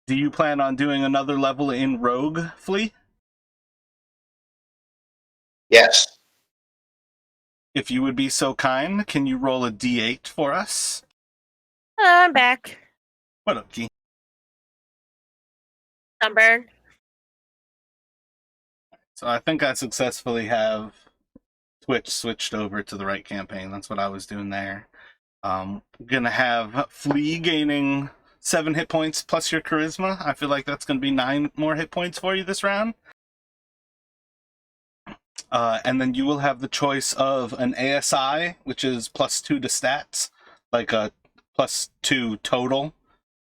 Do you plan on doing another level in Rogue, Flea? Yes. If you would be so kind, can you roll a d8 for us? I'm back. What up, Key? Sunburn. So I think I successfully have Twitch switched over to the right campaign. That's what I was doing there. Gonna have Flea gaining 7 hit points plus your charisma. I feel like that's gonna be 9 more hit points for you this round. And then you will have the choice of an ASI, which is +2 to stats, like a +2 total.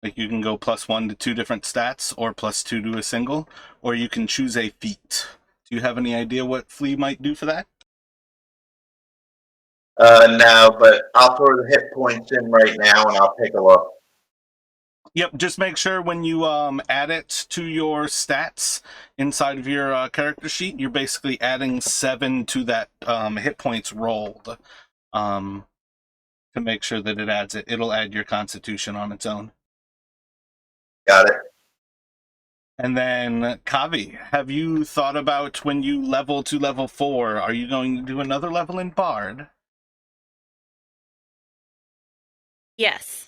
Like you can go +1 to 2 different stats, or +2 to a single, or you can choose a feat. Do you have any idea what Flea might do for that? No, but I'll throw the hit points in right now and I'll take a look. Yep, just make sure when you add it to your stats inside of your character sheet, you're basically adding 7 to that hit points rolled to make sure that it adds it. It'll add your constitution on its own. Got it. And then, Kavi, have you thought about when you level to level 4, are you going to do another level in Bard? Yes.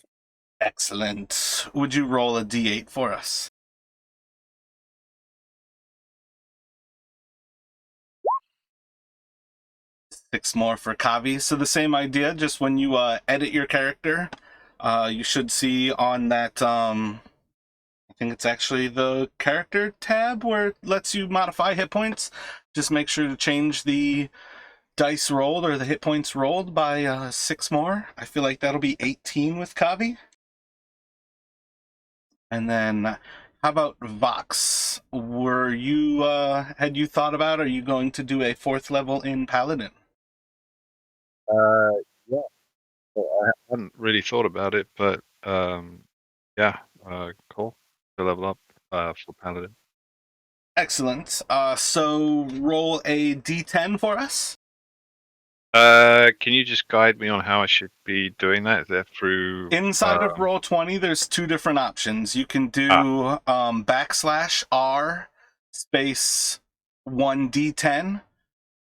Excellent. Would you roll a d8 for us? Six more for Kavi. So the same idea, just when you edit your character, you should see on that, I think it's actually the character tab where it lets you modify hit points. Just make sure to change the dice rolled or the hit points rolled by 6 more. I feel like that'll be 18 with Kavi. And then, how about Vox? Were you, had you thought about, are you going to do a 4th level in Paladin? Yeah. Well, I hadn't really thought about it, but yeah, cool. To level up for Paladin. Excellent. So roll a d10 for us. Can you just guide me on how I should be doing that? Is that through Inside of Roll20, there's 2 different options. You can do \R space 1d10,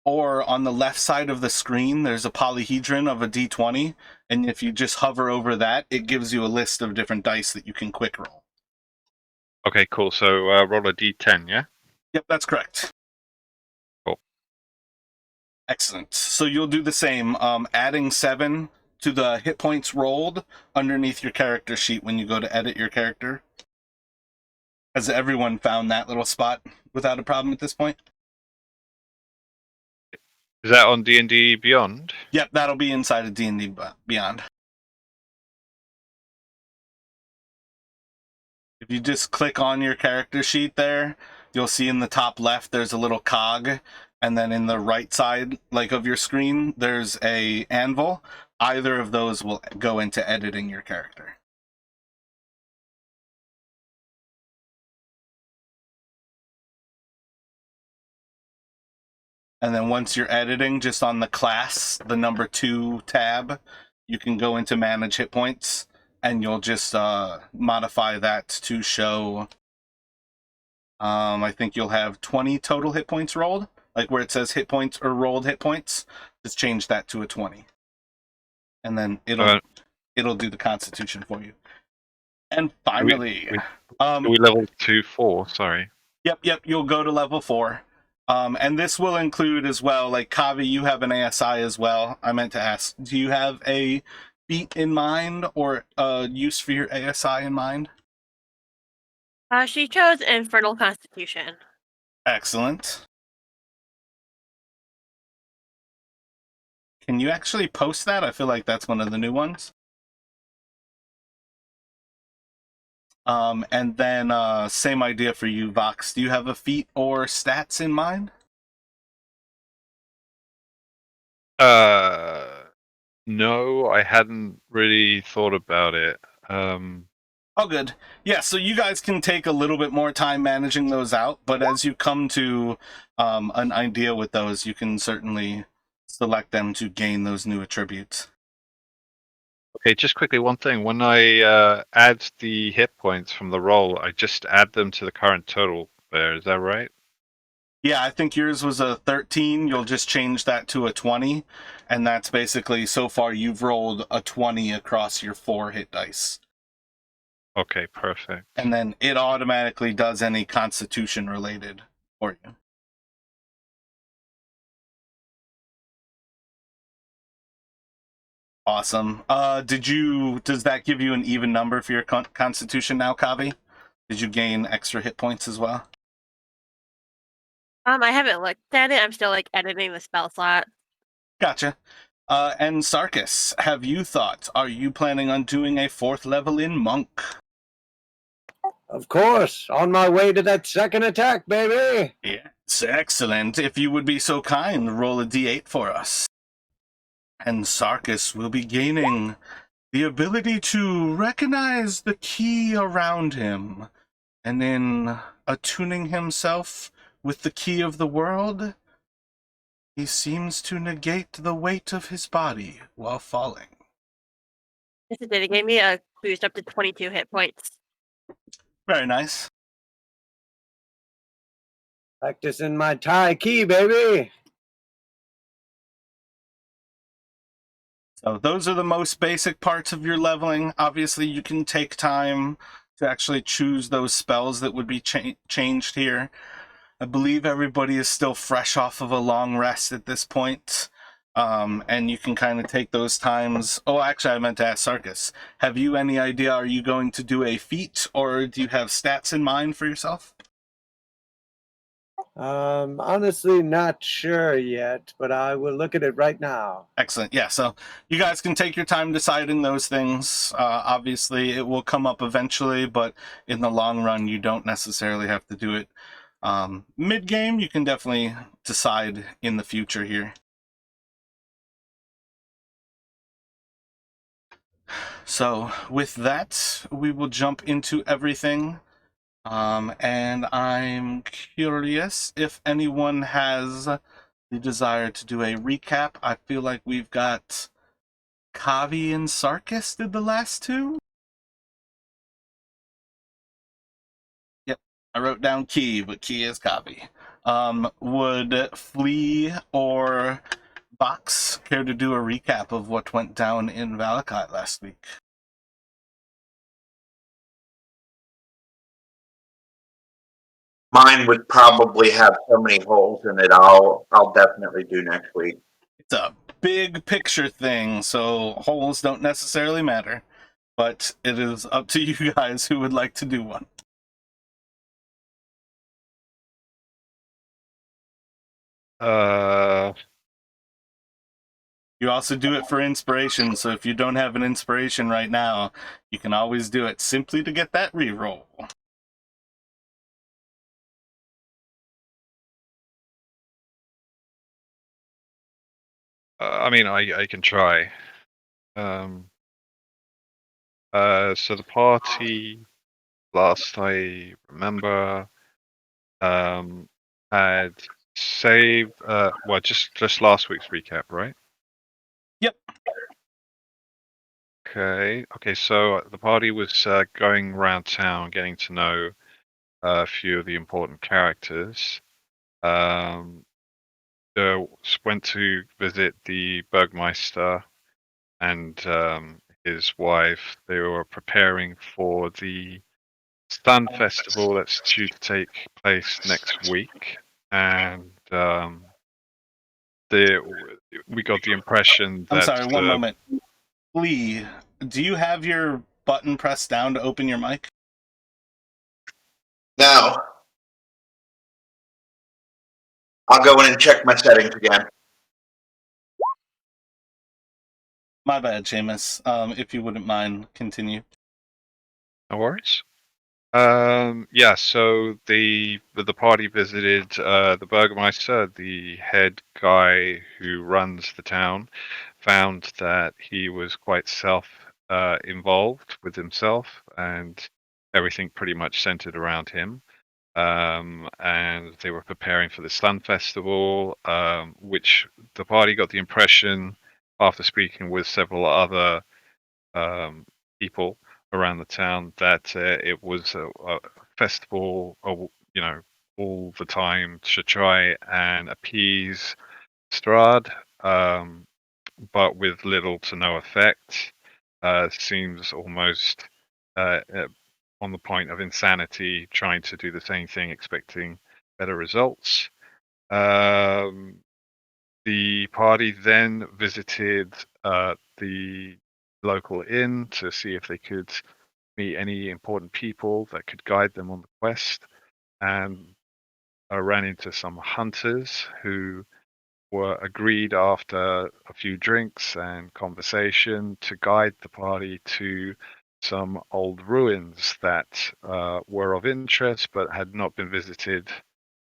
or on the left side of the screen, there's a polyhedron of a d20, and if you just hover over that, it gives you a list of different dice that you can quick roll. Okay, cool. So roll a d10, yeah? Yep, that's correct. Cool. Excellent. So you'll do the same, adding 7 to the hit points rolled underneath your character sheet when you go to edit your character. Has everyone found that little spot without a problem at this point? Is that on D&D Beyond? Yep, that'll be inside of D&D Beyond. If you just click on your character sheet there, you'll see in the top left there's a little cog, and then in the right side, like of your screen, there's a anvil. Either of those will go into editing your character. And then once you're editing, just on the class, the number 2 tab, you can go into manage hit points, and you'll just modify that to show, I think you'll have 20 total hit points rolled, like where it says hit points or rolled hit points, just change that to a 20. And then it'll do the constitution for you. And finally, we level to 4, sorry. Yep, you'll go to level 4. And this will include as well, like Kavi, you have an ASI as well. I meant to ask, do you have a feat in mind or use for your ASI in mind? She chose Infernal Constitution. Excellent. Can you actually post that? I feel like that's one of the new ones. And then same idea for you, Vox. Do you have a feat or stats in mind? No, I hadn't really thought about it. Oh, good. Yeah, so you guys can take a little bit more time managing those out, but as you come to an idea with those, you can certainly select them to gain those new attributes. Okay, just quickly, one thing. When I add the hit points from the roll, I just add them to the current total there. Is that right? Yeah, I think yours was a 13. You'll just change that to a 20. And that's basically, so far, you've rolled a 20 across your 4 hit dice. Okay, perfect. And then it automatically does any constitution related for you. Awesome. Does that give you an even number for your constitution now, Kavi? Did you gain extra hit points as well? I haven't looked at it. I'm still like editing the spell slot. Gotcha. And Sarkis, have you thought, are you planning on doing a 4th level in Monk? Of course, on my way to that second attack, baby. Yes, excellent. If you would be so kind, roll a d8 for us. And Sarkis will be gaining the ability to recognize the key around him, and in attuning himself with the key of the world, he seems to negate the weight of his body while falling. Yes, it did. It gave me a boost up to 22 hit points. Very nice. Practicing my Tai Chi, baby. So those are the most basic parts of your leveling. Obviously, you can take time to actually choose those spells that would be changed here. I believe everybody is still fresh off of a long rest at this point. And you can kind of take those times. Oh, actually, I meant to ask Sarkis. Have you any idea, are you going to do a feat, or do you have stats in mind for yourself? Honestly, not sure yet, but I will look at it right now. Excellent. Yeah, so you guys can take your time deciding those things. Obviously, it will come up eventually, but in the long run, you don't necessarily have to do it mid-game. You can definitely decide in the future here. So with that, we will jump into everything. And I'm curious if anyone has the desire to do a recap. I feel like we've got Kavi and Sarkis did the last two. Yep, I wrote down Key, but Key is Kavi. Would Flea or Box care to do a recap of what went down in Valakut last week? Mine would probably have so many holes in it. I'll definitely do next week. It's a big picture thing, so holes don't necessarily matter. But it is up to you guys who would like to do one. You also do it for inspiration, so if you don't have an inspiration right now, you can always do it simply to get that reroll. I mean, I can try. So the party, last I remember, had saved. Well, just last week's recap, right? Yep. Okay. So the party was going around town, getting to know a few of the important characters. Went to visit the Burgmeister and his wife. They were preparing for the Sun Festival that's due to take place next week, and we got the impression I'm that sorry, one moment. Lee, do you have your button pressed down to open your mic? Now, I'll go in and check my settings again. My bad, Seamus. If you wouldn't mind, continue. no worries. Yeah, so the party visited the Burgermeister, the head guy who runs the town, found that he was quite involved with himself, and everything pretty much centered around him. And they were preparing for the Sun Festival, which the party got the impression, after speaking with several other people around the town that it was a festival, all the time to try and appease Strahd, but with little to no effect. Seems almost on the point of insanity, trying to do the same thing, expecting better results. The party then visited the local inn to see if they could meet any important people that could guide them on the quest, and ran into some hunters who were agreed after a few drinks and conversation to guide the party to some old ruins that were of interest but had not been visited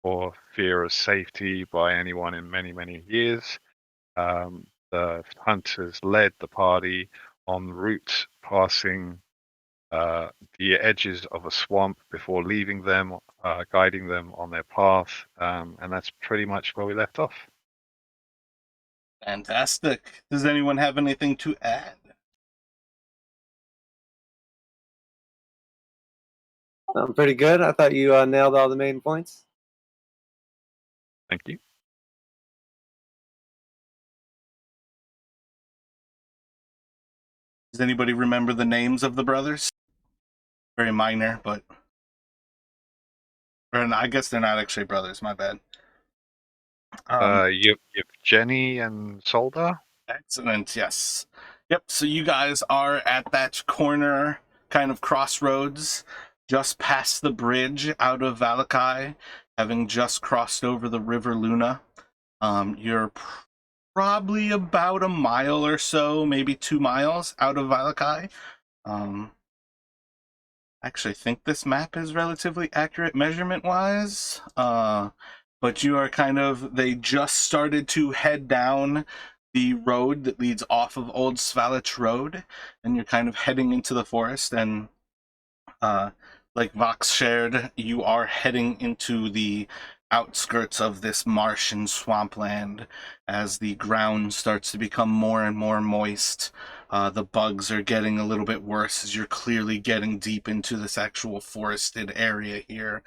for fear of safety by anyone in many, many years. The hunters led the party en route, passing the edges of a swamp before leaving them, guiding them on their path, and that's pretty much where we left off. Fantastic. Does anyone have anything to add? I'm pretty good. I thought you nailed all the main points. Thank you. Does anybody remember the names of the brothers? Very minor, but... Or, I guess they're not actually brothers, my bad. You've Jenny and Solda. Excellent, yes. Yep, so you guys are at that corner, kind of crossroads, just past the bridge out of Valakai, having just crossed over the River Luna. You're probably about a mile or so, maybe 2 miles out of Valakai. Actually, I think this map is relatively accurate measurement-wise. But you are they just started to head down the road that leads off of Old Svalich Road, and you're kind of heading into the forest, and like Vox shared, you are heading into the outskirts of this marsh and swampland as the ground starts to become more and more moist. The bugs are getting a little bit worse as you're clearly getting deep into this actual forested area here.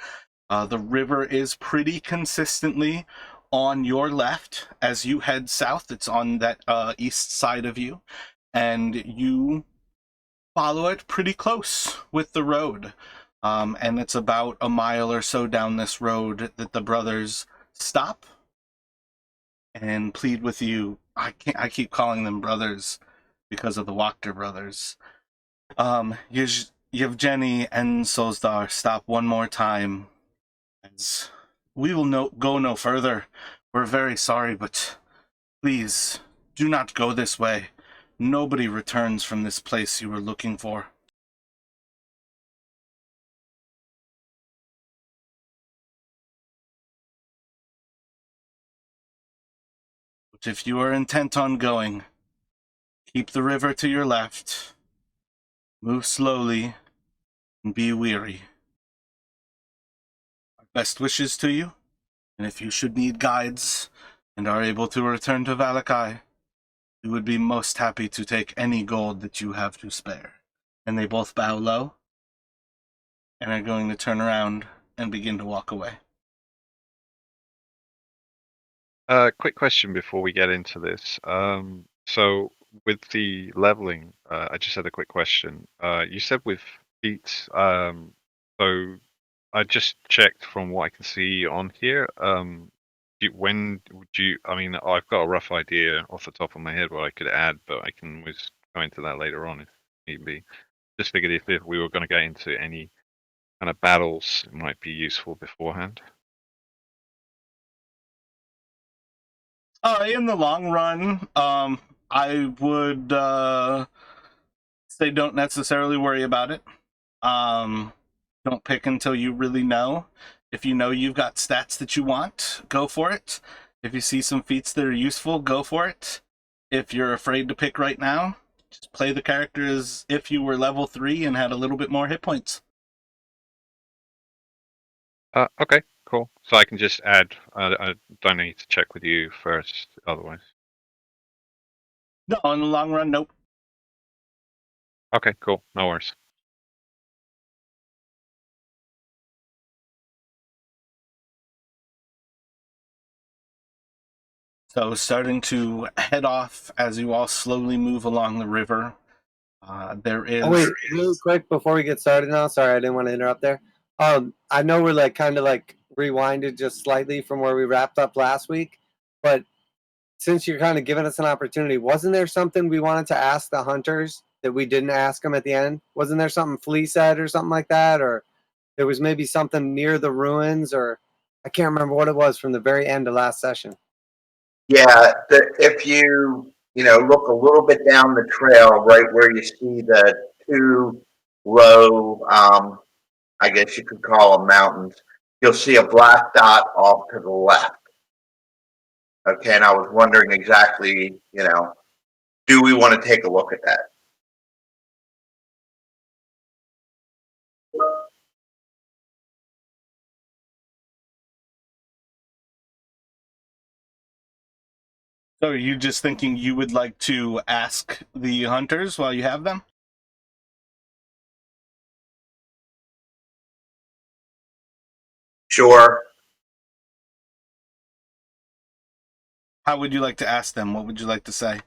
The river is pretty consistently on your left as you head south. It's on that east side of you, and you follow it pretty close with the road. And it's about a mile or so down this road that the brothers stop and plead with you. I keep calling them brothers because of the Wachter brothers. Yevgeny and Sozdar, stop one more time. As we will go no further. We're very sorry, but please do not go this way. Nobody returns from this place you were looking for. But if you are intent on going, keep the river to your left, move slowly, and be weary. Our best wishes to you, and if you should need guides and are able to return to Valakai, we would be most happy to take any gold that you have to spare. And they both bow low and are going to turn around and begin to walk away. Quick question before we get into this. So with the leveling, I just had a quick question. You said with feats, so I just checked from what I can see on here. When would you? I mean, I've got a rough idea off the top of my head what I could add, but I can always go into that later on if need be. Just figured if we were going to get into any kind of battles, it might be useful beforehand. In the long run, I would say don't necessarily worry about it. Don't pick until you really know. If you know you've got stats that you want, go for it. If you see some feats that are useful, go for it. If you're afraid to pick right now, just play the character as if you were level 3 and had a little bit more hit points. Okay, cool. So I can just add. I don't need to check with you first, otherwise. No, in the long run, nope. Okay, cool. No worries. So starting to head off as you all slowly move along the river. There is. Oh, wait, really quick before we get started now. Sorry, I didn't want to interrupt there. I know we're like kind of like rewinded just slightly from where we wrapped up last week, but since you're kind of giving us an opportunity, wasn't there something we wanted to ask the hunters that we didn't ask them at the end? Wasn't there something Flea said or something like that? Or there was maybe something near the ruins, or I can't remember what it was from the very end of last session. Yeah, if you look a little bit down the trail, right where you see the two low, I guess you could call them mountains, you'll see a black dot off to the left. Okay, and I was wondering exactly, do we want to take a look at that? So are you just thinking you would like to ask the hunters while you have them? Sure. How would you like to ask them? What would you like to say?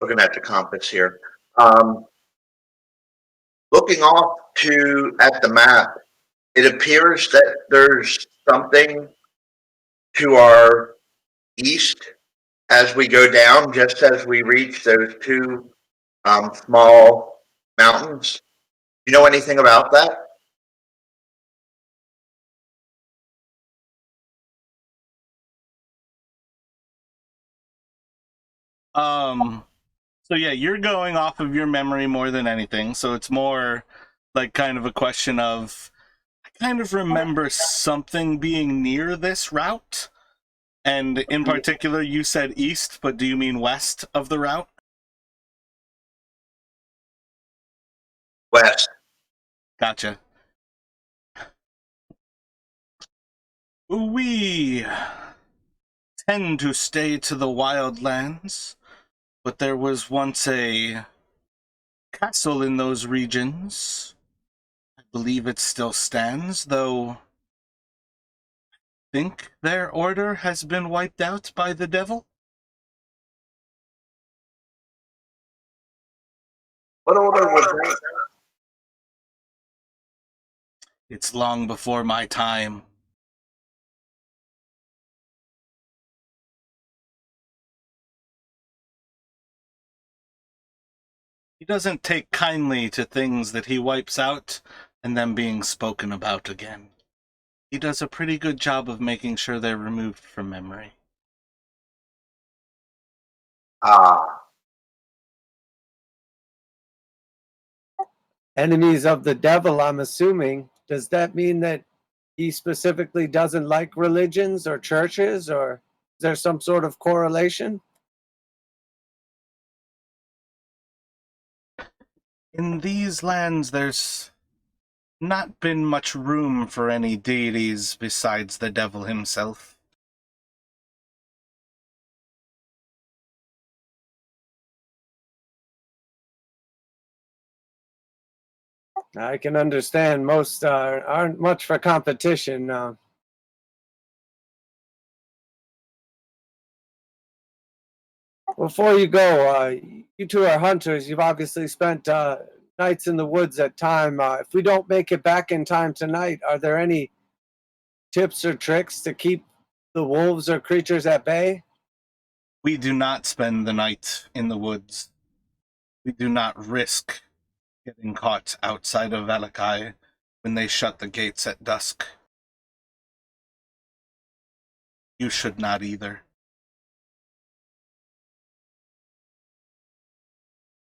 Looking at the compass here. Looking off at the map, it appears that there's something to our east as we go down, just as we reach those two small mountains. You know anything about that? So yeah, you're going off of your memory more than anything. So it's more like kind of a question of, I kind of remember something being near this route. And in particular, you said east, but do you mean west of the route? West. Gotcha. We tend to stay to the wildlands, but there was once a castle in those regions. I believe it still stands, though I think their order has been wiped out by the devil. What order was that? It's long before my time. He doesn't take kindly to things that he wipes out and them being spoken about again. He does a pretty good job of making sure they're removed from memory. Enemies of the devil, I'm assuming. Does that mean that he specifically doesn't like religions or churches, or is there some sort of correlation? In these lands, there's not been much room for any deities besides the devil himself. I can understand most aren't much for competition. Before you go, you two are hunters. You've obviously spent nights in the woods at time. If we don't make it back in time tonight, are there any tips or tricks to keep the wolves or creatures at bay? We do not spend the night in the woods. We do not risk getting caught outside of Valakai when they shut the gates at dusk. You should not either.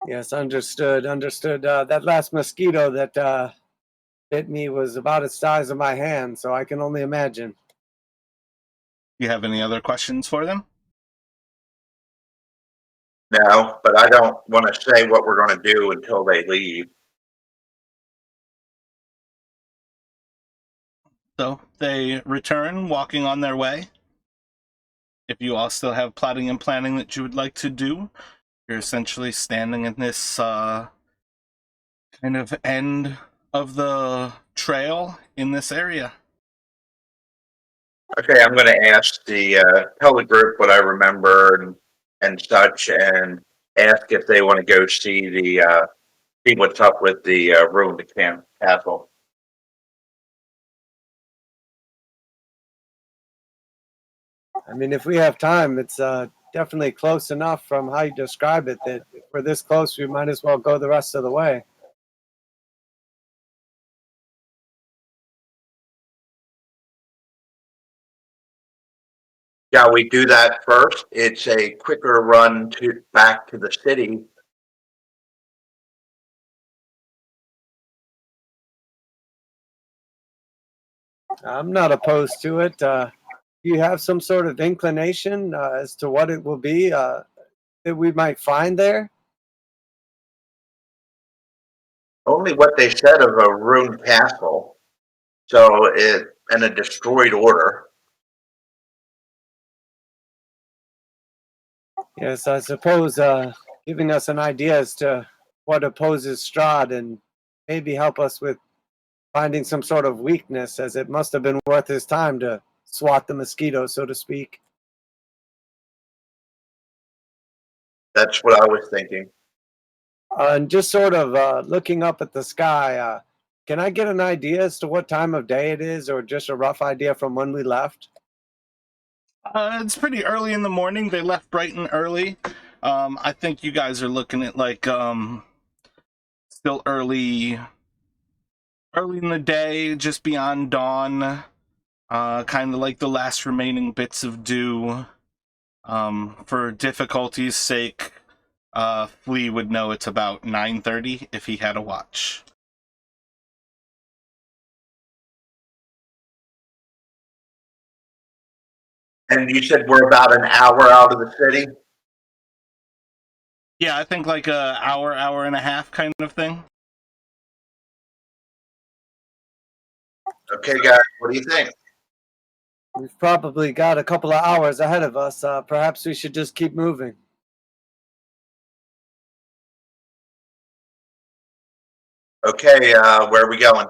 Yes, understood. Understood. That last mosquito that bit me was about the size of my hand, so I can only imagine. Do you have any other questions for them? No, but I don't want to say what we're going to do until they leave. So they return, walking on their way. if you all still have plotting and planning that you would like to do, you're essentially standing in this kind of end of the trail in this area. Okay, I'm going to ask tell the group what I remember and such, and ask if they want to go see see what's up with the ruined castle. I mean, if we have time, it's definitely close enough from how you describe it that if we're this close, we might as well go the rest of the way. Shall we do that first? It's a quicker run back to the city. I'm not opposed to it. Do you have some sort of inclination as to what it will be that we might find there? Only what they said of a ruined castle, so it and a destroyed order. Yes, I suppose giving us an idea as to what opposes Strahd and maybe help us with finding some sort of weakness, as it must have been worth his time to swat the mosquito, so to speak. That's what I was thinking. And just sort of looking up at the sky, can I get an idea as to what time of day it is, or just a rough idea from when we left? It's pretty early in the morning. They left bright and early. I think you guys are looking at like still early in the day, just beyond dawn. Kind of like the last remaining bits of dew. For difficulty's sake, Flea would know it's about 9:30 if he had a watch. And you said we're about an hour out of the city? Yeah, I think like a hour and a half kind of thing. Okay, guys, what do you think? We've probably got a couple of hours ahead of us. Perhaps we should just keep moving. Okay, where are we going?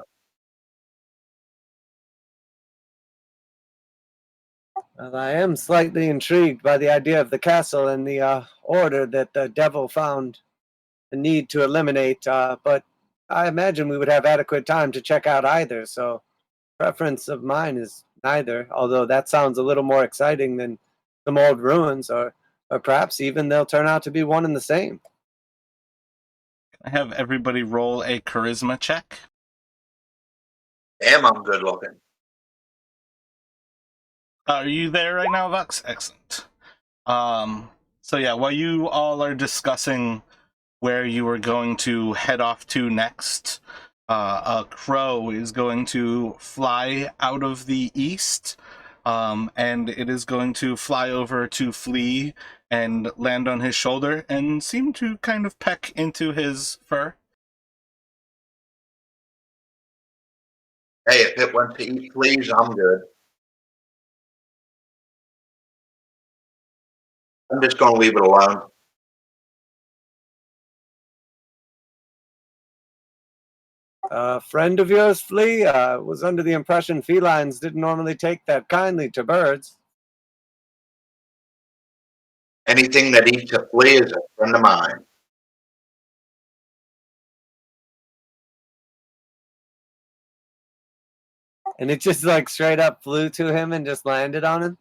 Well, I am slightly intrigued by the idea of the castle and the order that the devil found the need to eliminate, but I imagine we would have adequate time to check out either, so preference of mine is neither, although that sounds a little more exciting than some old ruins, or perhaps even they'll turn out to be one and the same. I have everybody roll a charisma check. Damn, I'm good looking. Are you there right now, Vux? Excellent. So yeah, while you all are discussing where you are going to head off to next, a crow is going to fly out of the east, and it is going to fly over to Flea and land on his shoulder and seem to kind of peck into his fur. Hey, if it wants to eat fleas, I'm good. I'm just going to leave it alone. A friend of yours, Flea, was under the impression felines didn't normally take that kindly to birds. Anything that eats a flea is a friend of mine. And it just like straight up flew to him and just landed on him.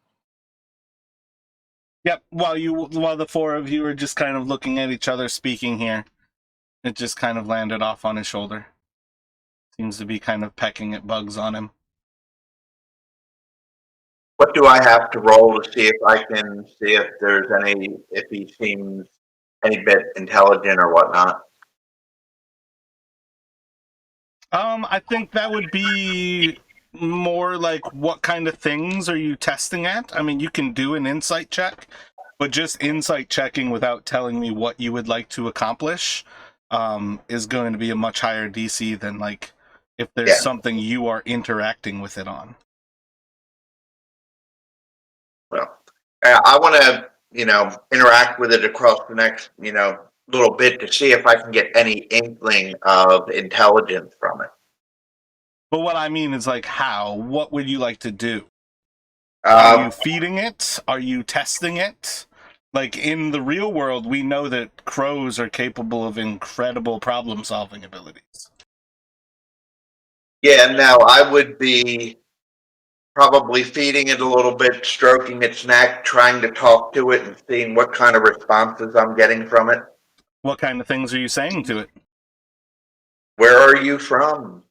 Yep, while the four of you are just kind of looking at each other speaking here, it just kind of landed off on his shoulder. Seems to be kind of pecking at bugs on him. What do I have to roll to see if I can see if there's if he seems any bit intelligent or whatnot? I think that would be more like what kind of things are you testing at? I mean, you can do an insight check, but just insight checking without telling me what you would like to accomplish is going to be a much higher DC than like if there's something you are interacting with it on. Well, I want to, interact with it across the next, little bit to see if I can get any inkling of intelligence from it. But what I mean is like how? What would you like to do? Are you feeding it? Are you testing it? Like in the real world, we know that crows are capable of incredible problem-solving abilities. Yeah, no, I would be probably feeding it a little bit, stroking its neck, trying to talk to it and seeing what kind of responses I'm getting from it. What kind of things are you saying to it? Where are you from?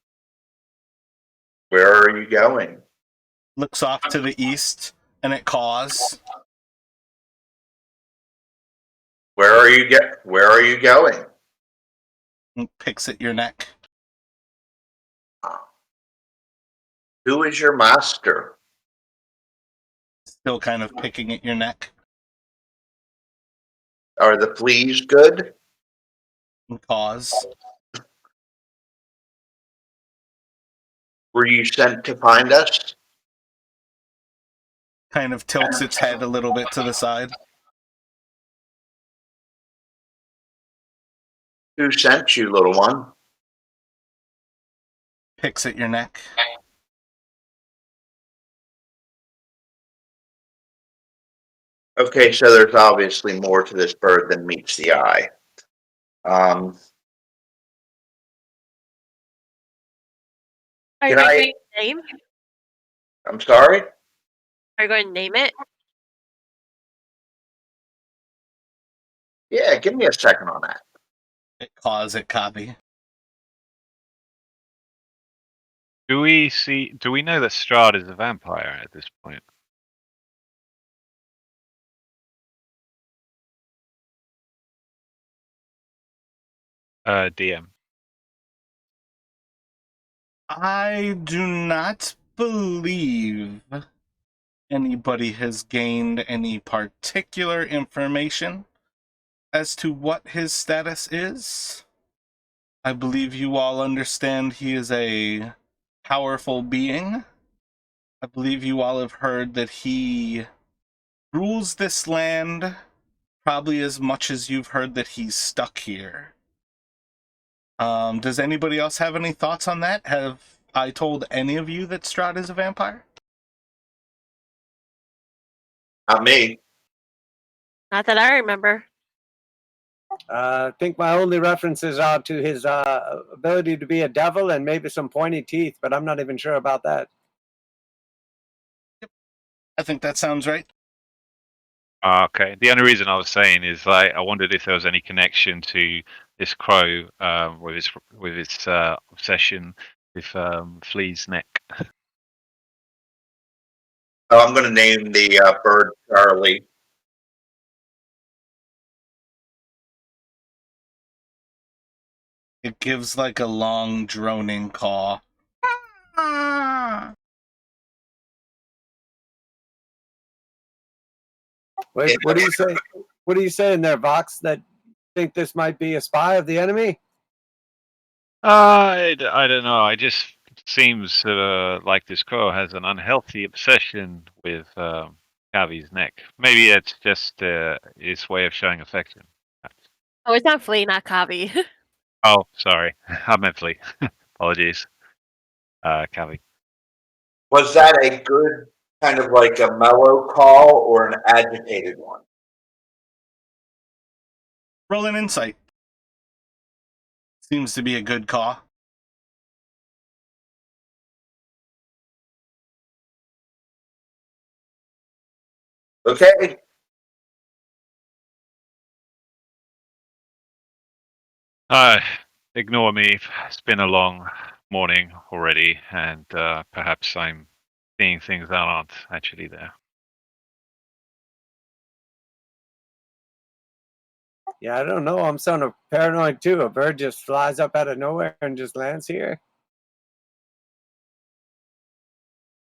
Where are you going? Looks off to the east and it caws. Where are you going? And picks at your neck. Who is your master? Still kind of picking at your neck. Are the fleas good? And caws. Were you sent to find us? Kind of tilts its head a little bit to the side. Who sent you, little one? Picks at your neck. Okay, so there's obviously more to this bird than meets the eye. Are you Can going I- to name? I'm sorry? Are you going to name it? Yeah, give me a second on that. It caws at Kavi. Do we know that Strahd is a vampire at this point? DM. I do not believe anybody has gained any particular information as to what his status is. I believe you all understand he is a powerful being. I believe you all have heard that he rules this land probably as much as you've heard that he's stuck here. Does anybody else have any thoughts on that? Have I told any of you that Strahd is a vampire? Not me. Not that I remember. I think my only references are to his ability to be a devil and maybe some pointy teeth, but I'm not even sure about that. I think that sounds right. Okay. The only reason I was saying is like I wondered if there was any connection to this crow with its obsession with Flea's neck. Oh, I'm going to name the bird Charlie. It gives like a long droning caw. Wait, what do you say? What are you saying there, Vox? That think this might be a spy of the enemy? I don't know. I just seems like this crow has an unhealthy obsession with Kavi's neck. Maybe it's just its way of showing affection. Oh, it's not Flea, not Kavi. Oh, sorry. I meant Flea. Apologies. Kavi. Was that a good kind of like a mellow call or an agitated one? Roll an insight. Seems to be a good caw. Okay. Ignore me. It's been a long morning already, and perhaps I'm seeing things that aren't actually there. Yeah, I don't know. I'm sort of paranoid too. A bird just flies up out of nowhere and just lands here.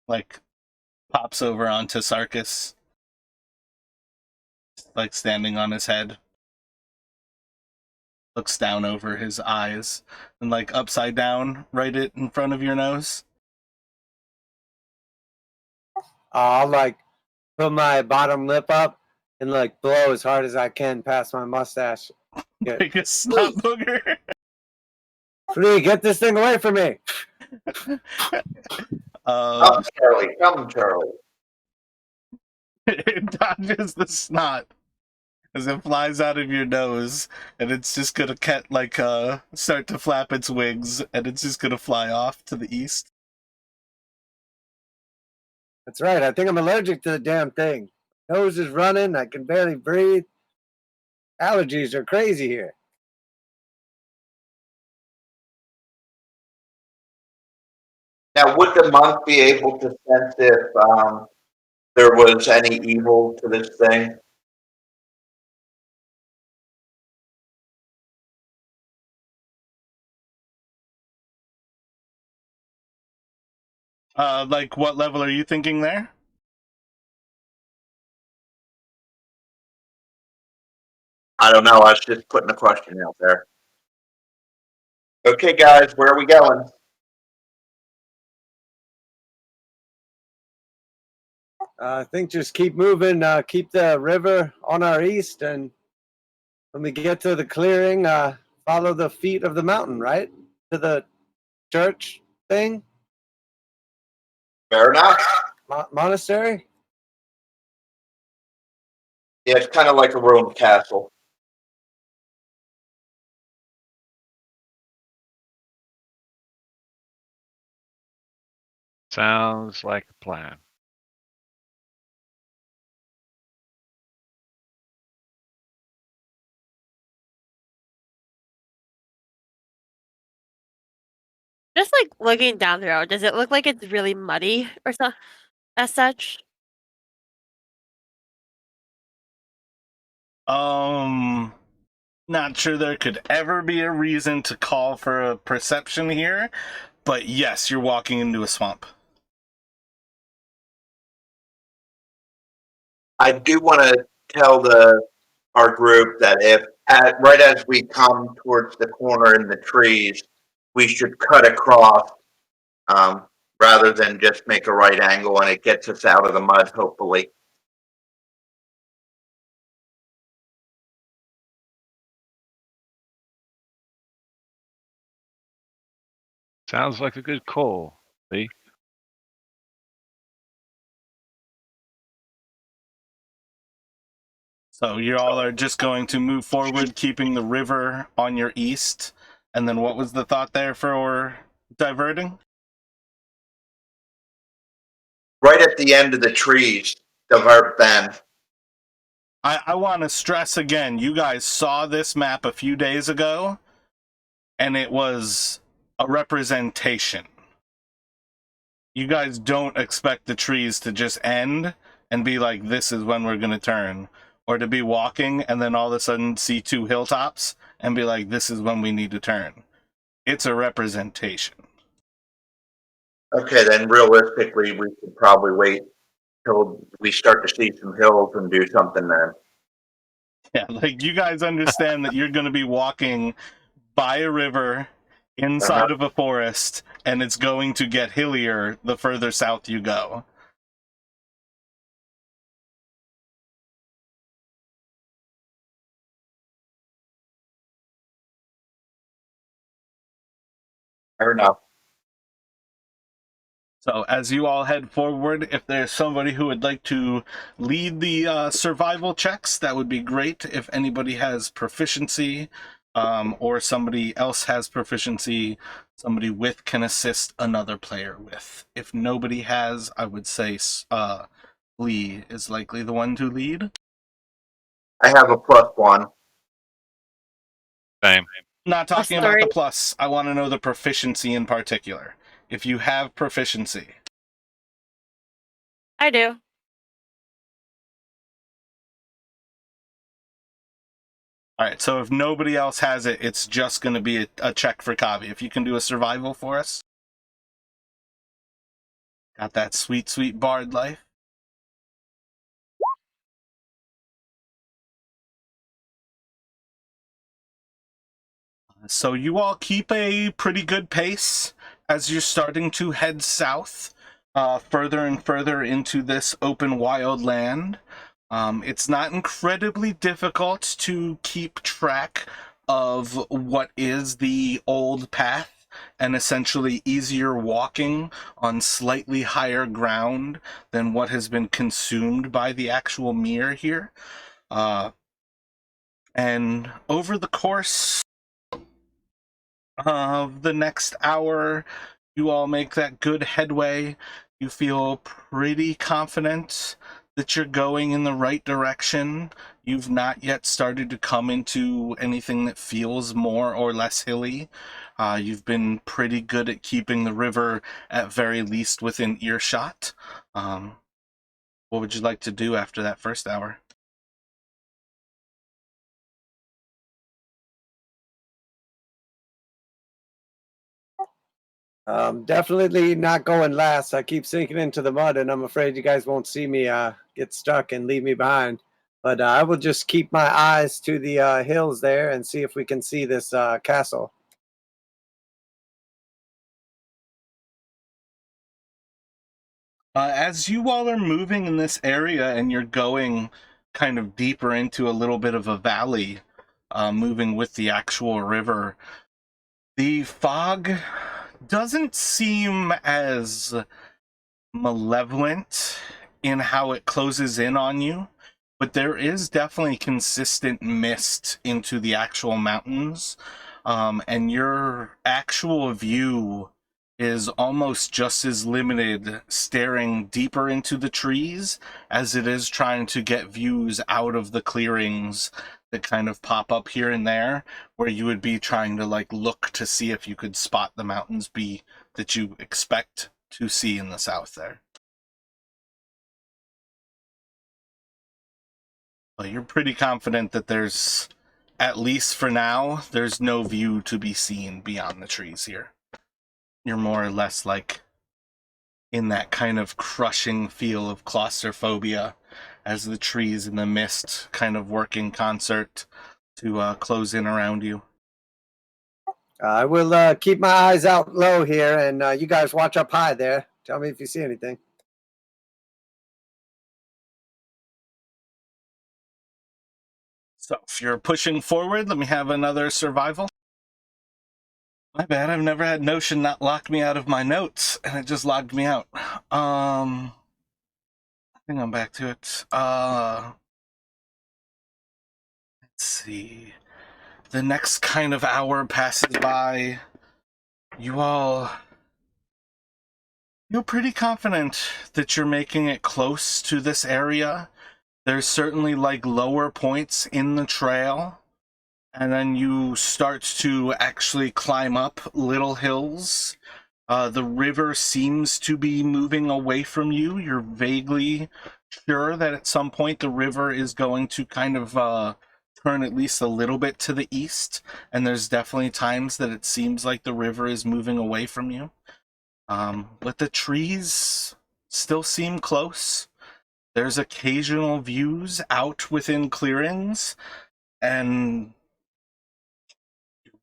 Like, pops over onto Sarkis. Like, standing on his head. Looks down over his eyes. And, like, upside down, right in front of your nose. I'll like put my bottom lip up and like blow as hard as I can past my mustache. Yeah. Biggest snot booger. Flea, get this thing away from me. Come, Charlie. Come, Charlie. It dodges the snot as it flies out of your nose, and it's just gonna start to flap its wings, and it's just gonna fly off to the east. That's right. I think I'm allergic to the damn thing. Nose is running. I can barely breathe. Allergies are crazy here. Now, would the monk be able to sense if there was any evil to this thing? Like, what level are you thinking there? I don't know. I was just putting a question out there. Okay, guys, where are we going? I think just keep moving. Keep the river on our east, and when we get to the clearing, follow the feet of the mountain, right? To the church thing? Fair enough. Monastery? Yeah, it's kind of like a ruined castle. Sounds like a plan. Just like looking down the road, does it look like it's really muddy or so as such? Not sure there could ever be a reason to call for a perception here, but yes, you're walking into a swamp. I do want to tell our group that right as we come towards the corner in the trees, we should cut across rather than just make a right angle, and it gets us out of the mud, hopefully. Sounds like a good call, Lee. So you all are just going to move forward, keeping the river on your east. And then what was the thought there for diverting? Right at the end of the trees, divert then. I want to stress again, you guys saw this map a few days ago, and it was a representation. You guys don't expect the trees to just end and be like, this is when we're going to turn. Or to be walking and then all of a sudden see two hilltops and be like, this is when we need to turn. It's a representation. Okay, then realistically, we should probably wait till we start to see some hills and do something then. Yeah, like you guys understand that you're going to be walking by a river inside of a forest, and it's going to get hillier the further south you go. Fair enough. So as you all head forward, if there's somebody who would like to lead the survival checks, that would be great. If anybody has proficiency, or somebody else has proficiency, somebody with can assist another player with. If nobody has, I would say Lee is likely the one to lead. I have a +1. Same. Not talking about Sorry. the plus. I want to know the proficiency in particular. If you have proficiency. I do. All right, so if nobody else has it, it's just going to be a check for Kavi. If you can do a survival for us. Got that sweet, sweet bard life. So you all keep a pretty good pace as you're starting to head south. further and further into this open wild land. It's not incredibly difficult to keep track of what is the old path, and essentially easier walking on slightly higher ground than what has been consumed by the actual mere here. And over the course of the next hour, you all make that good headway. You feel pretty confident that you're going in the right direction. You've not yet started to come into anything that feels more or less hilly. You've been pretty good at keeping the river at very least within earshot. What would you like to do after that first hour? Definitely not going last. I keep sinking into the mud, and I'm afraid you guys won't see me get stuck and leave me behind. But I will just keep my eyes to the hills there and see if we can see this castle. As you all are moving in this area and you're going kind of deeper into a little bit of a valley, moving with the actual river, the fog doesn't seem as malevolent in how it closes in on you, but there is definitely consistent mist into the actual mountains, and your actual view is almost just as limited staring deeper into the trees as it is trying to get views out of the clearings that kind of pop up here and there, where you would be trying to like look to see if you could spot the mountains that you expect to see in the south there. But you're pretty confident that there's, at least for now, there's no view to be seen beyond the trees here. You're more or less like in that kind of crushing feel of claustrophobia as the trees and the mist kind of work in concert to close in around you. I will keep my eyes out low here, and you guys watch up high there. Tell me if you see anything. So if you're pushing forward, let me have another survival. My bad, I've never had Notion not lock me out of my notes, and it just logged me out. I think I'm back to it. Let's see. The next kind of hour passes by. You all feel pretty confident that you're making it close to this area. There's certainly like lower points in the trail, and then you start to actually climb up little hills. The river seems to be moving away from you. You're vaguely sure that at some point the river is going to kind of turn at least a little bit to the east, and there's definitely times that it seems like the river is moving away from you. But the trees still seem close. There's occasional views out within clearings, and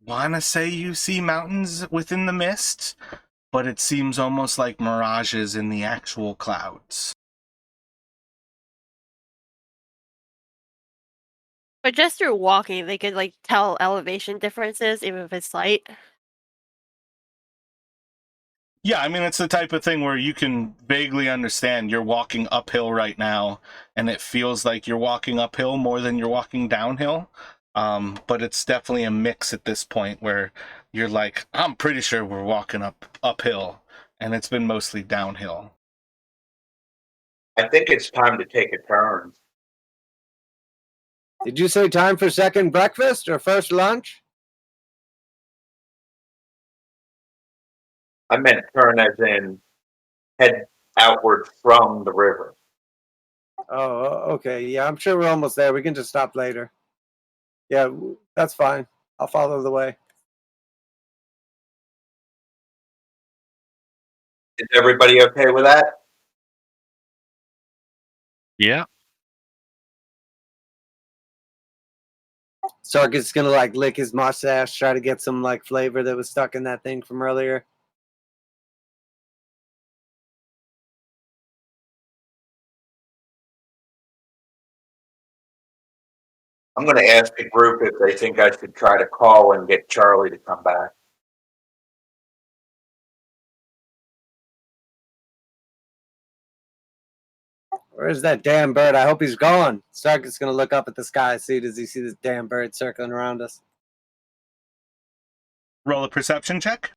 want to say you see mountains within the mist, but it seems almost like mirages in the actual clouds. But just through walking, they could like tell elevation differences, even if it's slight. Yeah, I mean, it's the type of thing where you can vaguely understand you're walking uphill right now, and it feels like you're walking uphill more than you're walking downhill. But it's definitely a mix at this point where you're like, I'm pretty sure we're walking uphill, and it's been mostly downhill. I think it's time to take a turn. Did you say time for second breakfast or first lunch? I meant turn as in head outward from the river. Oh, okay. Yeah, I'm sure we're almost there. We can just stop later. Yeah, that's fine. I'll follow the way. Is everybody okay with that? Yeah. Sarkis gonna like lick his mustache, try to get some like flavor that was stuck in that thing from earlier. I'm going to ask the group if they think I should try to call and get Charlie to come back. Where's that damn bird? I hope he's gone. Sarkis gonna look up at the sky, see does he see this damn bird circling around us? Roll a perception check.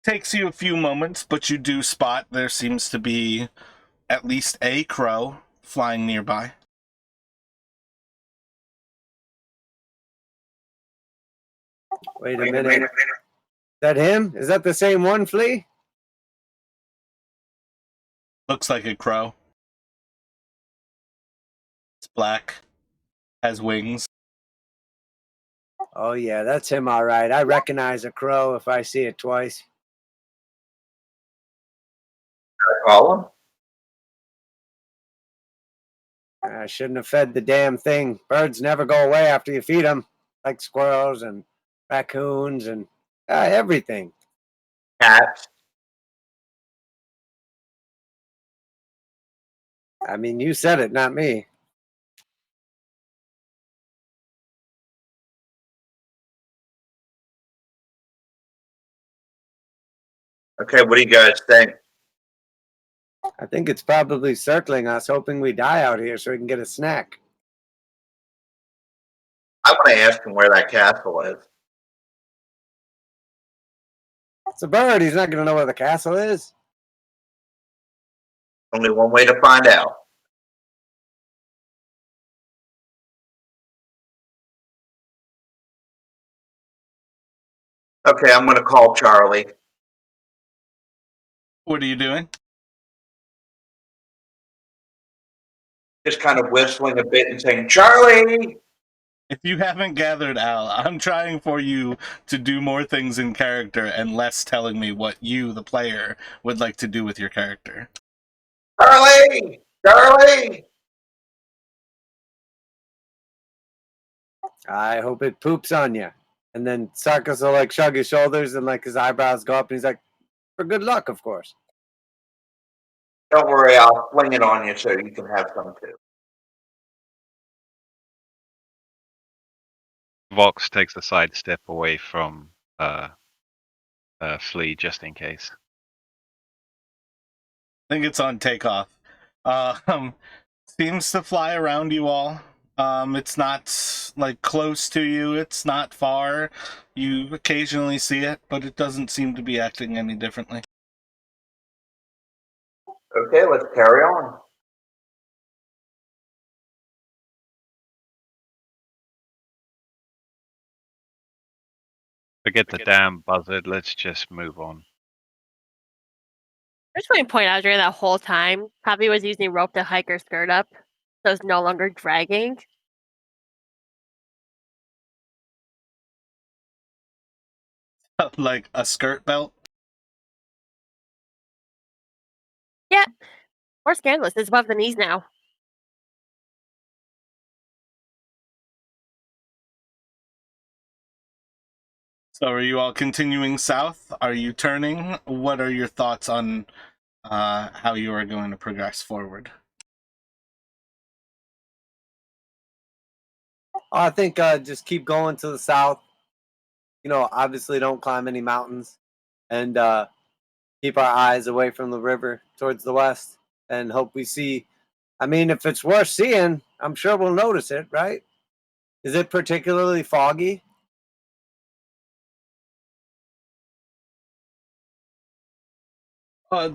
Takes you a few moments, but you do spot there seems to be at least a crow flying nearby. Wait a minute. Is that him? Is that the same one, Flea? Looks like a crow. It's black, has wings. Oh yeah, that's him all right. I recognize a crow if I see it twice. Call him? I shouldn't have fed the damn thing. Birds never go away after you feed them, like squirrels and raccoons and everything. Cats? I mean, you said it, not me. Okay, what do you guys think? I think it's probably circling us, hoping we die out here so we can get a snack. I want to ask him where that castle is. It's a bird. He's not going to know where the castle is. Only one way to find out. Okay, I'm going to call Charlie. What are you doing? Just kind of whistling a bit and saying, Charlie! If you haven't gathered Al, I'm trying for you to do more things in character and less telling me what you, the player, would like to do with your character. Charlie! Charlie! I hope it poops on you. And then Sarkis will like shrug his shoulders and like his eyebrows go up and he's like, for good luck, of course. Don't worry, I'll fling it on you so you can have some too. Vox takes a side step away from Flea just in case. I think it's on takeoff. Seems to fly around you all. It's not like close to you. It's not far. You occasionally see it, but it doesn't seem to be acting any differently. Okay, let's carry on. Forget the damn buzzard. Let's just move on. I just want to point out during that whole time, Poppy was using rope to hike her skirt up, so it's no longer dragging. Like a skirt belt. Yeah, more scandalous. It's above the knees now. So are you all continuing south? Are you turning? What are your thoughts on how you are going to progress forward? I think just keep going to the south. You know, obviously don't climb any mountains and keep our eyes away from the river towards the west and hope we see. I mean, if it's worth seeing, I'm sure we'll notice it, right? Is it particularly foggy?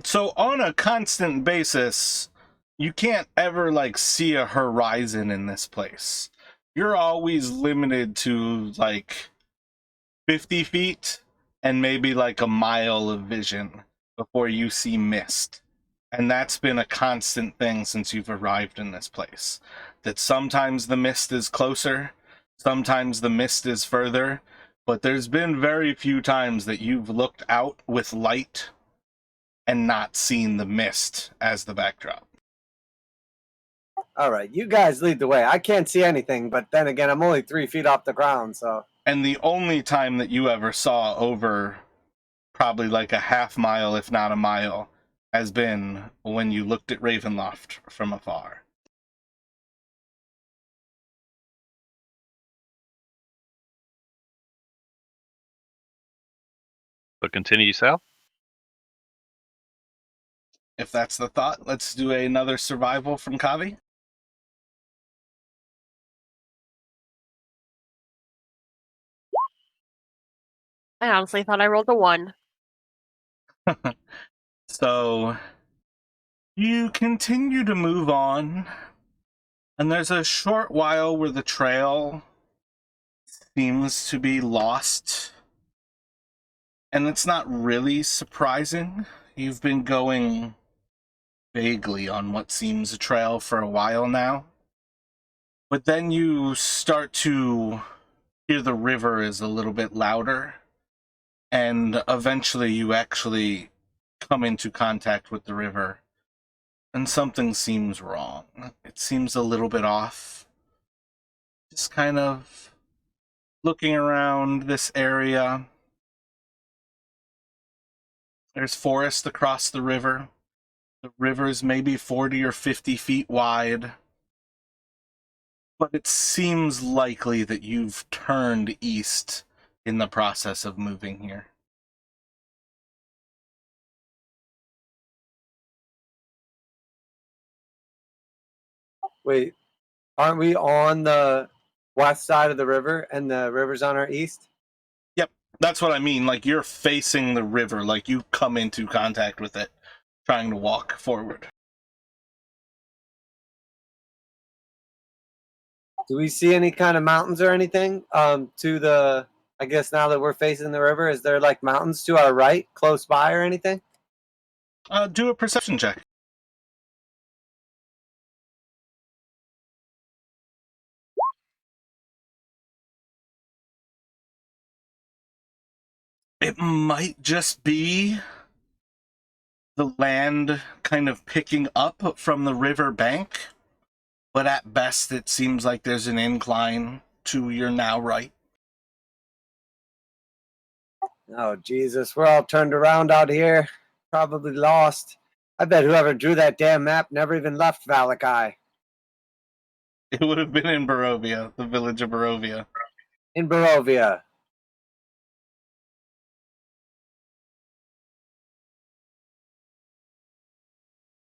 So on a constant basis, you can't ever like see a horizon in this place. You're always limited to like 50 feet and maybe like a mile of vision before you see mist. And that's been a constant thing since you've arrived in this place. That sometimes the mist is closer, sometimes the mist is further, but there's been very few times that you've looked out with light and not seen the mist as the backdrop. All right, you guys lead the way. I can't see anything, but then again, I'm only 3 feet off the ground, so. And the only time that you ever saw over probably like a half mile, if not a mile, has been when you looked at Ravenloft from afar. But continue south. If that's the thought, let's do another survival from Kavi. I honestly thought I rolled a 1. So you continue to move on, and there's a short while where the trail seems to be lost. And it's not really surprising. You've been going vaguely on what seems a trail for a while now. But then you start to hear the river is a little bit louder. And eventually you actually come into contact with the river. And something seems wrong. It seems a little bit off. Just kind of looking around this area. There's forest across the river. The river's maybe 40 or 50 feet wide. But it seems likely that you've turned east in the process of moving here. Wait, aren't we on the west side of the river and the river's on our east? Yep, that's what I mean. Like, you're facing the river, like you come into contact with it, trying to walk forward. Do we see any kind of mountains or anything? To the, I guess now that we're facing the river, is there like mountains to our right, close by, or anything? Do a perception check. It might just be the land kind of picking up from the river bank, but at best it seems like there's an incline to your now right. Oh, Jesus, we're all turned around out here. Probably lost. I bet whoever drew that damn map never even left Valakai. It would have been in Barovia, the village of Barovia. In Barovia.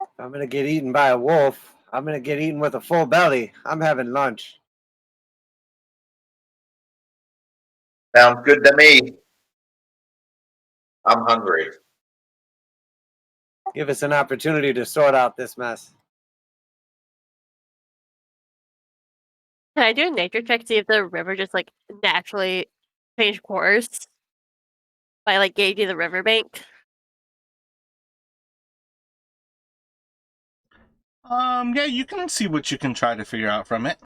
If I'm gonna get eaten by a wolf, I'm gonna get eaten with a full belly. I'm having lunch. Sounds good to me. I'm hungry. Give us an opportunity to sort out this mess. Can I do a nature check to see if the river just like naturally changed course by like gauging the riverbank? Yeah, you can see what you can try to figure out from it.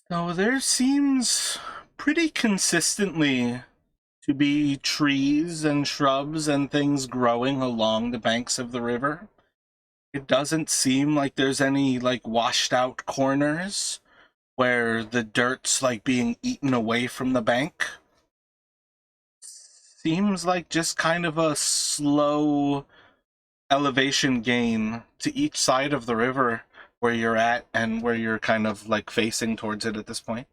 So there seems pretty consistently to be trees and shrubs and things growing along the banks of the river. It doesn't seem like there's any like washed out corners where the dirt's like being eaten away from the bank. Seems like just kind of a slow elevation gain to each side of the river where you're at and where you're kind of like facing towards it at this point.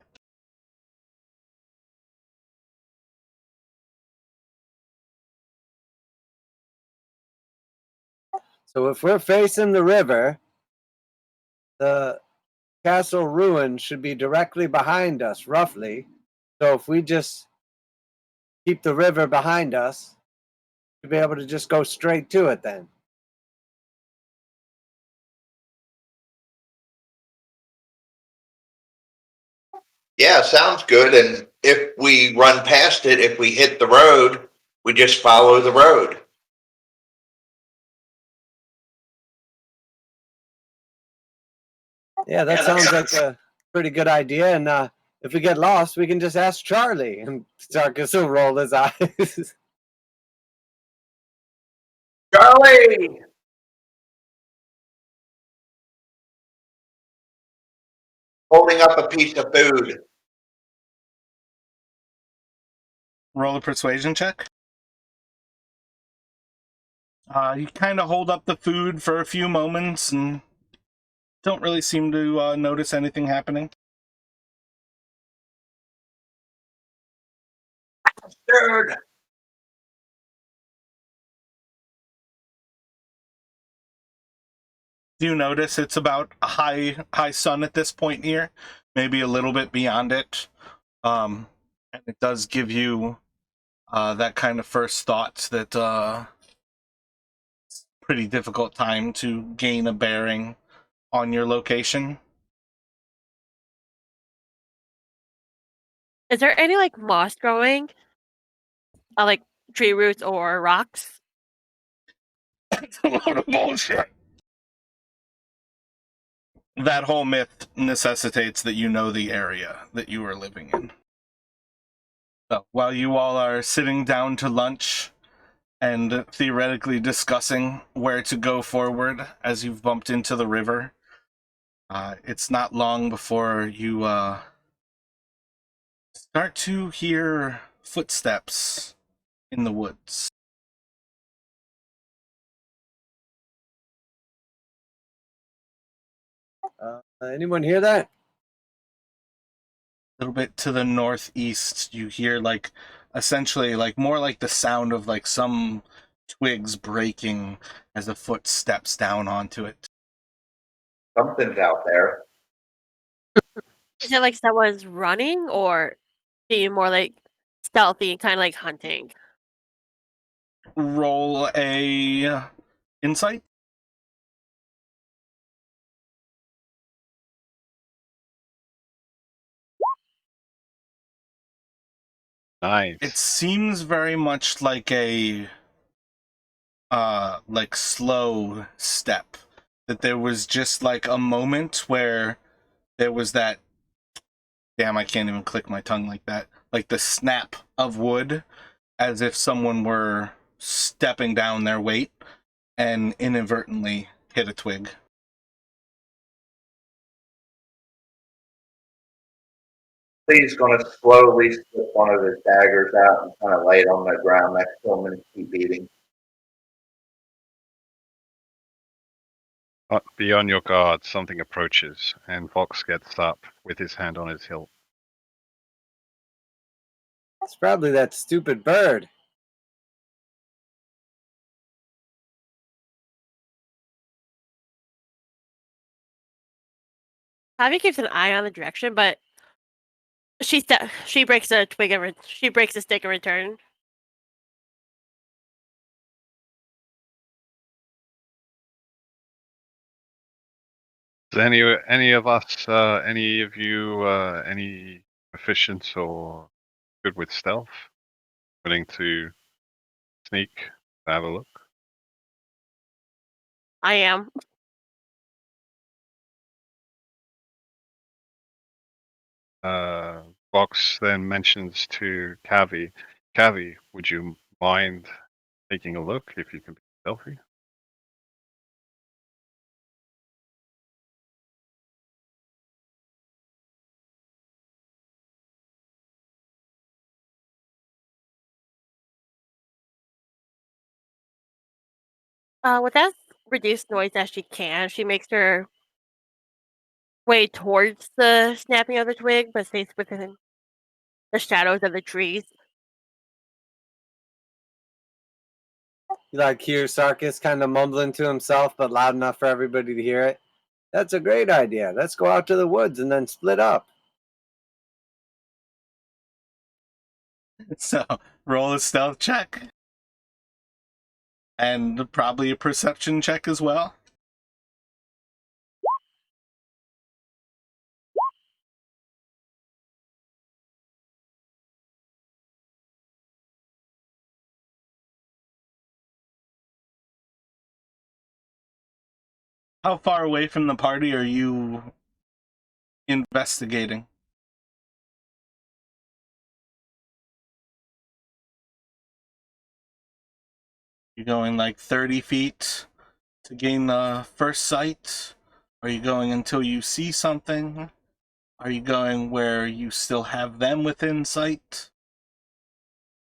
So if we're facing the river, the castle ruin should be directly behind us, roughly. So if we just keep the river behind us, we'll be able to just go straight to it then. Yeah, sounds good. And if we run past it, if we hit the road, we just follow the road. Yeah, that sounds like a pretty good idea. And if we get lost, we can just ask Charlie. And Sarkis will roll his eyes. Charlie! holding up a piece of food. Roll a persuasion check. You kind of hold up the food for a few moments and don't really seem to notice anything happening. Third. You notice it's about high sun at this point here, maybe a little bit beyond it, and it does give you that kind of first thought that it's a pretty difficult time to gain a bearing on your location. Is there any like moss growing? Like tree roots or rocks? It's a load of bullshit. That whole myth necessitates that you know the area that you are living in. So while you all are sitting down to lunch and theoretically discussing where to go forward as you've bumped into the river, it's not long before you start to hear footsteps in the woods. Anyone hear that? A little bit to the northeast, you hear like essentially like more like the sound of like some twigs breaking as a foot steps down onto it. Something's out there. Is it like someone's running or being more like stealthy and kind of like hunting? Roll a insight. Nice. It seems very much like a like slow step. That there was just like a moment where there was that, damn, I can't even click my tongue like that. Like the snap of wood as if someone were stepping down their weight and inadvertently hit a twig. He's going to slowly slip one of his daggers out and kind of lay it on the ground next to him and keep eating. Be on your guard. Something approaches, and Vox gets up with his hand on his hilt. It's probably that stupid bird. Javi keeps an eye on the direction, but she breaks a twig and she breaks a stick in return. Is any of us, any of you, any proficient or good with stealth? Willing to sneak, have a look? I am. Vox then mentions to Cavi, Cavi, would you mind taking a look if you can be stealthy? With that reduced noise as she can, she makes her way towards the snapping of the twig, but stays within the shadows of the trees. You like hear Sarkis kind of mumbling to himself, but loud enough for everybody to hear it. That's a great idea. Let's go out to the woods and then split up. So roll a stealth check. And probably a perception check as well. How far away from the party are you investigating? You going like 30 feet to gain the first sight? Are you going until you see something? Are you going where you still have them within sight?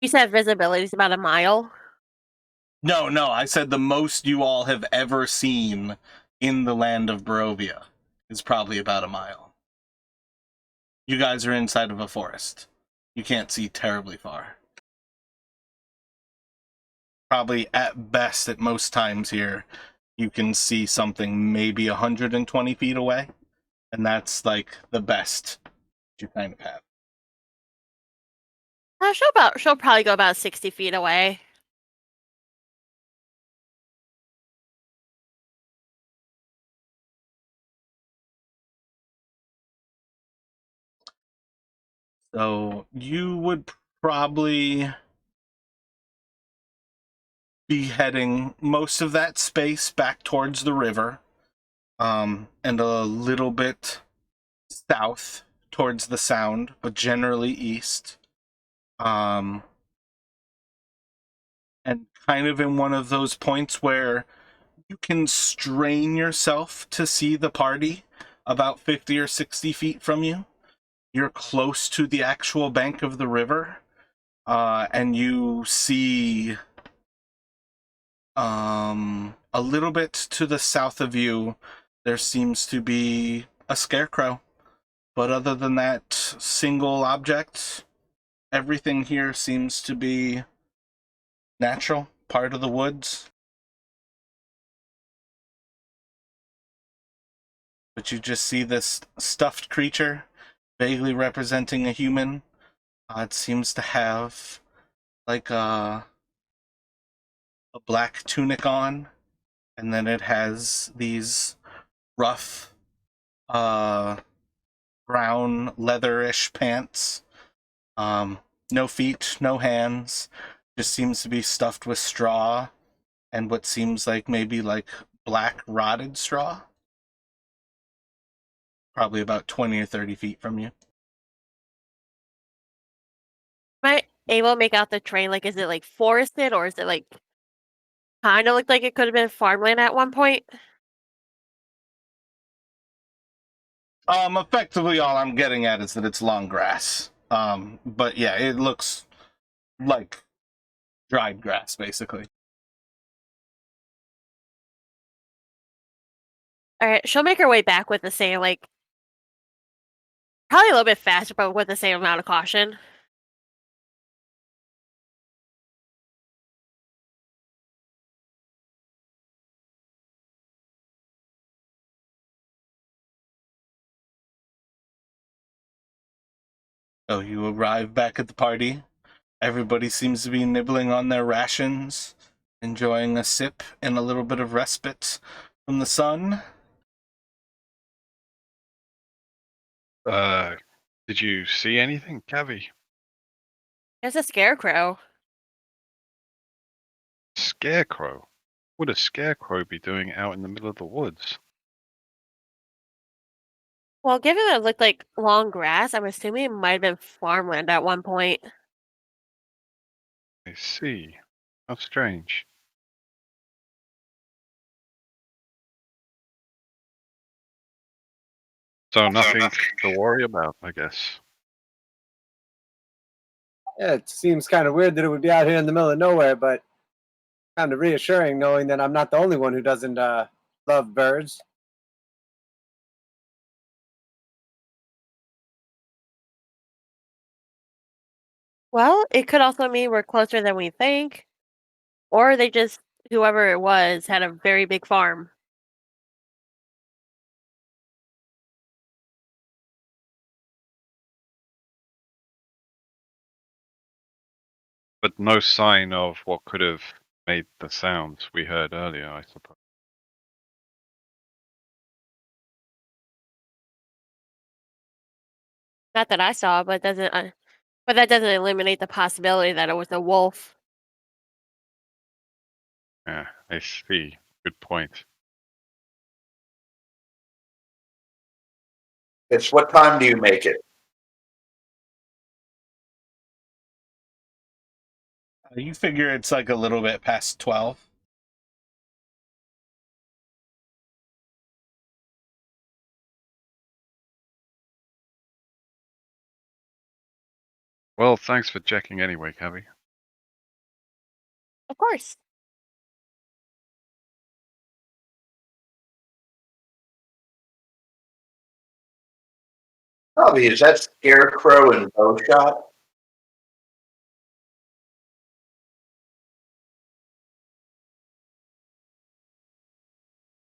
You said visibility is about a mile. No, I said the most you all have ever seen in the land of Barovia is probably about a mile. You guys are inside of a forest. You can't see terribly far. Probably at best, at most times here, you can see something maybe 120 feet away. And that's like the best you kind of have. She'll probably go about 60 feet away. So you would probably be heading most of that space back towards the river, and a little bit south towards the Sound, but generally east. And kind of in one of those points where you can strain yourself to see the party about 50 or 60 feet from you. You're close to the actual bank of the river, and you see a little bit to the south of you, there seems to be a scarecrow. But other than that single object, everything here seems to be natural, part of the woods. But you just see this stuffed creature, vaguely representing a human. It seems to have like a black tunic on, and then it has these rough, brown leatherish pants. No feet, no hands. Just seems to be stuffed with straw and what seems like maybe like black rotted straw. Probably about 20 or 30 feet from you. Am I able to make out the terrain? Like, is it like forested or is it like kind of looked like it could have been farmland at one point? Effectively all I'm getting at is that it's long grass. But yeah, it looks like dried grass, basically. All right, she'll make her way back with the same, like, probably a little bit faster, but with the same amount of caution. So you arrive back at the party. Everybody seems to be nibbling on their rations, enjoying a sip and a little bit of respite from the sun. Did you see anything, Cavi? It's a scarecrow. Scarecrow? What would a scarecrow be doing out in the middle of the woods? Well, given that it looked like long grass, I'm assuming it might have been farmland at one point. I see. How strange. So nothing to worry about, I guess. Yeah, it seems kind of weird that it would be out here in the middle of nowhere, but kind of reassuring knowing that I'm not the only one who doesn't love birds. Well, it could also mean we're closer than we think. Or they just, whoever it was, had a very big farm. But no sign of what could have made the sounds we heard earlier, I suppose. Not that I saw, but but that doesn't eliminate the possibility that it was a wolf. Yeah, I see. Good point. It's what time do you make it? You figure it's like a little bit past 12. Well, thanks for checking anyway, Cabby. Of course. Probably, is that Scarecrow and Bowshot?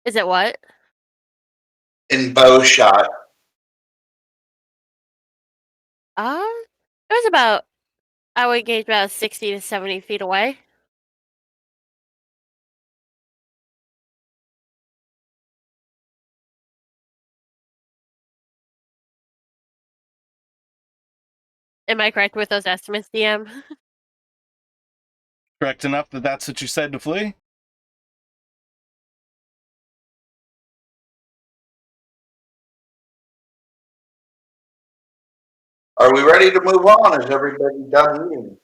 Is it what? In Bowshot. It was about, I would gauge about 60 to 70 feet away. Am I correct with those estimates, DM? Correct enough that that's what you said to flee? Are we ready to move on? Is everybody done eating?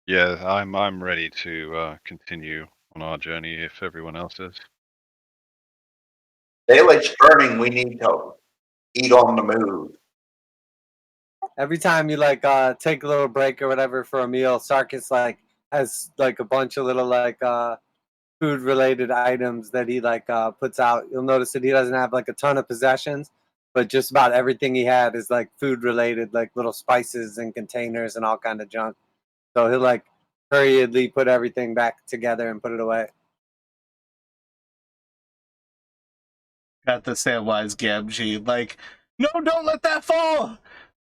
Yeah, I'm ready to continue on our journey if everyone else is. Daylight's burning. We need to eat on the move. Every time you like take a little break or whatever for a meal, Sarkis like has like a bunch of little like food related items that he like puts out. You'll notice that he doesn't have like a ton of possessions, but just about everything he had is like food related, like little spices and containers and all kind of junk. So he'll like hurriedly put everything back together and put it away. Got the Samwise Gamgee, like, no, don't let that fall!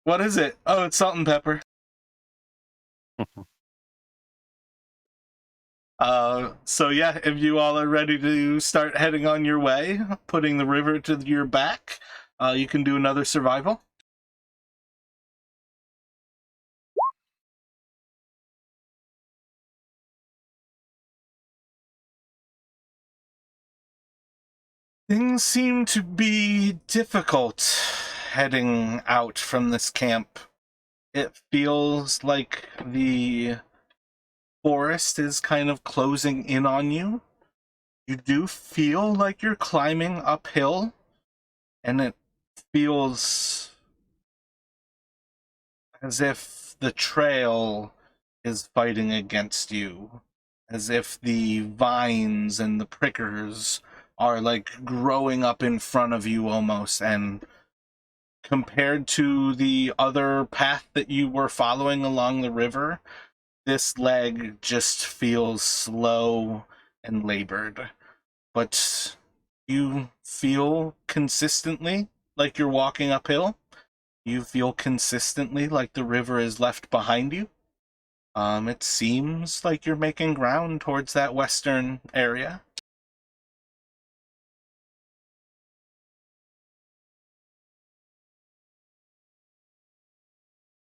What is it? Oh, it's salt and pepper. So yeah, if you all are ready to start heading on your way, putting the river to your back, you can do another survival. Things seem to be difficult heading out from this camp. It feels like the forest is kind of closing in on you. You do feel like you're climbing uphill, and it feels as if the trail is fighting against you, as if the vines and the prickers are like growing up in front of you almost, and compared to the other path that you were following along the river, this leg just feels slow and labored. But you feel consistently like you're walking uphill. You feel consistently like the river is left behind you. It seems like you're making ground towards that western area.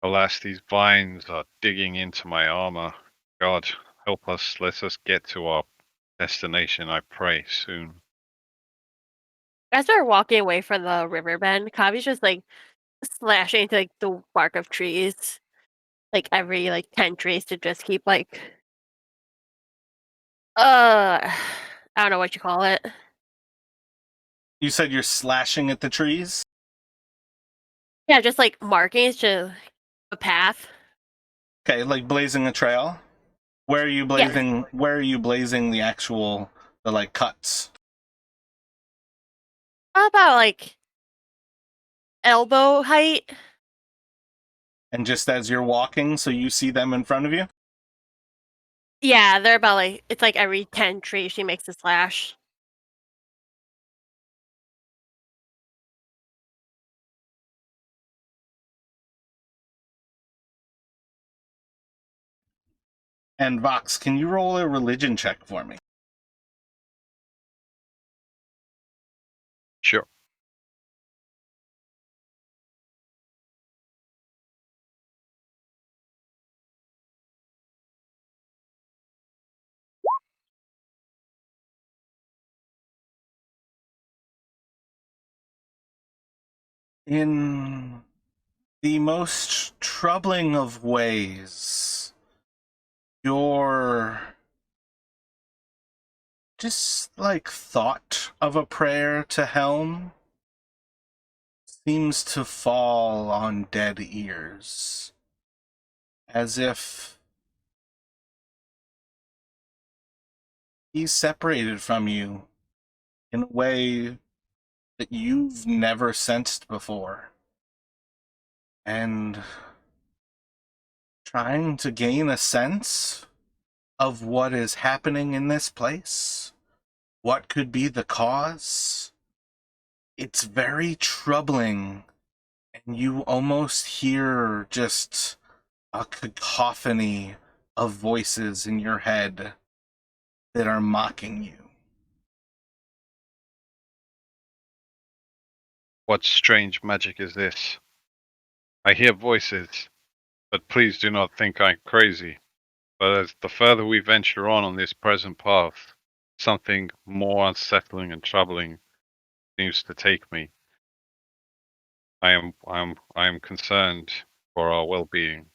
Alas, these vines are digging into my armor. God, help us. Let us get to our destination, I pray, soon. As we're walking away from the river bend, Kavi's just like slashing into like the bark of trees, like every like 10 trees to just keep like I don't know what you call it. You said you're slashing at the trees? Yeah, just like markings to a path. Okay, like blazing a trail? Where are you Yes. blazing the actual the like cuts? How about like elbow height? And just as you're walking, so you see them in front of you? Yeah, they're about like it's like every 10 trees she makes a slash. And Vox, can you roll a religion check for me? Sure. In the most troubling of ways, your just like thought of a prayer to Helm seems to fall on dead ears, as if he's separated from you in a way that you've never sensed before. And trying to gain a sense of what is happening in this place, what could be the cause, it's very troubling, and you almost hear just a cacophony of voices in your head that are mocking you. What strange magic is this? I hear voices, but please do not think I'm crazy. But as the further we venture on this present path, something more unsettling and troubling seems to take me. I am concerned for our well-being.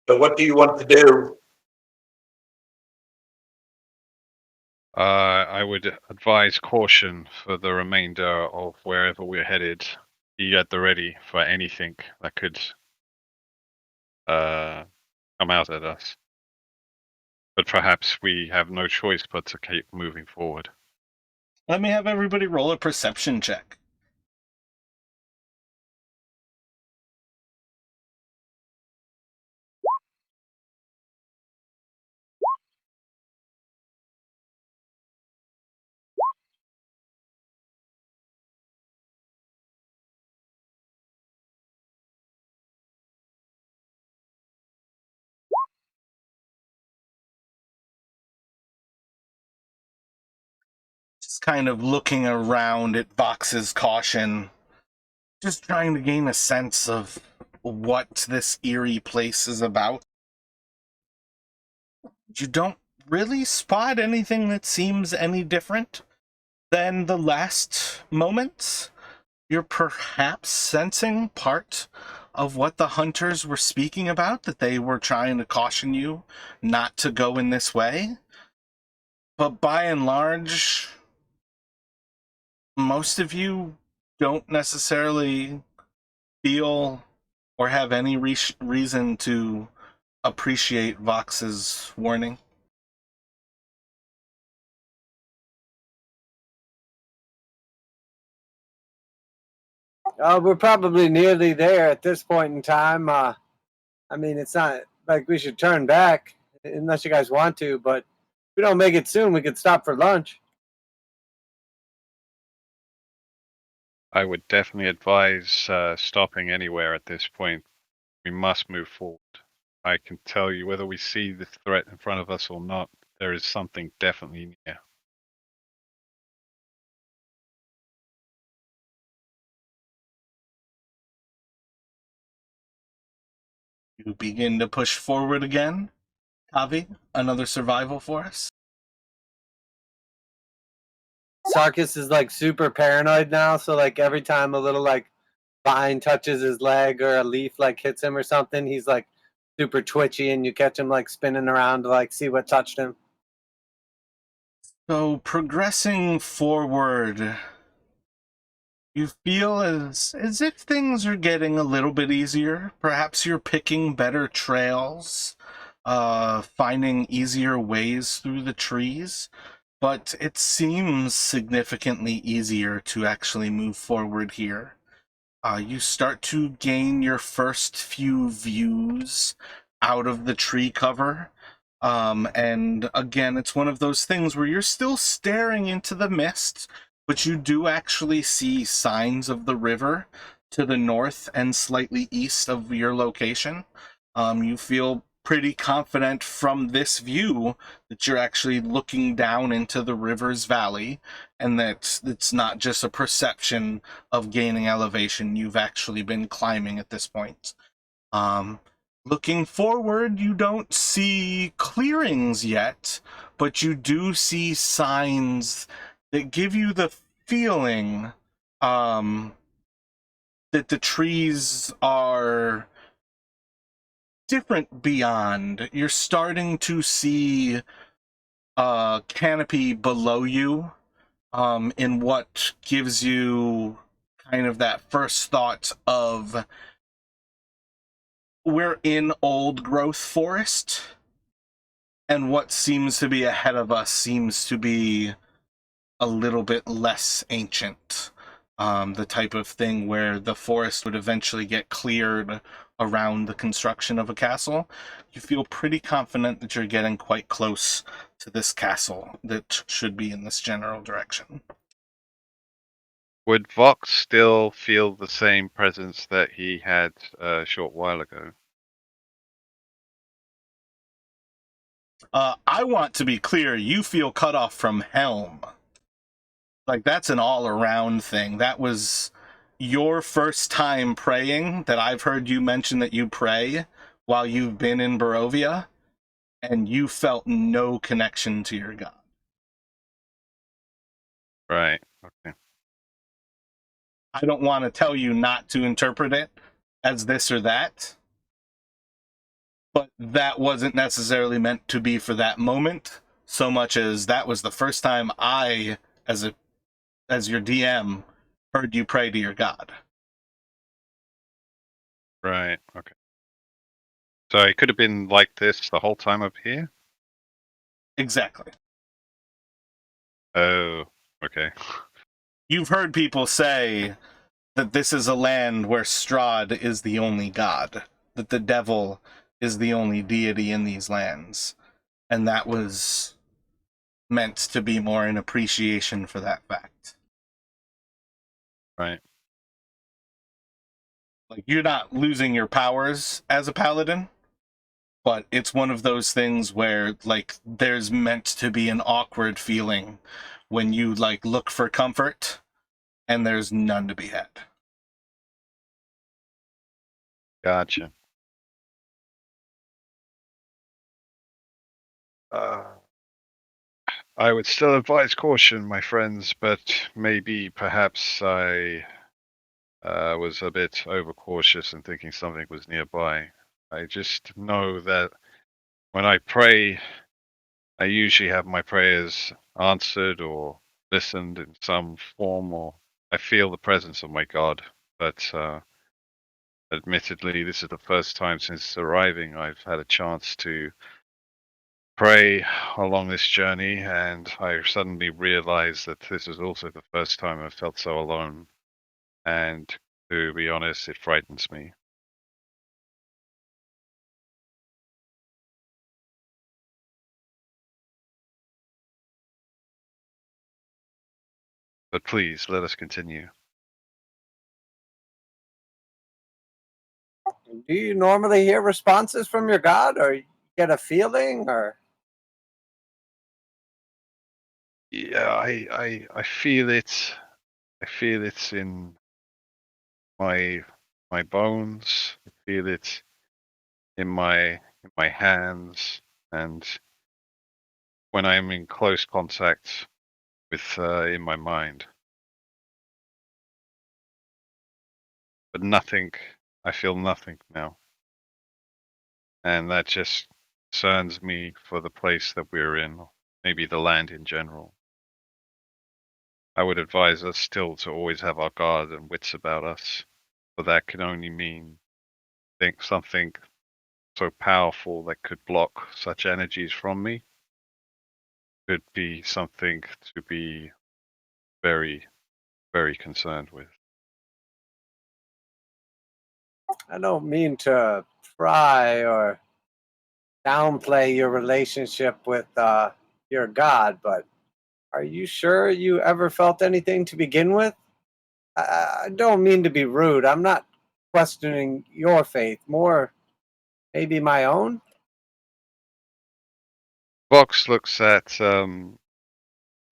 So what do you want to do? I would advise caution for the remainder of wherever we're headed. Be at the ready for anything that could come out at us. But perhaps we have no choice but to keep moving forward. Let me have everybody roll a perception check. Just kind of looking around at Vox's caution, just trying to gain a sense of what this eerie place is about. You don't really spot anything that seems any different than the last moments. You're perhaps sensing part of what the hunters were speaking about, that they were trying to caution you not to go in this way. But by and large, most of you don't necessarily feel or have any reason to appreciate Vox's warning. We're probably nearly there at this point in time. I mean, it's not like we should turn back unless you guys want to, but if we don't make it soon, we could stop for lunch. I would definitely advise stopping anywhere at this point. We must move forward. I can tell you, whether we see the threat in front of us or not, there is something definitely near. You begin to push forward again. Kavi, another survival for us. Sarkis is like super paranoid now, so like every time a little like vine touches his leg or a leaf like hits him or something, he's like super twitchy, and you catch him like spinning around to like see what touched him. So, progressing forward, you feel as if things are getting a little bit easier. Perhaps you're picking better trails, finding easier ways through the trees, but it seems significantly easier to actually move forward here. You start to gain your first few views out of the tree cover. And again, it's one of those things where you're still staring into the mist, but you do actually see signs of the river to the north and slightly east of your location. You feel pretty confident from this view that you're actually looking down into the river's valley, and that it's not just a perception of gaining elevation. You've actually been climbing at this point. Looking forward, you don't see clearings yet, but you do see signs that give you the feeling that the trees are different beyond. You're starting to see a canopy below you, in what gives you kind of that first thought of we're in old growth forest, and what seems to be ahead of us seems to be a little bit less ancient. The type of thing where the forest would eventually get cleared around the construction of a castle. You feel pretty confident that you're getting quite close to this castle that should be in this general direction. Would Vox still feel the same presence that he had a short while ago? I want to be clear, you feel cut off from Helm. Like, that's an all-around thing. That was your first time praying that I've heard you mention that you pray while you've been in Barovia, and you felt no connection to your god. Right. Okay. I don't want to tell you not to interpret it as this or that, but that wasn't necessarily meant to be for that moment, so much as that was the first time I, as your DM, heard you pray to your god. Right. Okay. So it could have been like this the whole time up here? Exactly. Oh, okay. You've heard people say that this is a land where Strahd is the only god, that the devil is the only deity in these lands, and that was meant to be more an appreciation for that fact. Right. Like, you're not losing your powers as a paladin, but it's one of those things where, like, there's meant to be an awkward feeling when you, like, look for comfort and there's none to be had. Gotcha. I would still advise caution, my friends, but maybe perhaps I was a bit overcautious in thinking something was nearby. I just know that when I pray, I usually have my prayers answered or listened in some form, or I feel the presence of my God. But admittedly, this is the first time since arriving I've had a chance to pray along this journey, and I suddenly realized that this is also the first time I've felt so alone. And to be honest, it frightens me. But please, let us continue. Do you normally hear responses from your god, or you get a feeling, or? Yeah, I feel it. I feel it in my bones. I feel it in my hands, and when I'm in close contact with in my mind. But nothing. I feel nothing now, and that just concerns me for the place that we're in, maybe the land in general. I would advise us still to always have our guard and wits about us, for that can only mean something so powerful that could block such energies from me could be something to be very, very concerned with. I don't mean to pry or downplay your relationship with your god, but are you sure you ever felt anything to begin with? I don't mean to be rude. I'm not questioning your faith, more maybe my own. Vox looks at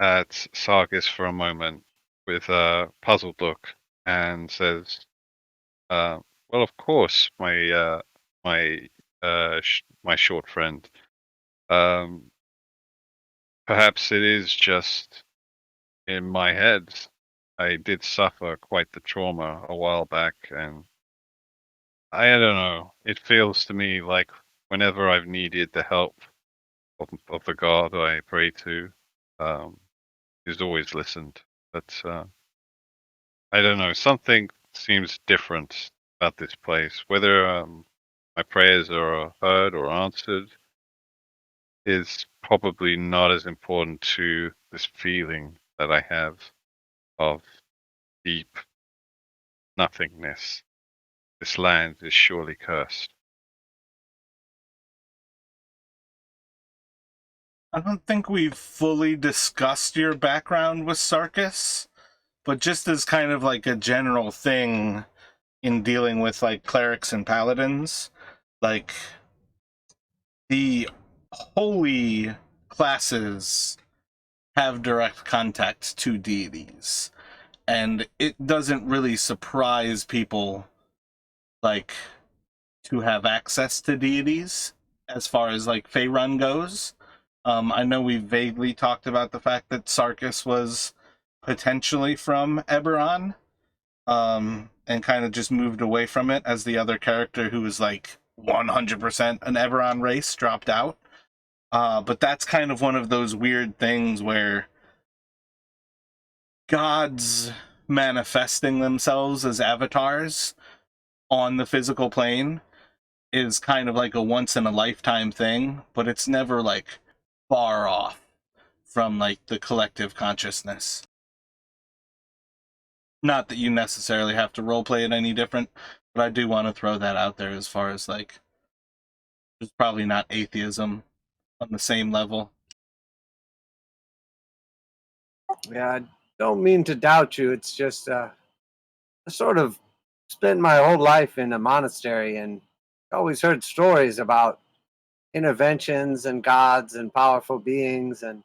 Sargis for a moment with a puzzled look and says, "Well, of course, my short friend. Um, perhaps it is just in my head. I did suffer quite the trauma a while back, and I don't know. It feels to me like whenever I've needed the help of the God I pray to, he's always listened. But I don't know. Something seems different about this place. Whether my prayers are heard or answered is probably not as important to this feeling that I have of deep nothingness. This land is surely cursed. I don't think we've fully discussed your background with Sarkis, but just as kind of like a general thing in dealing with like clerics and paladins, like the holy classes have direct contact to deities, and it doesn't really surprise people like to have access to deities as far as like Faerun goes. I know we vaguely talked about the fact that Sarkis was potentially from Eberron, and kind of just moved away from it as the other character who was like 100% an Eberron race dropped out. But that's kind of one of those weird things where gods manifesting themselves as avatars on the physical plane is kind of like a once in a lifetime thing, but it's never like far off from like the collective consciousness. Not that you necessarily have to roleplay it any different, but I do want to throw that out there as far as like there's probably not atheism on the same level. Yeah, I don't mean to doubt you. It's just I sort of spent my whole life in a monastery and always heard stories about interventions and gods and powerful beings. And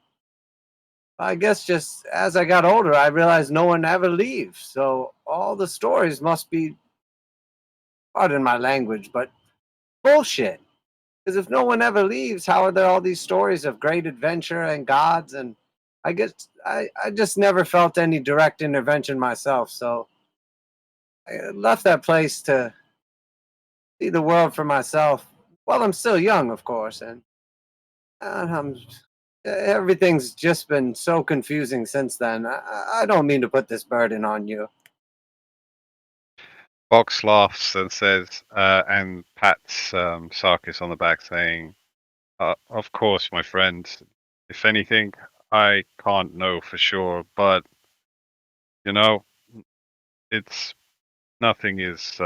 I guess just as I got older, I realized no one ever leaves. So all the stories must be, pardon my language, but bullshit. Because if no one ever leaves, how are there all these stories of great adventure and gods? And I guess I just never felt any direct intervention myself. So I left that place to see the world for myself. Well, I'm still young, of course, and I'm, everything's just been so confusing since then. I don't mean to put this burden on you. Box laughs and says, and pats Sarkis on the back, saying, "Of course, my friend. If anything, I can't know for sure, but you know, it's nothing is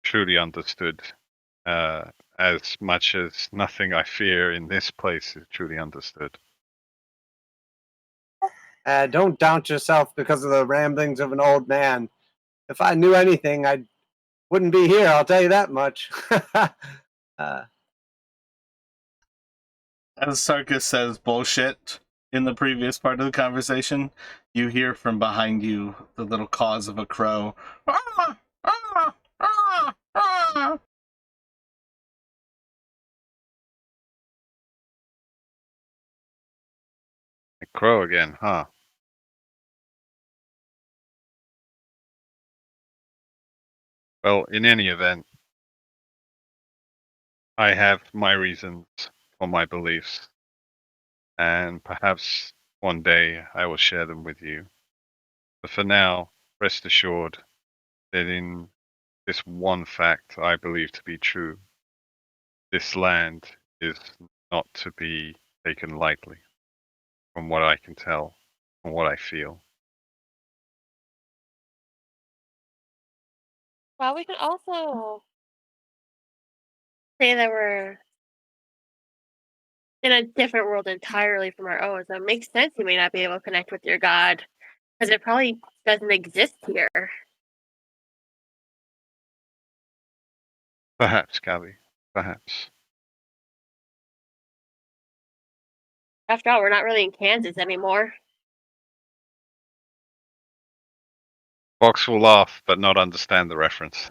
truly understood as much as nothing I fear in this place is truly understood." Don't doubt yourself because of the ramblings of an old man. If I knew anything, I wouldn't be here, I'll tell you that much. uh, As Sarkis says bullshit in the previous part of the conversation, you hear from behind you the little caws of a crow. Ah! Ah! Ah! Ah! A crow again, huh? Well, in any event, I have my reasons for my beliefs, and perhaps one day I will share them with you. But for now, rest assured that in this one fact I believe to be true, this land is not to be taken lightly, from what I can tell, from what I feel. Well, we can also say that we're in a different world entirely from our own. So it makes sense you may not be able to connect with your god because it probably doesn't exist here. Perhaps, Gabby, perhaps. After all, we're not really in Kansas anymore. Fox will laugh, but not understand the reference.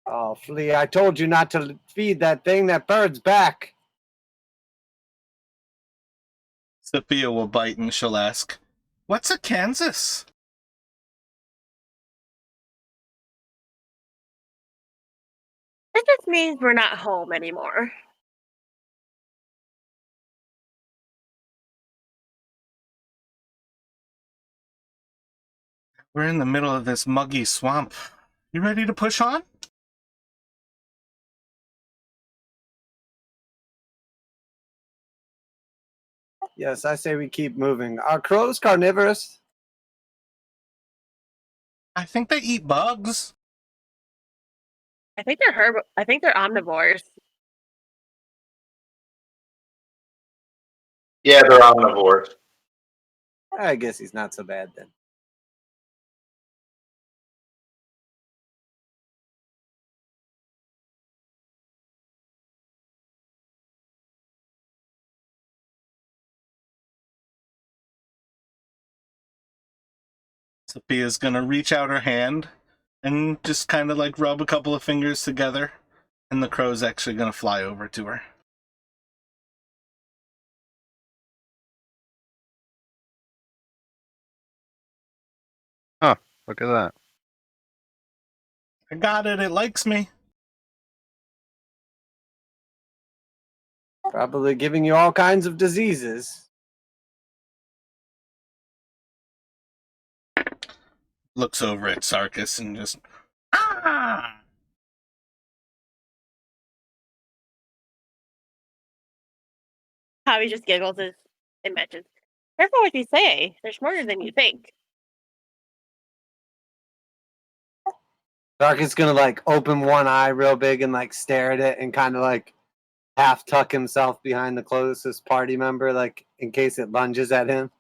oh, Flea, I told you not to feed that thing. That bird's back. Sophia will bite and she'll ask, "What's a Kansas?" That just means we're not home anymore. We're in the middle of this muggy swamp. You ready to push on? Yes, I say we keep moving. Are crows carnivorous? I think they eat bugs. I think they're omnivores. Yeah, they're omnivores. I guess he's not so bad then. Sophia's gonna reach out her hand and just kind of like rub a couple of fingers together, and the crow's actually gonna fly over to her. Look at that. I got it, it likes me. Probably giving you all kinds of diseases. Looks over at Sarkis and just, ah! Javi just giggles as it mentions. Careful what you say. They're smarter than you think. Dark is gonna like open one eye real big and like stare at it and kind of like half tuck himself behind the closest party member, like in case it lunges at him.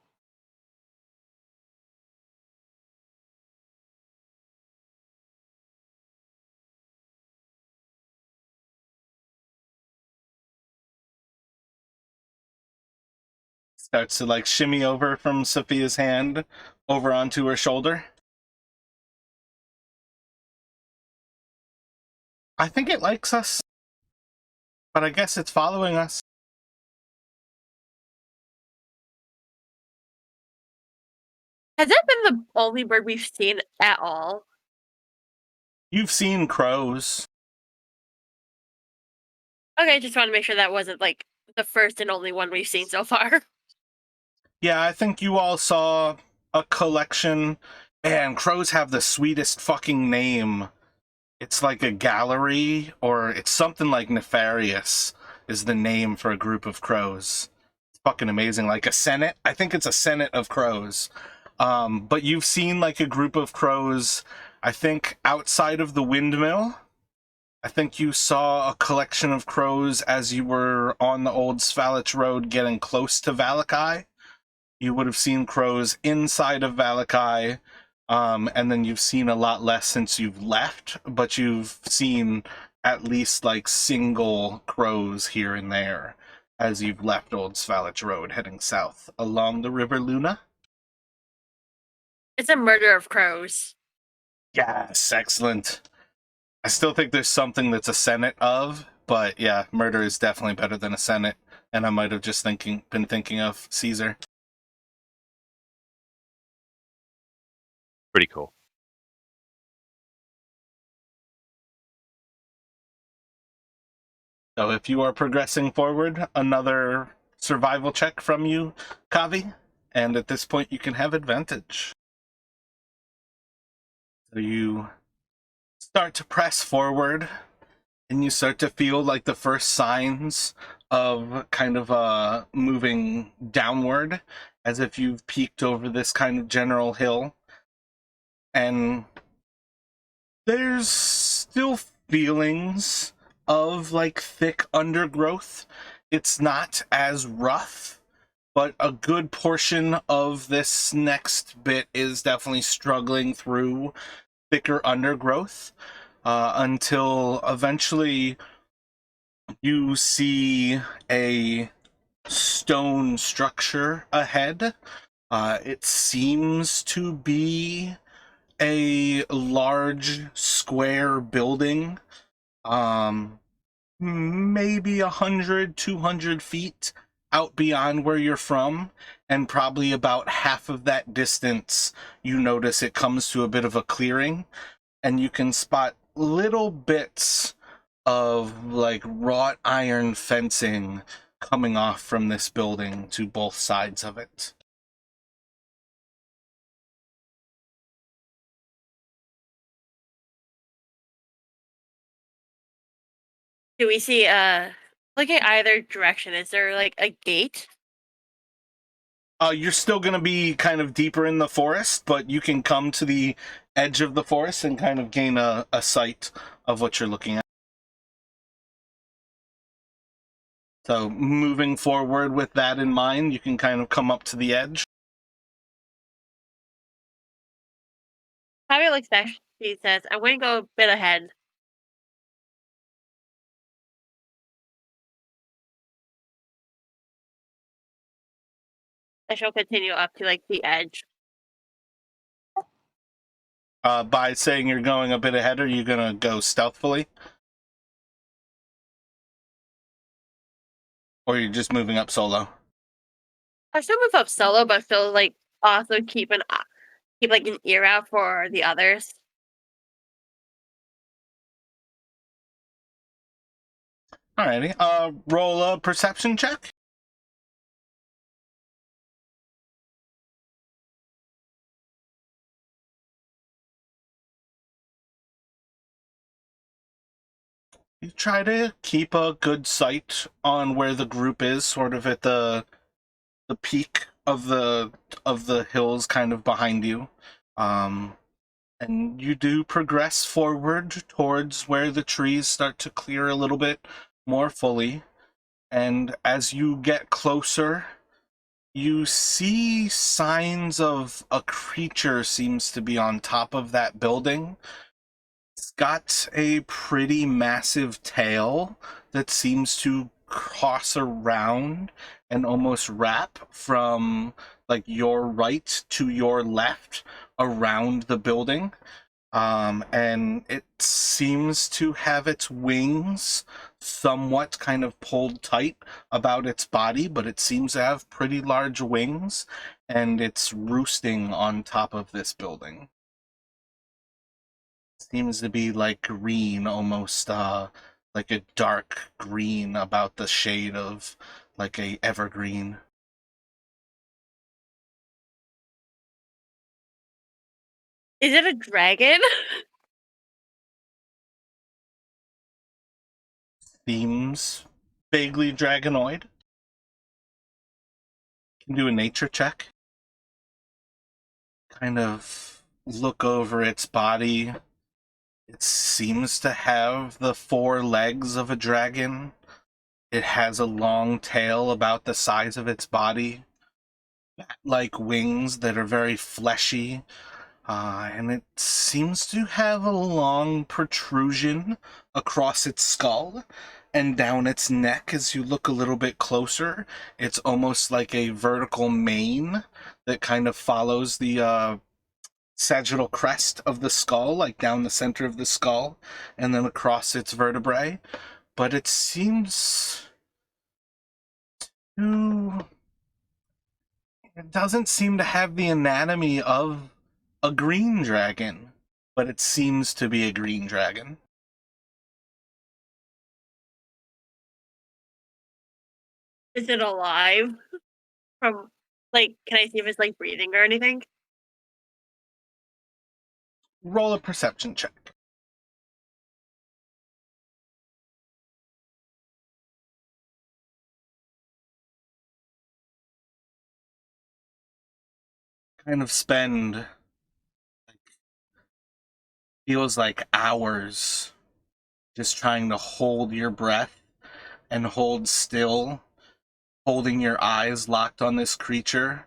Starts to like shimmy over from Sophia's hand over onto her shoulder. I think it likes us, but I guess it's following us. Has that been the only bird we've seen at all? You've seen crows. Okay, just want to make sure that wasn't like the first and only one we've seen so far. Yeah, I think you all saw a collection, and crows have the sweetest fucking name. It's like a gallery, or it's something like nefarious is the name for a group of crows. It's fucking amazing. Like a senate. I think it's a senate of crows. But you've seen like a group of crows, I think outside of the windmill. I think you saw a collection of crows as you were on the old Svalich Road getting close to Valakai. You would have seen crows inside of Valakai, and then you've seen a lot less since you've left, but you've seen at least like single crows here and there as you've left Old Svalich Road heading south along the River Luna. It's a murder of crows. Yes, excellent. I still think there's something that's a senate of, but yeah, murder is definitely better than a senate, and I might have just been thinking of Caesar. Pretty cool. So if you are progressing forward, another survival check from you, Kavi, and at this point you can have advantage. So you start to press forward, and you start to feel like the first signs of kind of moving downward, as if you've peeked over this kind of general hill. And there's still feelings of like thick undergrowth. It's not as rough, but a good portion of this next bit is definitely struggling through thicker undergrowth, until eventually you see a stone structure ahead. It seems to be a large square building, maybe 100, 200 feet out beyond where you're from, and probably about half of that distance you notice it comes to a bit of a clearing, and you can spot little bits of like wrought iron fencing coming off from this building to both sides of it. Do we see looking either direction, is there like a gate? You're still going to be kind of deeper in the forest, but you can come to the edge of the forest and kind of gain a sight of what you're looking at. So moving forward with that in mind, you can kind of come up to the edge. Javi looks back, she says, I'm going to go a bit ahead. And she'll continue up to like the edge. By saying you're going a bit ahead, are you going to go stealthily? Or you're just moving up solo? I still move up solo, but still like also keep like an ear out for the others. Alrighty. Roll a perception check. You try to keep a good sight on where the group is, sort of at the peak of the hills kind of behind you. And you do progress forward towards where the trees start to clear a little bit more fully. And as you get closer, you see signs of a creature seems to be on top of that building. It's got a pretty massive tail that seems to cross around and almost wrap from like your right to your left around the building. And it seems to have its wings somewhat kind of pulled tight about its body, but it seems to have pretty large wings, and it's roosting on top of this building. Seems to be like green, almost like a dark green about the shade of like a evergreen. Is it a dragon? Seems vaguely dragonoid. Can do a nature check. Kind of look over its body. It seems to have the 4 legs of a dragon. It has a long tail about the size of its body, like wings that are very fleshy, and it seems to have a long protrusion across its skull and down its neck. As you look a little bit closer, it's almost like a vertical mane that kind of follows the sagittal crest of the skull, like down the center of the skull, and then across its vertebrae. But it seems to... It doesn't seem to have the anatomy of a green dragon, but it seems to be a green dragon. Is it alive? From like, can I see if it's like breathing or anything? Roll a perception check. Kind of spend, feels like hours just trying to hold your breath and hold still, holding your eyes locked on this creature,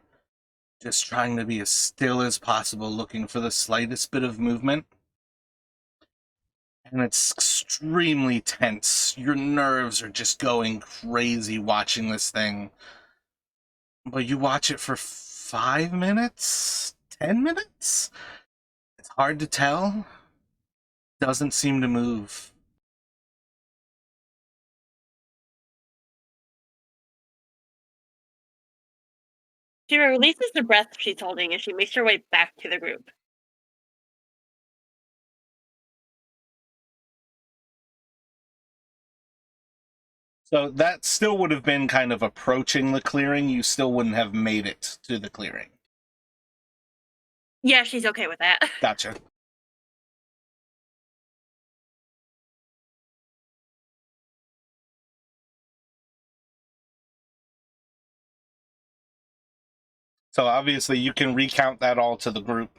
just trying to be as still as possible, looking for the slightest bit of movement. And it's extremely tense. Your nerves are just going crazy watching this thing. But you watch it for 5 minutes? 10 minutes? It's hard to tell. Doesn't seem to move. She releases the breath she's holding and she makes her way back to the group. So that still would have been kind of approaching the clearing. You still wouldn't have made it to the clearing. Yeah, she's okay with that. Gotcha. So obviously you can recount that all to the group.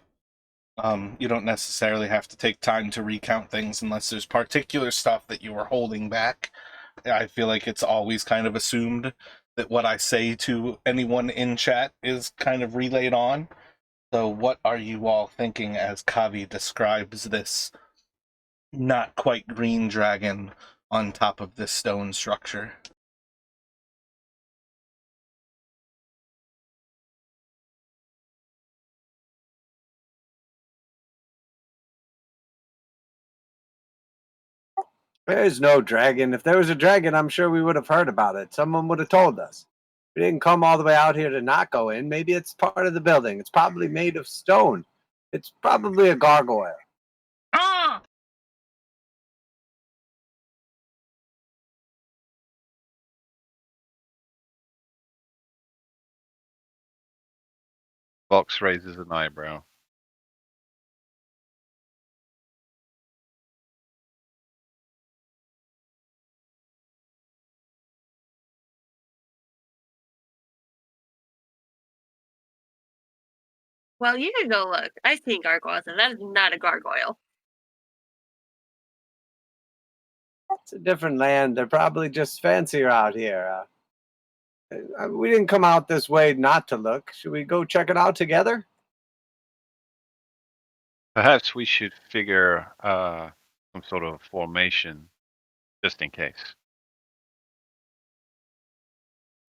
You don't necessarily have to take time to recount things unless there's particular stuff that you were holding back. I feel like it's always kind of assumed that what I say to anyone in chat is kind of relayed on. So what are you all thinking as Kavi describes this not quite green dragon on top of this stone structure? There is no dragon. If there was a dragon, I'm sure we would have heard about it. Someone would have told us. We didn't come all the way out here to not go in. Maybe it's part of the building. It's probably made of stone. It's probably a gargoyle. Ah! Fox raises an eyebrow. Well, you can go look. I've seen gargoyles, and that is not a gargoyle. It's a different land. They're probably just fancier out here. We didn't come out this way not to look. Should we go check it out together? Perhaps we should figure some sort of formation, just in case.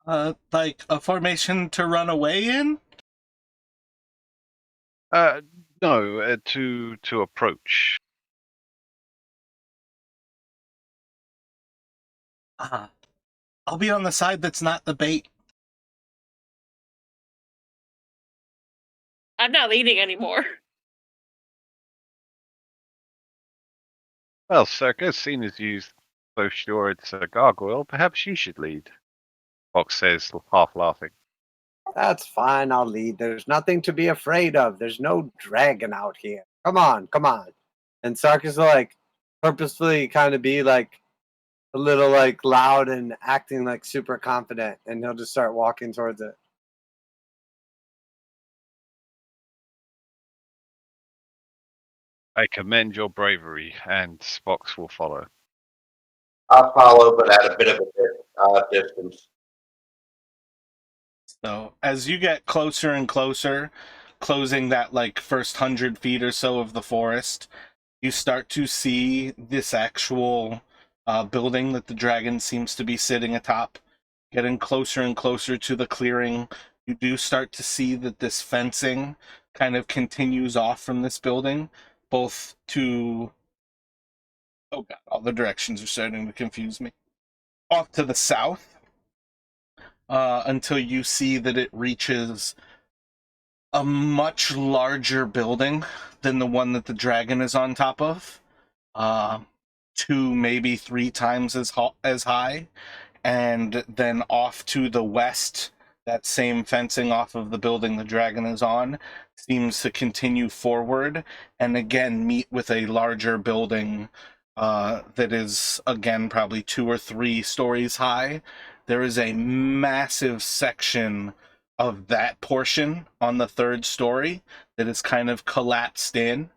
Like a formation to run away in? No, to approach. I'll be on the side that's not the bait. I'm not leading anymore. Well, Circus, seeing as you're so sure it's a gargoyle, perhaps you should lead. Fox says, half laughing. That's fine. I'll lead. There's nothing to be afraid of. There's no dragon out here. Come on, come on. And Sarkis will like purposefully kind of be like a little like loud and acting like super confident, and he'll just start walking towards it. I commend your bravery, and Fox will follow. I'll follow, but at a bit of a distance. So as you get closer and closer, closing that like first 100 feet or so of the forest, you start to see this actual building that the dragon seems to be sitting atop. Getting closer and closer to the clearing, you do start to see that this fencing kind of continues off from this building, both to... Oh god, all the directions are starting to confuse me. Off to the south, until you see that it reaches a much larger building than the one that the dragon is on top of. 2, maybe 3 times as high. And then off to the west, that same fencing off of the building the dragon is on seems to continue forward and again meet with a larger building that is, again, probably 2 or 3 stories high. There is a massive section of that portion on the 3rd story that is kind of collapsed in.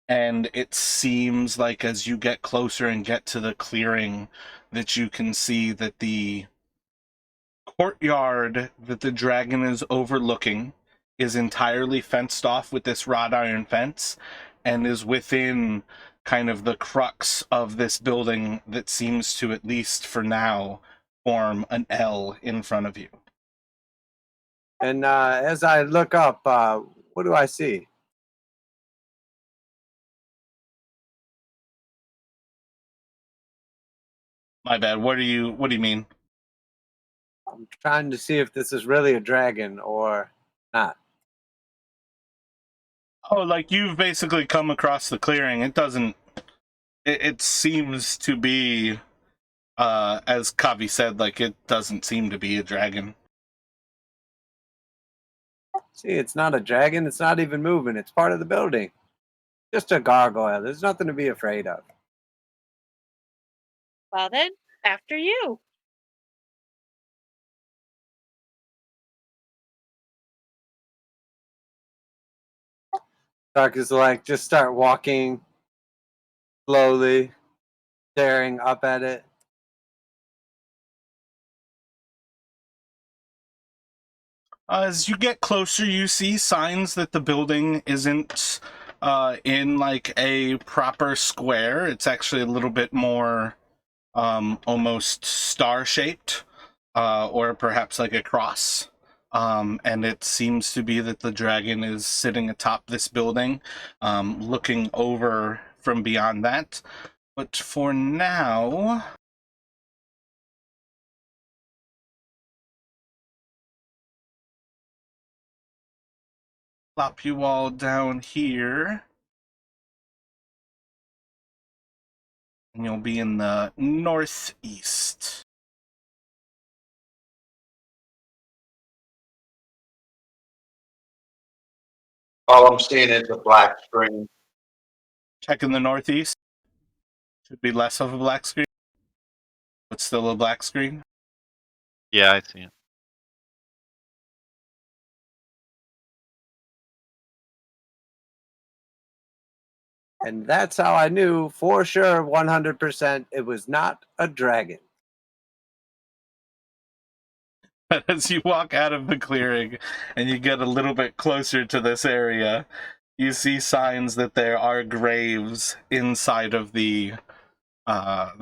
And it seems like as you get closer and get to the clearing that you can see that the courtyard that the dragon is overlooking is entirely fenced off with this wrought iron fence and is within kind of the crux of this building that seems to, at least for now, form an L in front of you. And as I look up, what do I see? My bad. What do you mean? I'm trying to see if this is really a dragon or not. Oh, like you've basically come across the clearing. It doesn't... It seems to be As Kavi said, like, it doesn't seem to be a dragon. See, it's not a dragon. It's not even moving. It's part of the building. Just a gargoyle. There's nothing to be afraid of. Well then, after you. Sarkis will like just start walking slowly, staring up at it. As you get closer, you see signs that the building isn't in like a proper square. It's actually a little bit more almost star-shaped, or perhaps like a cross. And it seems to be that the dragon is sitting atop this building, looking over from beyond that. But for now, plop you all down here, and you'll be in the northeast. All I'm seeing is a black screen. Check in the northeast. Should be less of a black screen, but still a black screen. Yeah, I see it. And that's how I knew for sure 100% it was not a dragon. But as you walk out of the clearing and you get a little bit closer to this area, you see signs that there are graves inside of the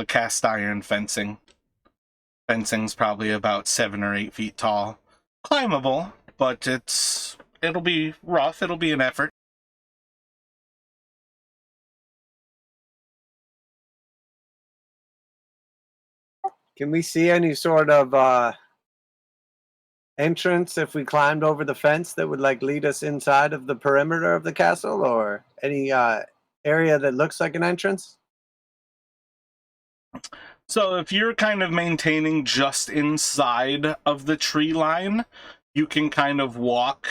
cast iron fencing. Fencing's probably about 7 or 8 feet tall. Climbable, but it'll be rough. It'll be an effort. Can we see any sort of entrance if we climbed over the fence that would like lead us inside of the perimeter of the castle, or any area that looks like an entrance? So if you're kind of maintaining just inside of the tree line, you can kind of walk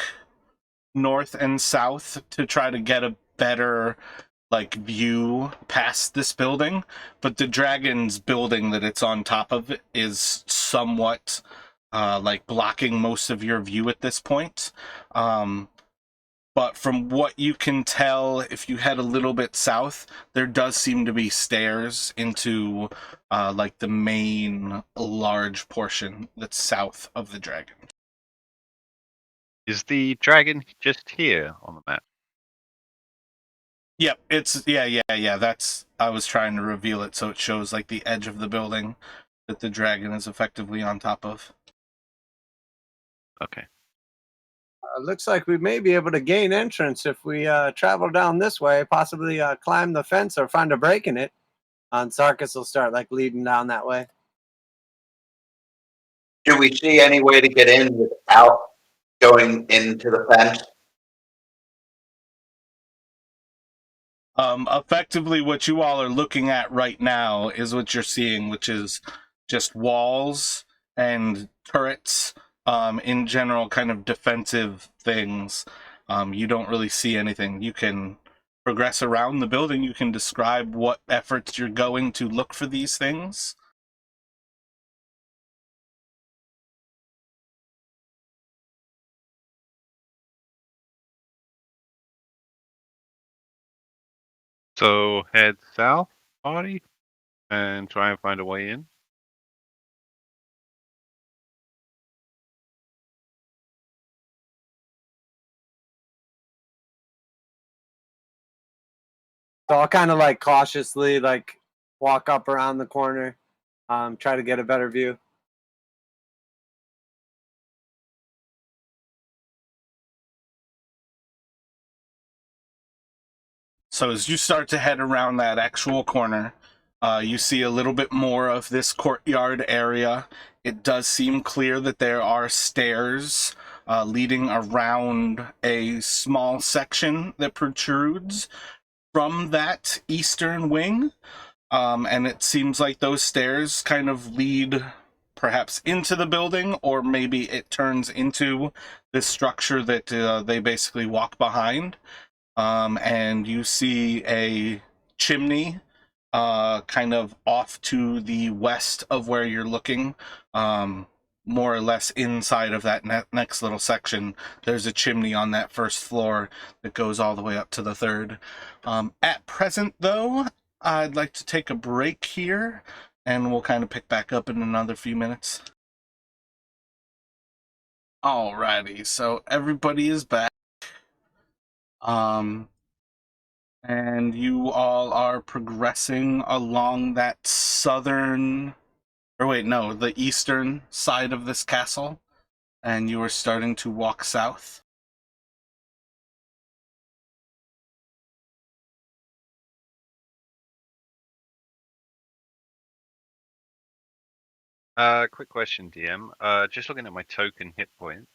north and south to try to get a better like view past this building. But the dragon's building that it's on top of is somewhat like blocking most of your view at this point. But from what you can tell, if you head a little bit south, there does seem to be stairs into like the main large portion that's south of the dragon. Is the dragon just here on the map? Yep, it's yeah. That's, I was trying to reveal it so it shows like the edge of the building that the dragon is effectively on top of. Okay. Looks like we may be able to gain entrance if we travel down this way, possibly climb the fence or find a break in it. And Sarkis will start like leading down that way. Do we see any way to get in without going into the fence? Effectively, what you all are looking at right now is what you're seeing, which is just walls and turrets, in general, kind of defensive things. You don't really see anything. You can progress around the building. You can describe what efforts you're going to look for these things. So head south, party, and try and find a way in. So I'll kind of like cautiously like walk up around the corner, try to get a better view. So as you start to head around that actual corner, you see a little bit more of this courtyard area. It does seem clear that there are stairs leading around a small section that protrudes from that eastern wing. And it seems like those stairs kind of lead perhaps into the building, or maybe it turns into this structure that they basically walk behind. And you see a chimney kind of off to the west of where you're looking. More or less inside of that next little section, there's a chimney on that first floor that goes all the way up to the third. At present, though, I'd like to take a break here, and we'll kind of pick back up in another few minutes. Alrighty, so everybody is back. And you all are progressing along that the eastern side of this castle, and you are starting to walk south. Quick question, DM. Just looking at my token hit points,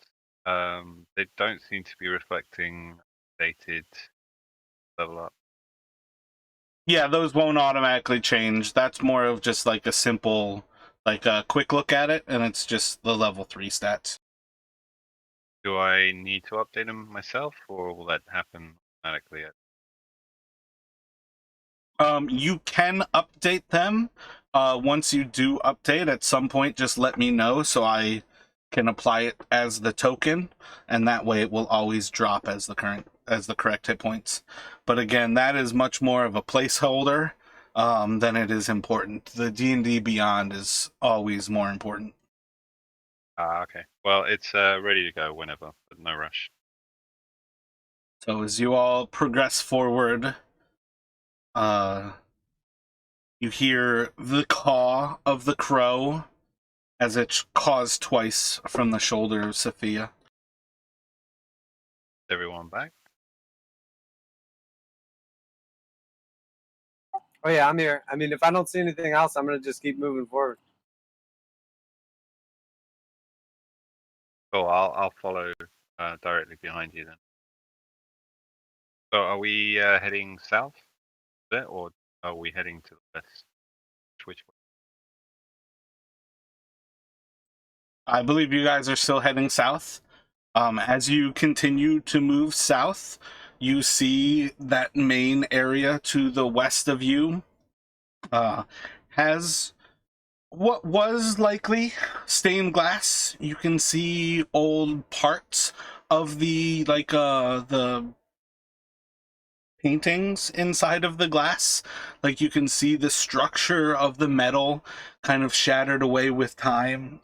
they don't seem to be reflecting dated level up. Yeah, those won't automatically change. That's more of just like a simple, like a quick look at it, and it's just the level 3 stats. Do I need to update them myself, or will that happen automatically? You can update them. Once you do update, at some point, just let me know so I can apply it as the token, and that way it will always drop as the correct hit points. But again, that is much more of a placeholder than it is important. The D&D Beyond is always more important. Okay. Well, it's ready to go whenever, but no rush. So as you all progress forward, you hear the caw of the crow as it caws twice from the shoulder of Sophia. Is everyone back? Oh yeah, I'm here. I mean, if I don't see anything else, I'm gonna just keep moving forward. Cool. I'll follow directly behind you then. So, are we heading south a bit, or are we heading to the west? Which way? I believe you guys are still heading south. As you continue to move south, you see that main area to the west of you has what was likely stained glass. You can see old parts of the paintings inside of the glass. Like, you can see the structure of the metal kind of shattered away with time.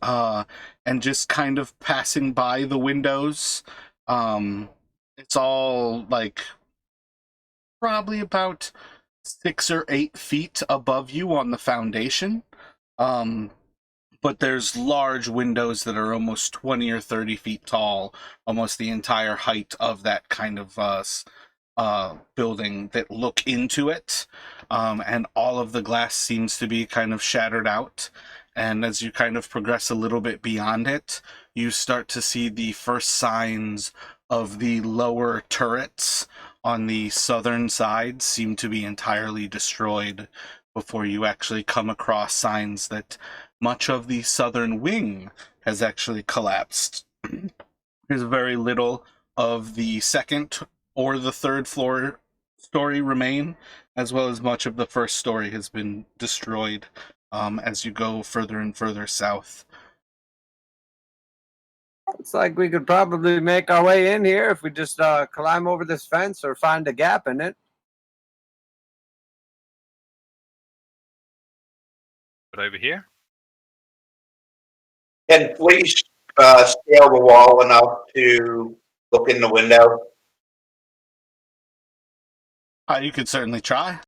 And just kind of passing by the windows. It's all like probably about 6 or 8 feet above you on the foundation. But there's large windows that are almost 20 or 30 feet tall, almost the entire height of that kind of building that look into it. And all of the glass seems to be kind of shattered out. And as you kind of progress a little bit beyond it, you start to see the first signs of the lower turrets on the southern side seem to be entirely destroyed before you actually come across signs that much of the southern wing has actually collapsed. There's very little of the second or the third floor story remain, as well as much of the first story has been destroyed as you go further and further south. Looks like we could probably make our way in here if we just climb over this fence or find a gap in it. But over here? Can please scale the wall enough to look in the window? You could certainly try.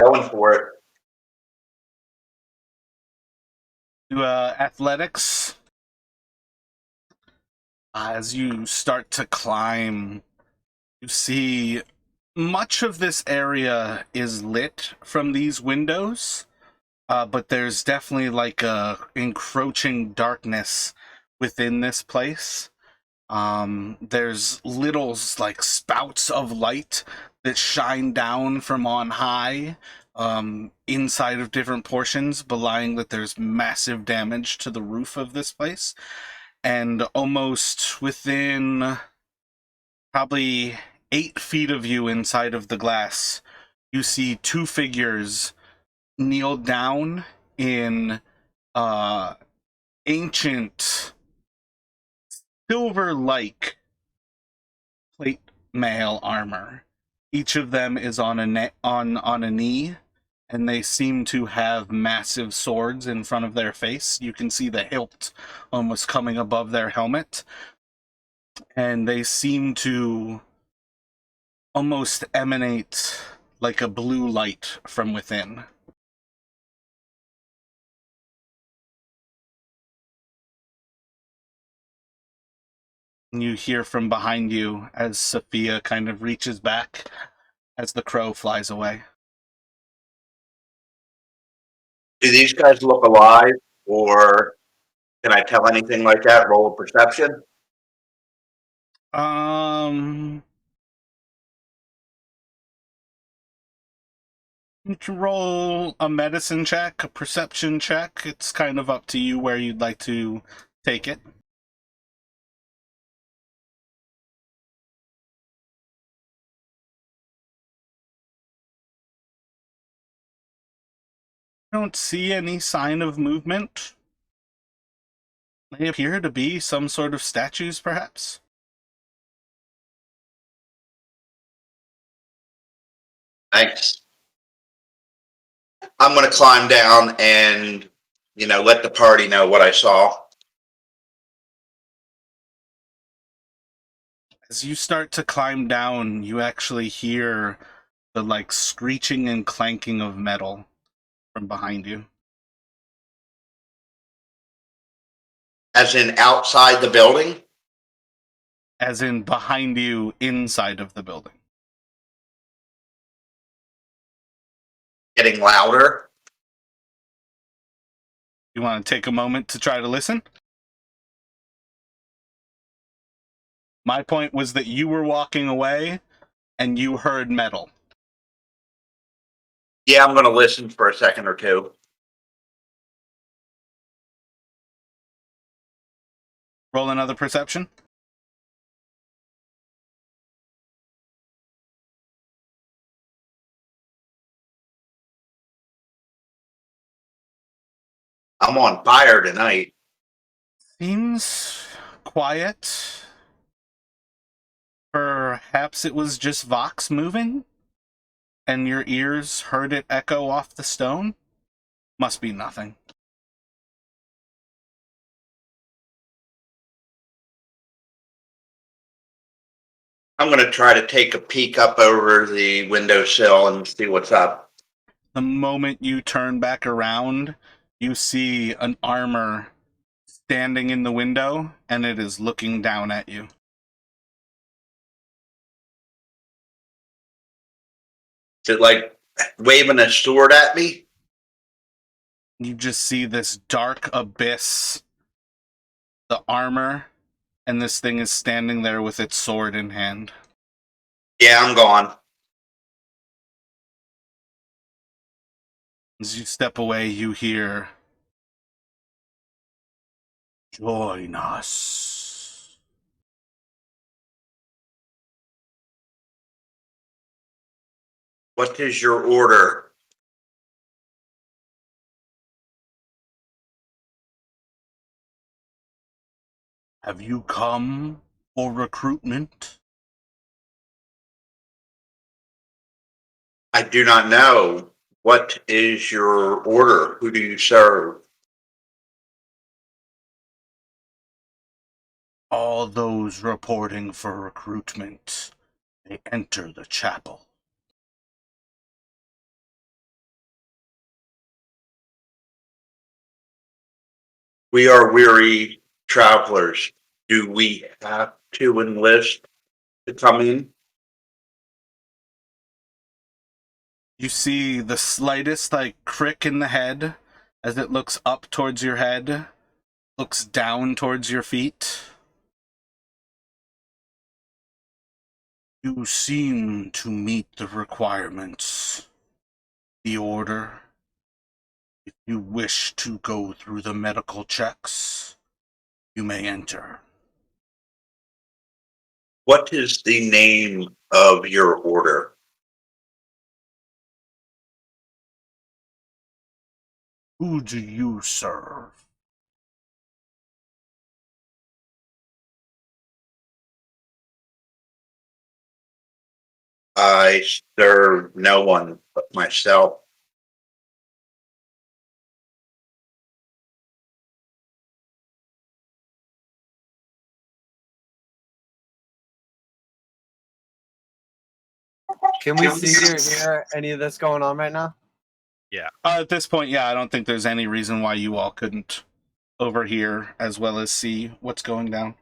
Going for it. Do athletics. As you start to climb, you see much of this area is lit from these windows, but there's definitely like a encroaching darkness within this place. There's little like spouts of light that shine down from on high inside of different portions, belying that there's massive damage to the roof of this place. And almost within probably 8 feet of you inside of the glass, you see 2 figures kneel down in ancient silver-like plate mail armor. Each of them is on a knee, and they seem to have massive swords in front of their face. You can see the hilt almost coming above their helmet, and they seem to almost emanate like a blue light from within. You hear from behind you as Sophia kind of reaches back as the crow flies away. Do these guys look alive, or can I tell anything like that? Roll a perception. You can roll a medicine check, a perception check. It's kind of up to you where you'd like to take it. Don't see any sign of movement. They appear to be some sort of statues, perhaps. Thanks. I'm going to climb down and, let the party know what I saw. As you start to climb down, you actually hear the like screeching and clanking of metal from behind you. As in outside the building? As in behind you, inside of the building. Getting louder? You want to take a moment to try to listen? My point was that you were walking away and you heard metal. Yeah, I'm going to listen for a second or two. Roll another perception. I'm on fire tonight. Seems quiet. Perhaps it was just Vox moving, and your ears heard it echo off the stone? Must be nothing. I'm going to try to take a peek up over the windowsill and see what's up. The moment you turn back around, you see an armor standing in the window, and it is looking down at you. Is it like waving a sword at me? You just see this dark abyss, the armor, and this thing is standing there with its sword in hand. Yeah, I'm gone. As you step away, you hear, "Join us." What is your order? Have you come for recruitment? I do not know. What is your order? Who do you serve? All those reporting for recruitment, they enter the chapel. We are weary travelers. Do we have to enlist to come in? You see the slightest crick in the head as it looks up towards your head, looks down towards your feet. You seem to meet the requirements. The order. If you wish to go through the medical checks, you may enter. What is the name of your order? Who do you serve? I serve no one but myself. Can we see or hear any of this going on right now? At this point, yeah, I don't think there's any reason why you all couldn't overhear as well as see what's going down.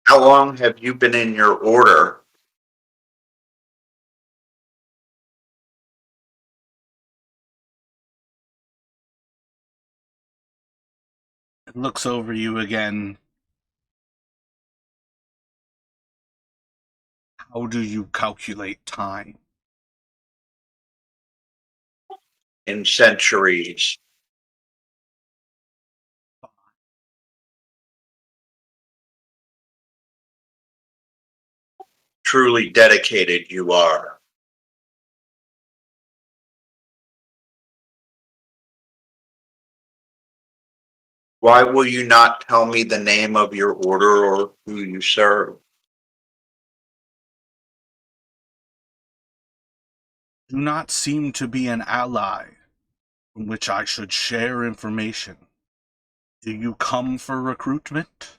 How long have you been in your order? It looks over you again. How do you calculate time? In centuries. Truly dedicated you are. Why will you not tell me the name of your order or who you serve? Do not seem to be an ally from which I should share information. Do you come for recruitment?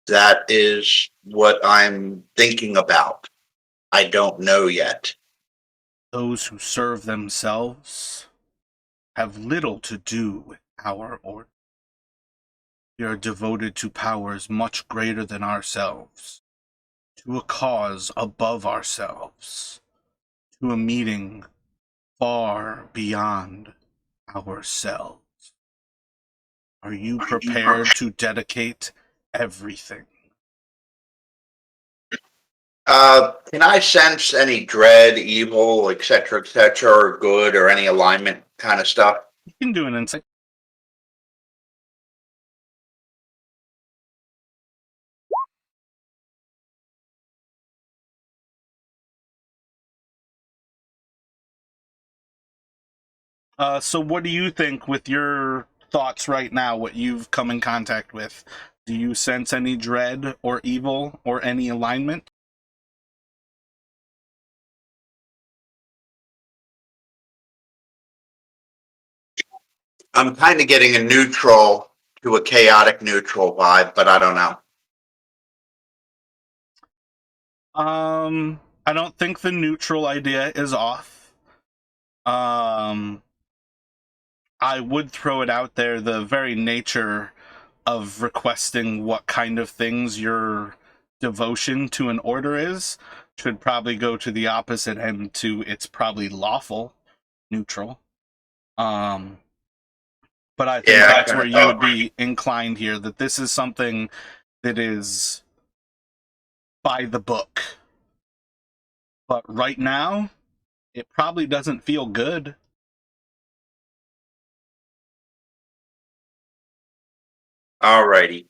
That is what I'm thinking about. I don't know yet. Those who serve themselves have little to do with our order. We are devoted to powers much greater than ourselves, to a cause above ourselves, to a meeting far beyond ourselves. Are you prepared to dedicate everything? Can I sense any dread, evil, etc., or good, or any alignment kind of stuff? You can do an insight. So what do you think with your thoughts right now, what you've come in contact with? Do you sense any dread or evil or any alignment? I'm kind of getting a neutral to a chaotic neutral vibe, but I don't know. I don't think the neutral idea is off. I would throw it out there, the very nature of requesting what kind of things your devotion to an order is should probably go to the opposite end to it's probably lawful neutral. But I think Yeah, that's where you would be inclined here, that this is something that is by the book. But right now, it probably doesn't feel good. Alrighty.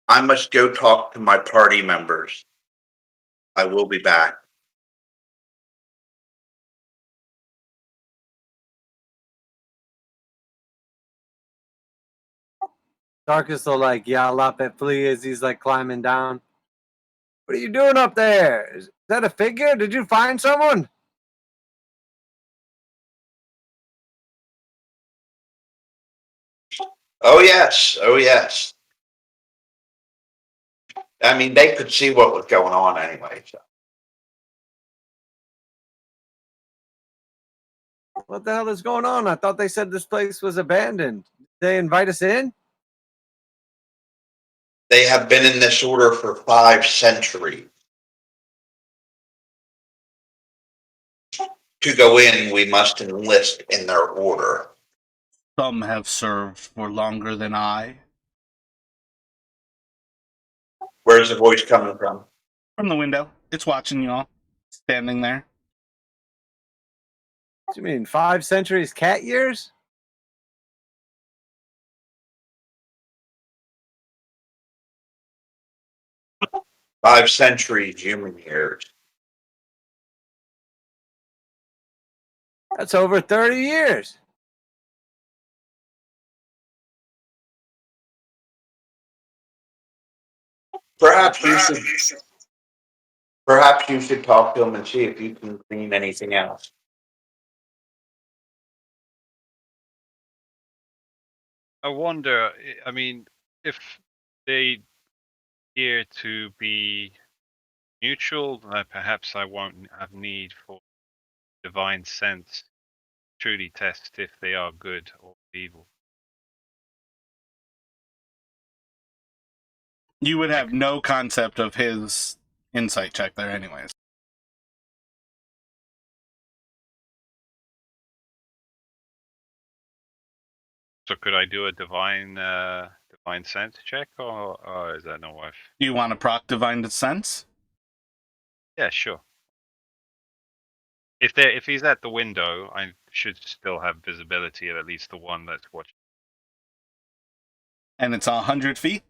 I must go talk to my party members. I will be back. Darkus will like yell up at Flea as he's like climbing down. What are you doing up there? Is that a figure? Did you find someone? Oh, yes. Oh, yes. I mean, they could see what was going on anyway. So. What the hell is going on? I thought they said this place was abandoned. Did they invite us in? They have been in this order for 5 centuries. To go in, we must enlist in their order. Some have served for longer than I. Where's the voice coming from? From the window. It's watching you all. Standing there. What do you mean, 5 centuries cat years? Five centuries human years. That's over 30 years. Perhaps you should talk to him and see if you can glean anything else. I wonder. I mean, if they appear to be neutral, perhaps I won't have need for divine sense to truly test if they are good or evil. You would have no concept of his insight check there anyways. So could I do a divine sense check, or is that not worth? Do you want to proc divine sense? Yeah, sure. If he's at the window, I should still have visibility of at least the one that's watching. And it's 100 feet?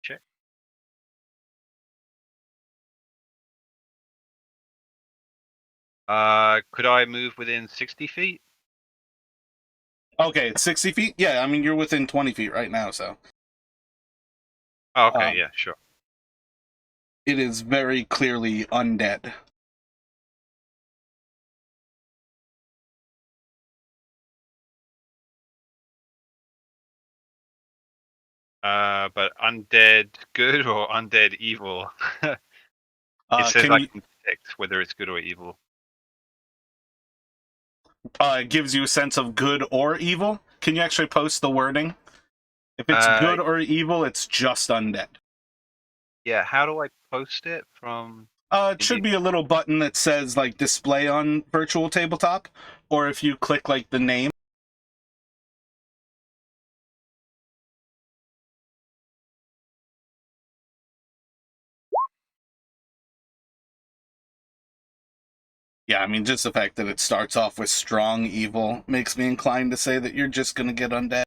Check. Could I move within 60 feet? Okay, 60 feet? Yeah, I mean, you're within 20 feet right now, so. Oh, okay, yeah, sure. It is very clearly undead. But undead good or undead evil? It says I can detect whether it's good or evil. It gives you a sense of good or evil. Can you actually post the wording? If it's good or evil, it's just undead. Yeah, how do I post it from? It should be a little button that says, like, display on virtual tabletop, or if you click, like, the name. Yeah, I mean, just the fact that it starts off with strong evil makes me inclined to say that you're just gonna get undead.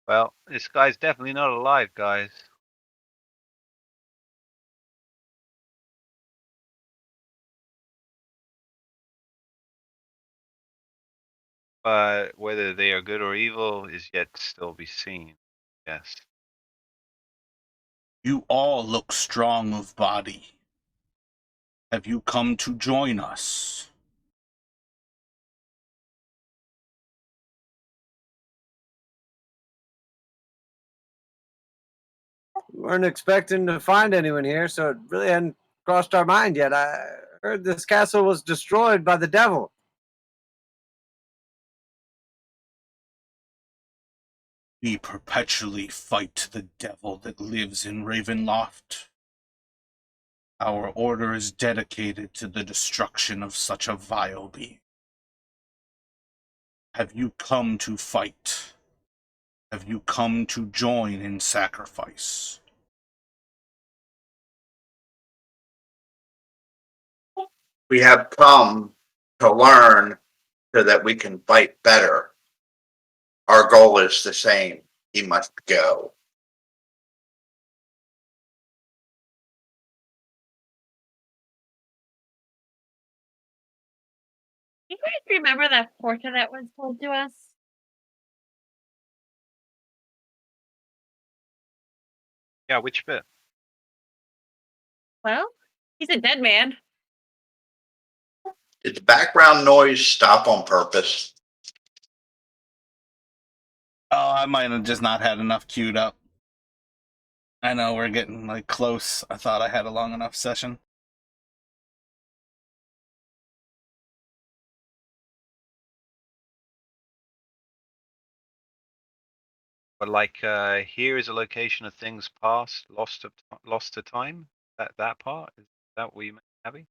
Well, this guy's definitely not alive, guys. But whether they are good or evil is yet to still be seen. Yes. You all look strong of body. Have you come to join us? We weren't expecting to find anyone here, so it really hadn't crossed our mind yet. I heard this castle was destroyed by the devil. We perpetually fight the devil that lives in Ravenloft. Our order is dedicated to the destruction of such a vile being. Have you come to fight? Have you come to join in sacrifice? We have come to learn so that we can fight better. Our goal is the same. He must go. You guys remember that portrait that was told to us? Yeah, which bit? Well, he's a dead man. Did the background noise stop on purpose? Oh, I might have just not had enough queued up. I know we're getting like close. I thought I had a long enough session. But like, here is a location of things past, lost to time. That part, is that what you meant, Abby?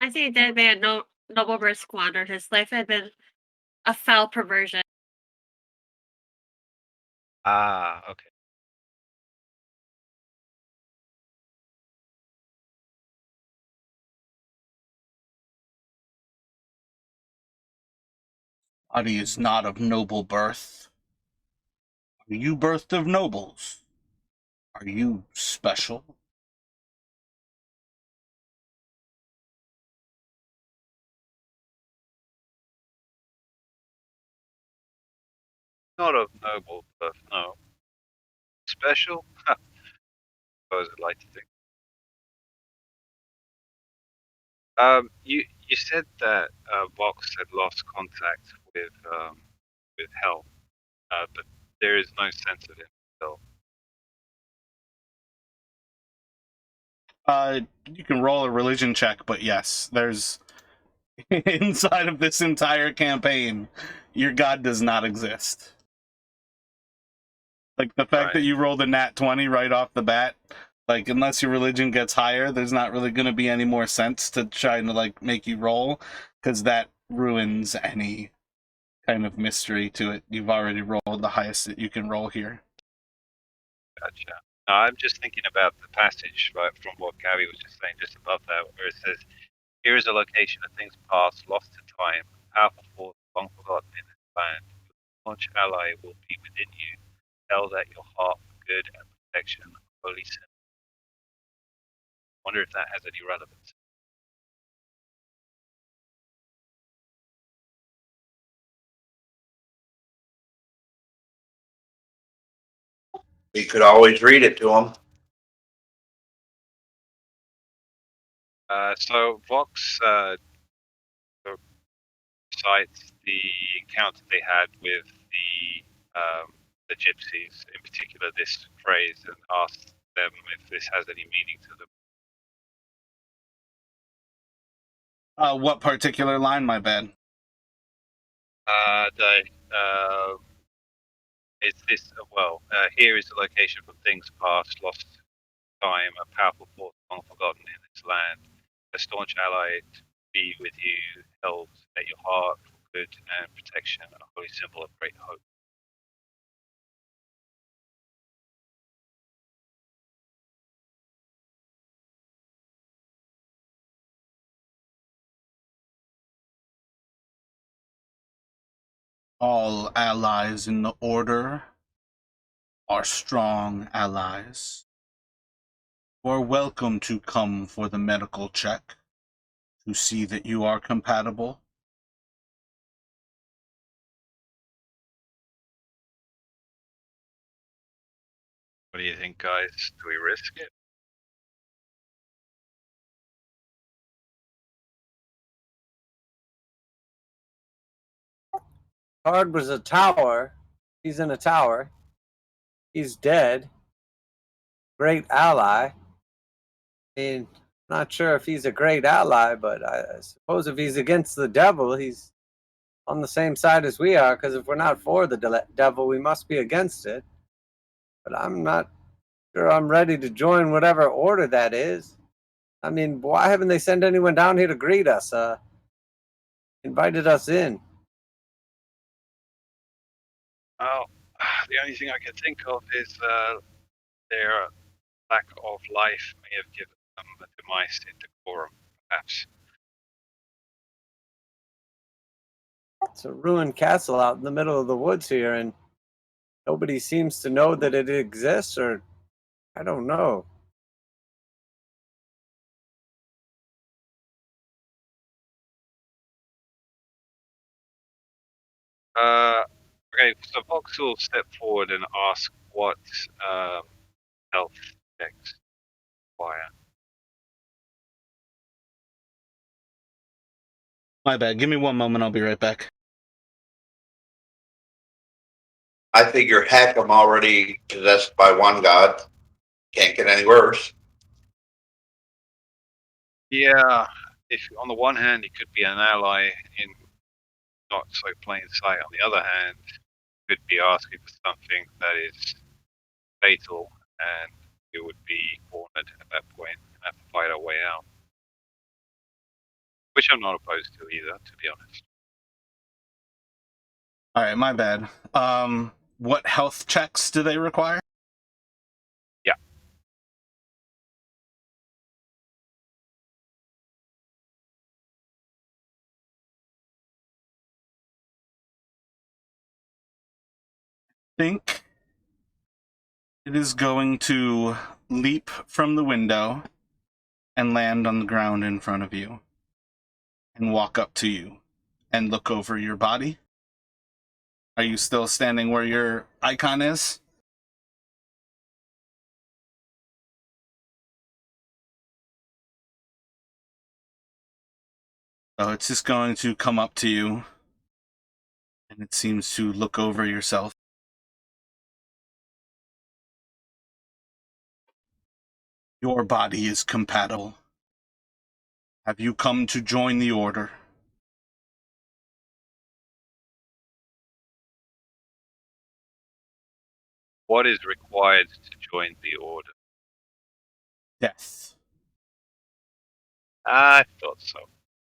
I think that man noble birth squandered. His life had been a foul perversion. Ah, okay. Body is not of noble birth. Are you birthed of nobles? Are you special? Not of noble birth, no. Special? I suppose I'd like to think. You said that Vox had lost contact with Hell, but there is no sense of him still. You can roll a religion check, but yes, there's inside of this entire campaign, your god does not exist. Like the fact that Right. you rolled a nat 20 right off the bat, like unless your religion gets higher, there's not really going to be any more sense to trying to like make you roll, because that ruins any kind of mystery to it. You've already rolled the highest that you can roll here. Gotcha. No, I'm just thinking about the passage, right, from what Gabby was just saying, just above that, where it says, "Here is a location of things past, lost to time, powerful force, long forgotten in this land. Your staunch ally will be within you, held at your heart for good and protection, holy sin." Wonder if that has any relevance. You could always read it to him. So Vox cites the encounter they had with the gypsies, in particular this phrase, and asks them if this has any meaning to them. What particular line, my bad? Is this here is the location for things past, lost time, a powerful force long forgotten in this land, a staunch ally to be with you, held at your heart for good and protection, a holy symbol of great hope. All allies in the order are strong allies. You are welcome to come for the medical check to see that you are compatible. What do you think, guys? Do we risk it? Card was a tower. He's in a tower. He's dead. Great ally. I mean, not sure if he's a great ally, but I suppose if he's against the devil, he's on the same side as we are, because if we're not for the devil, we must be against it. But I'm not sure I'm ready to join whatever order that is. I mean, why haven't they sent anyone down here to greet us? Invited us in. Well, the only thing I can think of is their lack of life may have given them a demise in decorum, perhaps. It's a ruined castle out in the middle of the woods here, and nobody seems to know that it exists, or I don't know. Okay, so Vox will step forward and ask what health checks require. My bad. Give me one moment. I'll be right back. I figure, heck, I'm already possessed by one god. Can't get any worse. Yeah, if on the one hand he could be an ally in not so plain sight, on the other hand, he could be asking for something that is fatal, and we would be cornered at that point and have to fight our way out. Which I'm not opposed to either, to be honest. All right, my bad. What health checks do they require? Yeah. Think it is going to leap from the window and land on the ground in front of you and walk up to you and look over your body. Are you still standing where your icon is? So it's just going to come up to you and it seems to look over yourself. Your body is compatible. Have you come to join the order? What is required to join the order? Death. I thought so.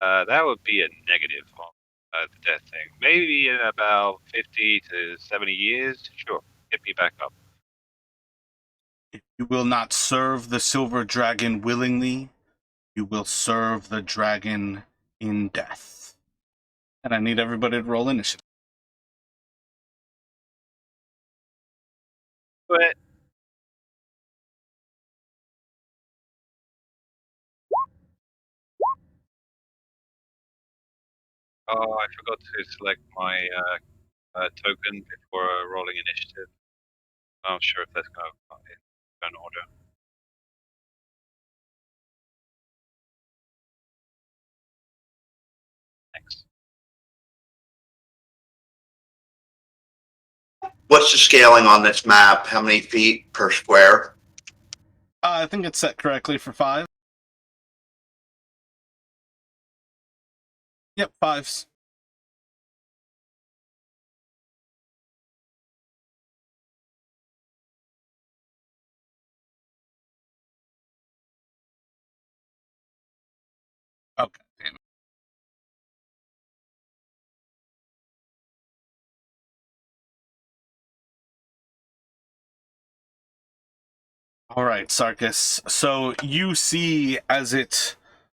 That would be a negative on the death thing. Maybe in about 50 to 70 years. Sure, get me back up. If you will not serve the silver dragon willingly, you will serve the dragon in death. And I need everybody to roll initiative. But oh, I forgot to select my token before rolling initiative. I'm not sure if that's going to go in order. Thanks. What's the scaling on this map? How many feet per square? I think it's set correctly for 5. Yep, 5s. Okay. Damn it. All right, Sarkis. So you see as it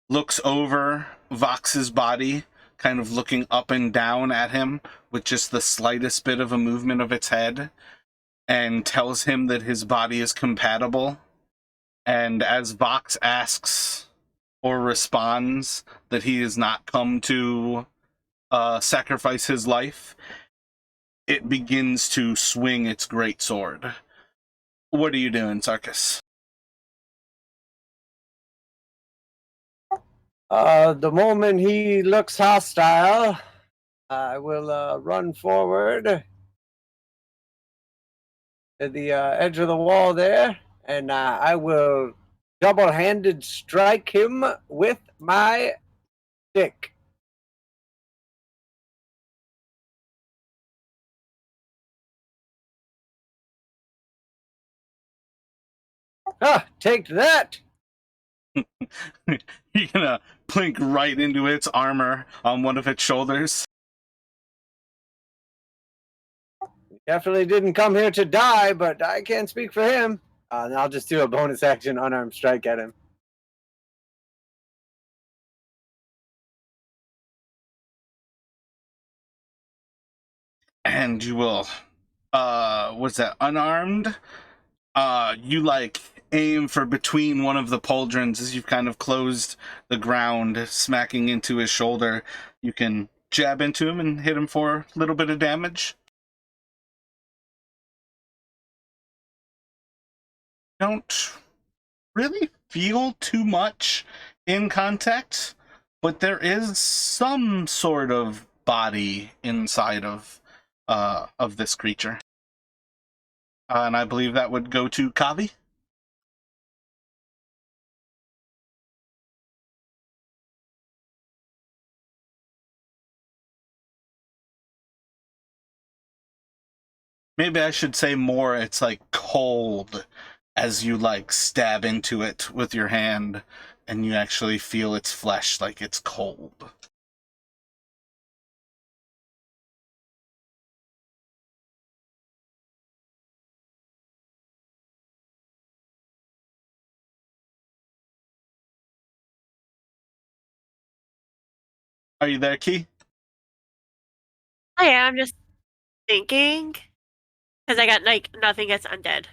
looks over Vox's body, kind of looking up and down at him with just the slightest bit of a movement of its head, and tells him that his body is compatible. And as Vox asks or responds that he has not come to sacrifice his life, it begins to swing its great sword. What are you doing, Sarkis? The moment he looks hostile, I will run forward to the edge of the wall there, and I will double-handed strike him with my stick. Ah, take that! You're gonna plink right into its armor on one of its shoulders. Definitely didn't come here to die, but I can't speak for him. And I'll just do a bonus action unarmed strike at him. And you will, what's that, unarmed? You like aim for between one of the pauldrons as you've kind of closed the ground, smacking into his shoulder. You can jab into him and hit him for a little bit of damage. Don't really feel too much in contact, but there is some sort of body inside of this creature. And I believe that would go to Kavi. Maybe I should say more, it's like cold as you like stab into it with your hand and you actually feel its flesh like it's cold. Are you there, Key? I am just thinking because I got like nothing gets undead.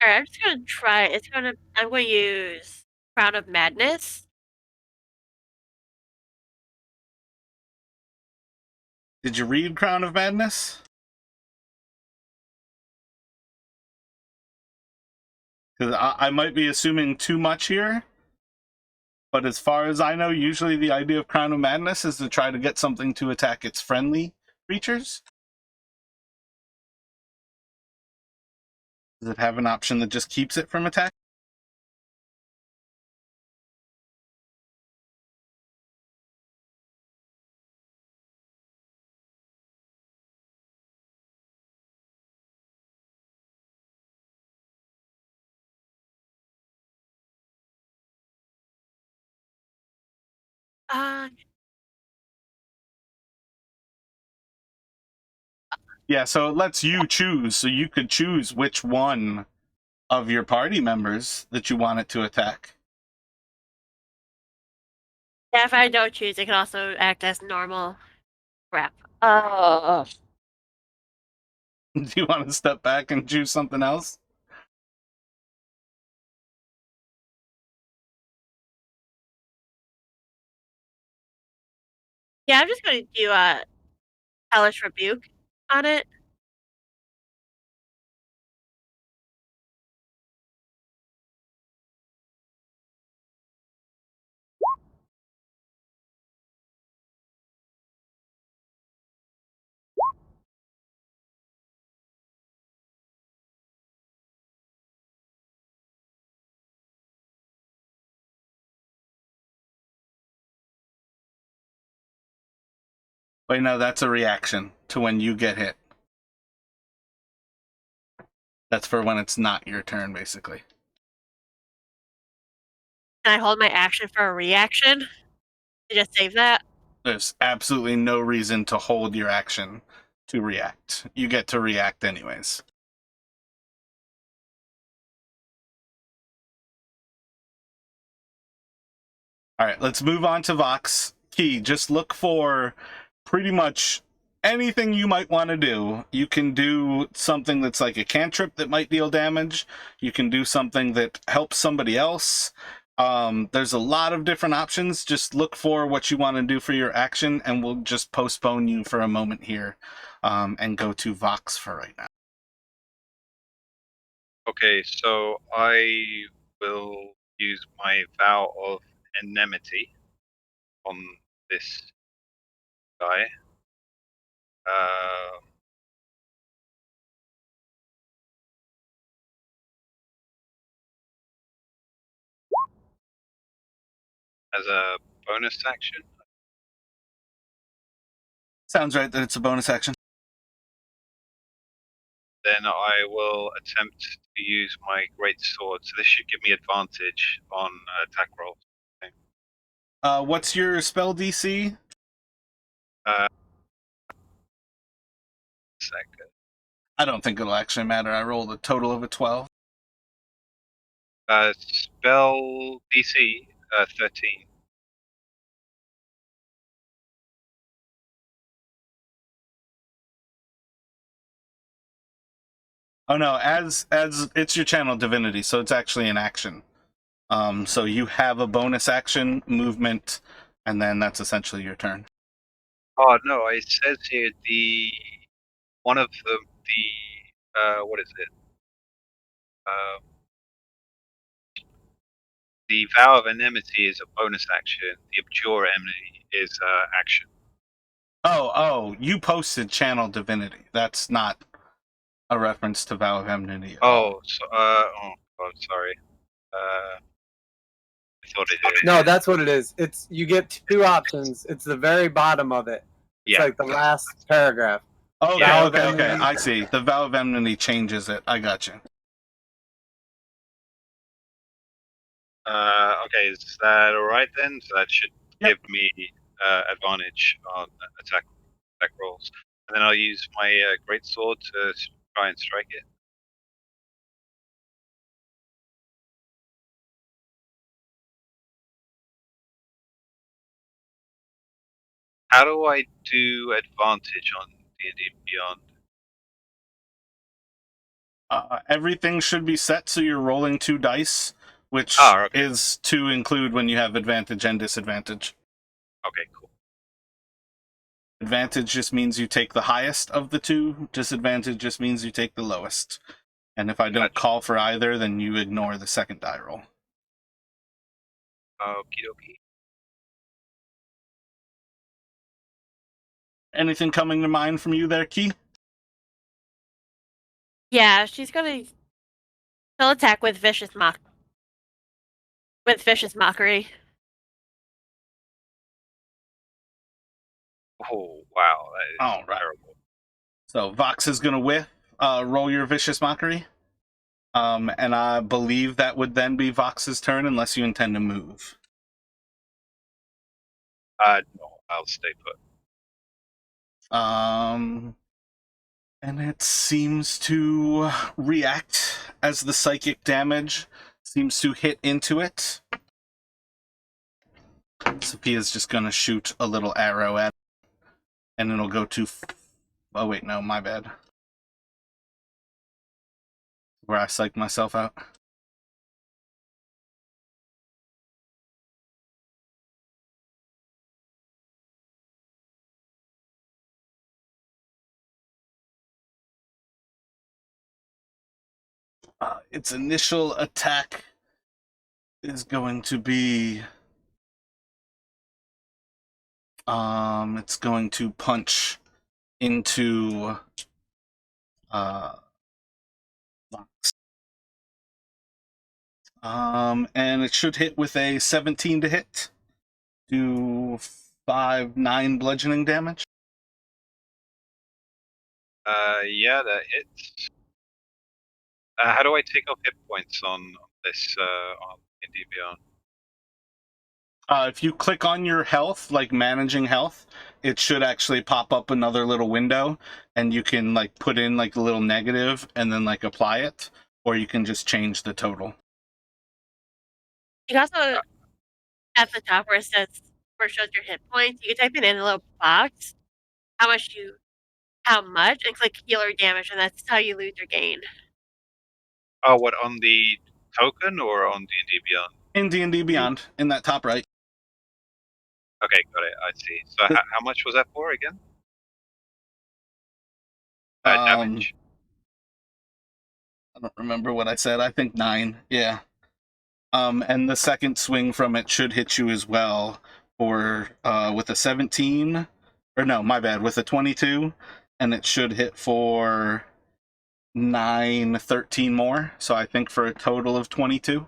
All right, I'm just gonna try. I'm gonna use Crown of Madness. Did you read Crown of Madness? Because I might be assuming too much here. But as far as I know, usually the idea of Crown of Madness is to try to get something to attack its friendly creatures. Does it have an option that just keeps it from attacking? Uh, Yeah, so it lets you choose. So you could choose which one of your party members that you want it to attack. yeah, if I don't choose, it can also act as normal. Crap. Do you want to step back and choose something else? Yeah, I'm just gonna do Hellish Rebuke on it. Wait, no, that's a reaction to when you get hit. That's for when it's not your turn, basically. Can I hold my action for a reaction to just save that? There's absolutely no reason to hold your action to react. You get to react anyways. All right, let's move on to Vox. Key, just look for pretty much anything you might want to do. You can do something that's like a cantrip that might deal damage. You can do something that helps somebody else. There's a lot of different options. Just look for what you want to do for your action, and we'll just postpone you for a moment here and go to Vox for right now. Okay, so I will use my vow of enmity on this guy. As a bonus action. Sounds right that it's a bonus action. Then I will attempt to use my great sword. So this should give me advantage on attack rolls. What's your spell DC? Second. I don't think it'll actually matter. I rolled a total of a 12. Spell DC 13. Oh no, as it's your channel divinity, so it's actually an action. So you have a bonus action, movement, and then that's essentially your turn. Oh no, it says here one of the what is it? The vow of enmity is a bonus action. The abjure enmity is action. Oh, you posted channel divinity. That's not a reference to vow of enmity. Oh, so, oh Oh, I'm sorry. I thought it did. No, that's what it is. It's you get two options. It's the very bottom of it. It's Yeah. like the last paragraph. Okay, Vow okay, of okay. enmity. I see. The vow of enmity changes it. I got you. Okay, is that alright then? So that should Yep. give me advantage on attack rolls. And then I'll use my greatsword to try and strike it. How do I do advantage on D&D Beyond? Everything should be set so you're rolling 2 dice, which Okay. is to include when you have advantage and disadvantage. Okay, cool. Advantage just means you take the highest of the 2. Disadvantage just means you take the lowest. And if I don't Gotcha. call for either, then you ignore the second die roll. Okie dokie. Anything coming to mind from you there, Key? Yeah, she'll attack with vicious mockery. Oh, wow, that is All right. terrible. So Vox is going to whiff. Roll your vicious mockery. And I believe that would then be Vox's turn unless you intend to move. No, I'll stay put. And it seems to react as the psychic damage seems to hit into it. Sophia's just going to shoot a little arrow at it, and it'll go to... Oh, wait, no, my bad. Where I psyched myself out. Its initial attack is going to be... it's going to punch into... Vox. And it should hit with a 17 to hit. Do 9 bludgeoning damage. Yeah, that hits. How do I take off hit points on this on D&D Beyond? If you click on your health, like managing health, it should actually pop up another little window, and you can like put in like a little negative and then like apply it, or you can just change the total. You can also, at the top where it shows your hit points, you can type it in a little box, how much, and click heal or damage, and that's how you lose or gain. Oh, what, on the token or on D&D Beyond? In D&D Beyond, in that top right. Okay, got it. I see. So how much was that for again? Damage. I don't remember what I said. I think 9. Yeah. And the second swing from it should hit you as well for with a 17, or no, my bad, with a 22, and it should hit for 9, 13 more. So I think for a total of 22.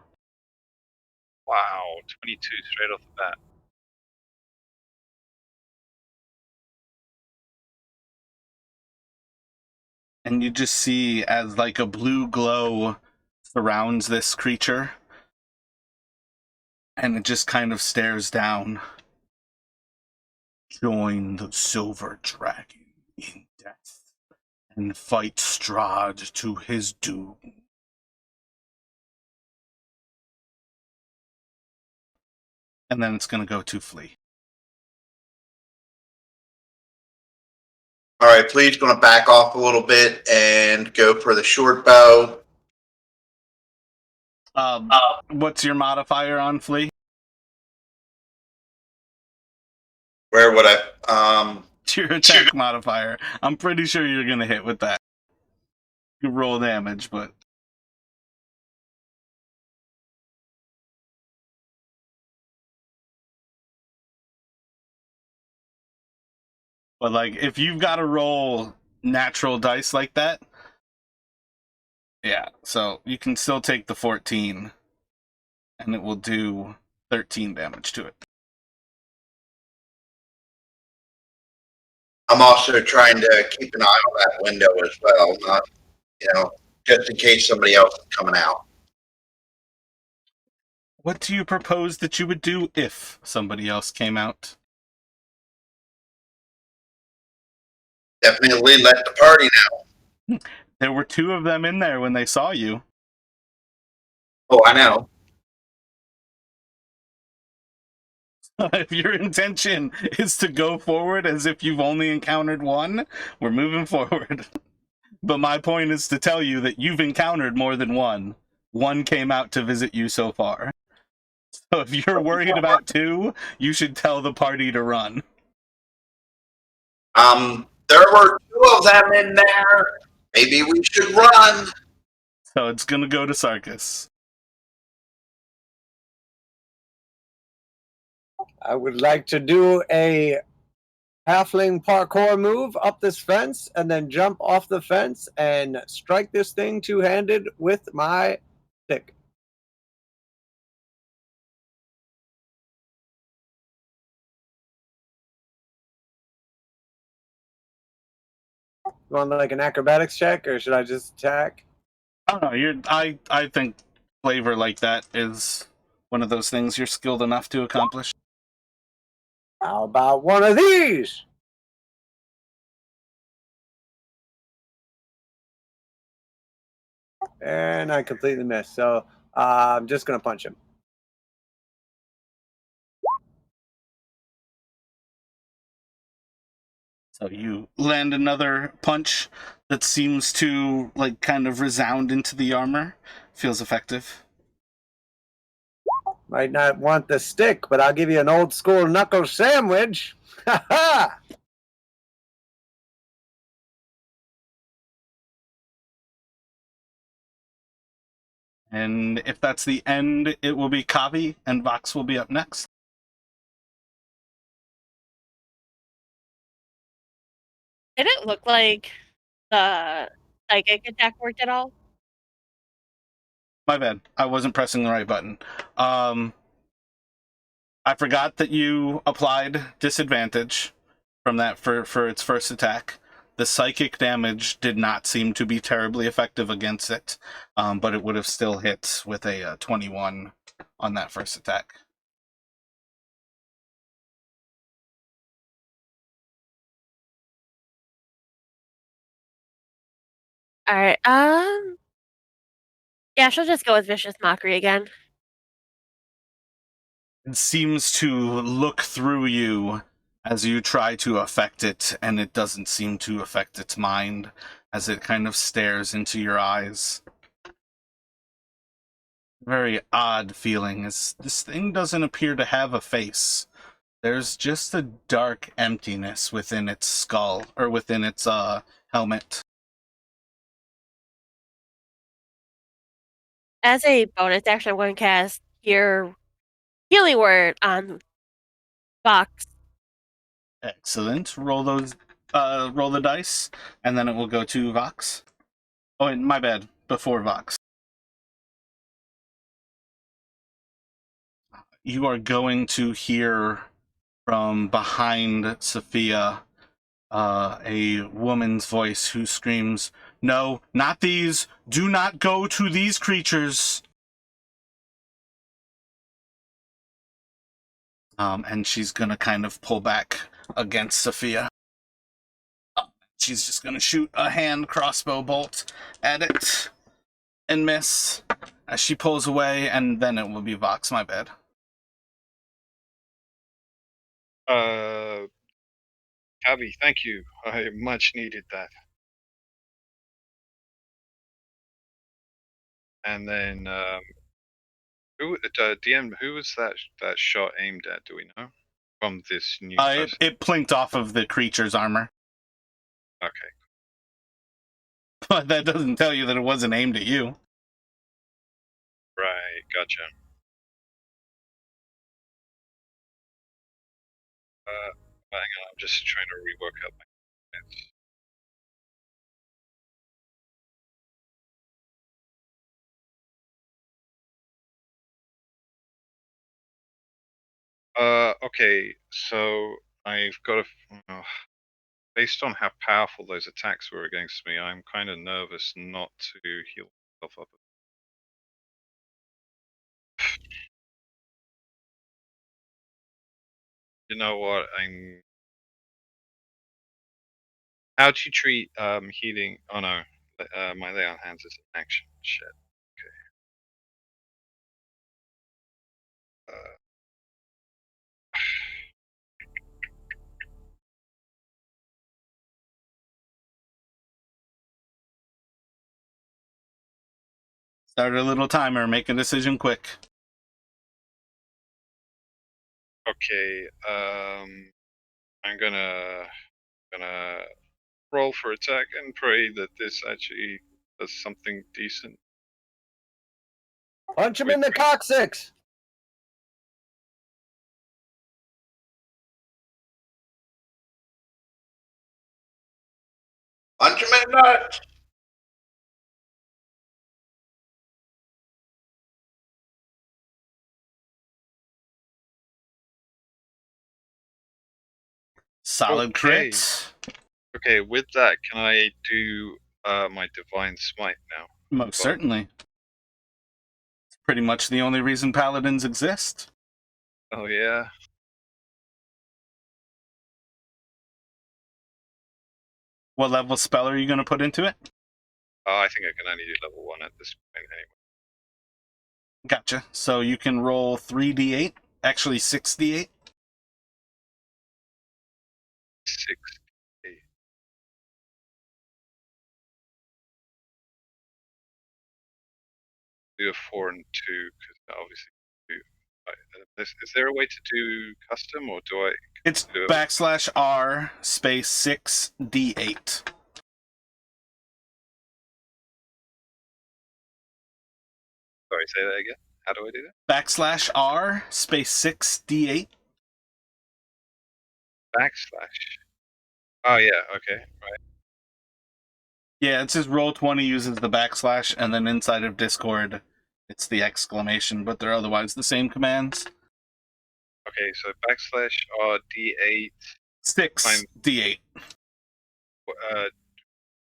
Wow, 22 straight off the bat. And you just see as like a blue glow surrounds this creature, and it just kind of stares down. Join the silver dragon in death and fight Strahd to his doom. And then it's going to go to Flea. All right, Flea's going to back off a little bit and go for the short bow. What's your modifier on Flea? Where would I? It's your attack modifier. I'm pretty sure you're going to hit with that. You roll damage, but... But, like, if you've got to roll natural dice like that, Yeah, so you can still take the 14, and it will do 13 damage to it. I'm also trying to keep an eye on that window as well, not, just in case somebody else is coming out. What do you propose that you would do if somebody else came out? Definitely let the party know. There were 2 of them in there when they saw you. Oh, I know. If your intention is to go forward as if you've only encountered one, we're moving forward. But my point is to tell you that you've encountered more than one. One came out to visit you so far. So if you're worried about 2, you should tell the party to run. There were 2 of them in there. Maybe we should run. So it's gonna go to Sarkis. I would like to do a halfling parkour move up this fence and then jump off the fence and strike this thing two-handed with my stick. You want like an acrobatics check, or should I just attack? I don't know. I think flavor like that is one of those things you're skilled enough to accomplish. How about one of these? And I completely missed. So I'm just going to punch him. So you land another punch that seems to like kind of resound into the armor. Feels effective. Might not want the stick, but I'll give you an old school knuckle sandwich. Ha ha! And if that's the end, it will be Kavi, and Vox will be up next. Did it look like the psychic attack worked at all? My bad. I wasn't pressing the right button. I forgot that you applied disadvantage from that for its first attack. The psychic damage did not seem to be terribly effective against it, but it would have still hit with a 21 on that first attack. All right. Yeah, she'll just go with vicious mockery again. It seems to look through you as you try to affect it, and it doesn't seem to affect its mind as it kind of stares into your eyes. Very odd feeling, as this thing doesn't appear to have a face. There's just a dark emptiness within its skull, or within its helmet. As a bonus action, I'm going to cast Healing Word on Fox. Excellent. Roll the dice, and then it will go to Vox. Oh, and my bad. Before Vox. You are going to hear from behind Sophia a woman's voice who screams, "No, not these! Do not go to these creatures!" And she's gonna kind of pull back against Sophia. She's just gonna shoot a hand crossbow bolt at it and miss as she pulls away, and then it will be Vox, my bad. Abby, thank you. I much needed that. And then, DM, who was that shot aimed at? Do we know? From this new person? It plinked off of the creature's armor. Okay. But that doesn't tell you that it wasn't aimed at you. Right, gotcha. Hang on, I'm just trying to rework up my Okay, so I've got based on how powerful those attacks were against me, I'm kind of nervous not to heal myself up. You know what? How do you treat healing? Oh no, my lay on hands is an action. Shit. Okay. Start a little timer. Make a decision quick. Okay. I'm gonna roll for attack and pray that this actually does something decent. Punch him in the coccyx. Punch him in the nuts. Solid Okay. crit. Okay, with that, can I do my divine smite now? Most certainly. It's pretty much the only reason paladins exist. Oh yeah. What level spell are you going to put into it? Oh, I think I can only do level 1 at this point anyway. Gotcha. So you can roll 3d8, actually 6d8. 6, 8. Do a 4 and 2 because obviously. Is there a way to do custom, or do I? It's do /R space 6d8. Sorry, say that again. How do I do that? /R space 6d8. Backslash. Oh yeah. Okay. Right. Yeah, it's just Roll20 uses the /, and then inside of Discord, it's the exclamation, but they're otherwise the same commands. Okay, so /R D8 6d8.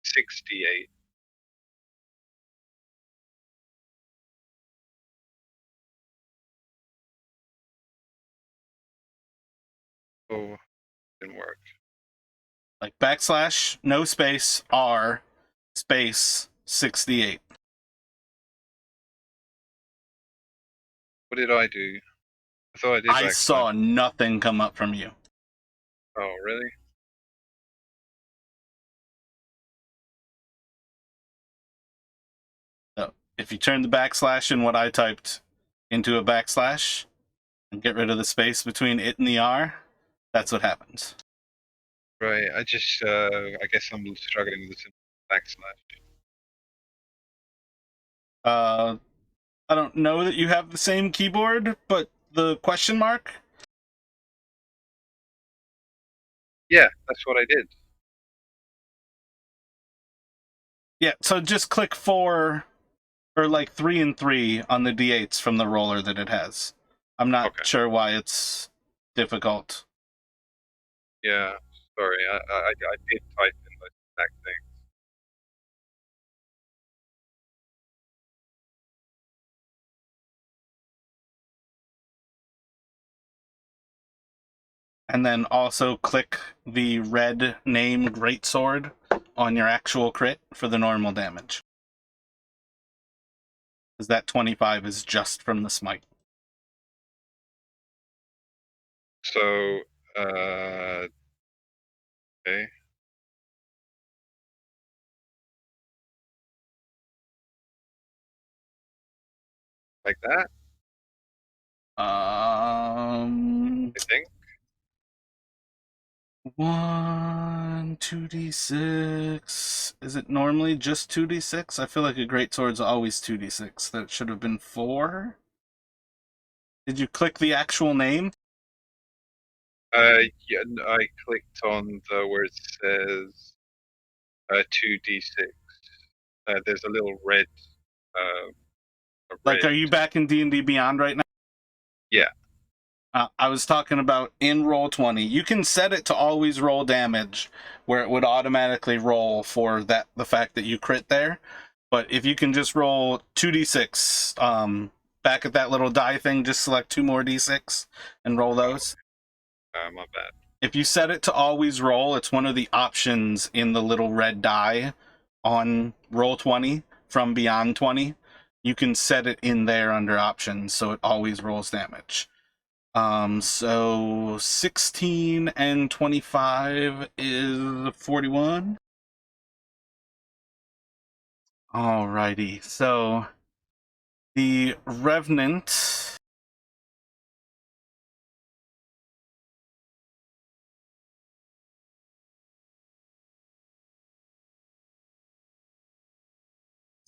6d8. Oh, didn't work. Like / no space R space 6d8. What did I do? I thought I did. I saw nothing come up from you. Oh really? So if you turn the / in what I typed into a / and get rid of the space between it and the R, that's what happens. Right. I just. I guess I'm struggling with the backslash. I don't know that you have the same keyboard, but the question mark? Yeah, that's what I did. Yeah, so just click 4 or like 3 and 3 on the D8s from the roller that it has. I'm not sure why it's difficult. Yeah, sorry. I did type in the exact thing. And then also click the red name Greatsword on your actual crit for the normal damage. Because that 25 is just from the smite. So, okay. Like that, I think. 1, 2d6. Is it normally just 2d6? I feel like a greatsword's always 2d6. That should have been 4. Did you click the actual name? Yeah, I clicked on the where it says 2d6. There's a little red. Like, are you back in D&D Beyond right now? Yeah. I was talking about in Roll20. You can set it to always roll damage, where it would automatically roll for the fact that you crit there. But if you can just roll 2d6, back at that little die thing, just select 2 more d6 and roll those. My bad. If you set it to always roll, it's one of the options in the little red die on Roll20 from Beyond 20. You can set it in there under options, so it always rolls damage. So 16 and 25 is 41. Alrighty, so the Revenant is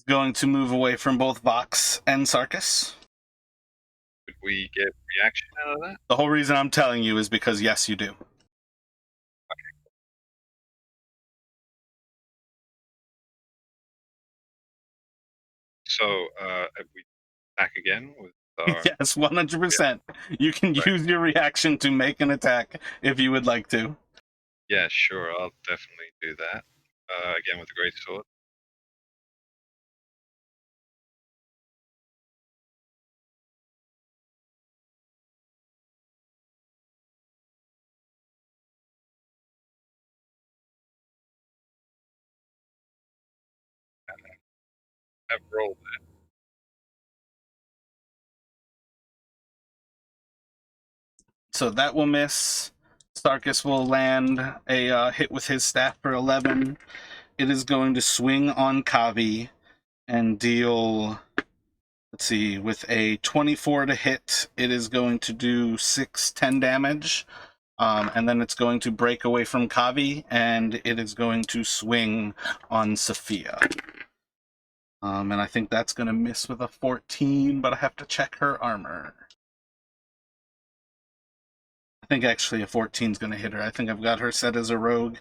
going to move away from both Vox and Sarkis. Could we get reaction out of that? The whole reason I'm telling you is because yes, you do. So, if we attack again with our... Yes, 100%. You can use your reaction to make an attack if you would like to. Yeah, sure, I'll definitely do that. Again with the great sword. I've rolled that. So that will miss. Sarkis will land a hit with his staff for 11. It is going to swing on Kavi and deal, let's see, with a 24 to hit, it is going to do 10 damage. And then it's going to break away from Kavi, and it is going to swing on Sophia. And I think that's going to miss with a 14, but I have to check her armor. I think actually a 14 is going to hit her. I think I've got her set as a rogue.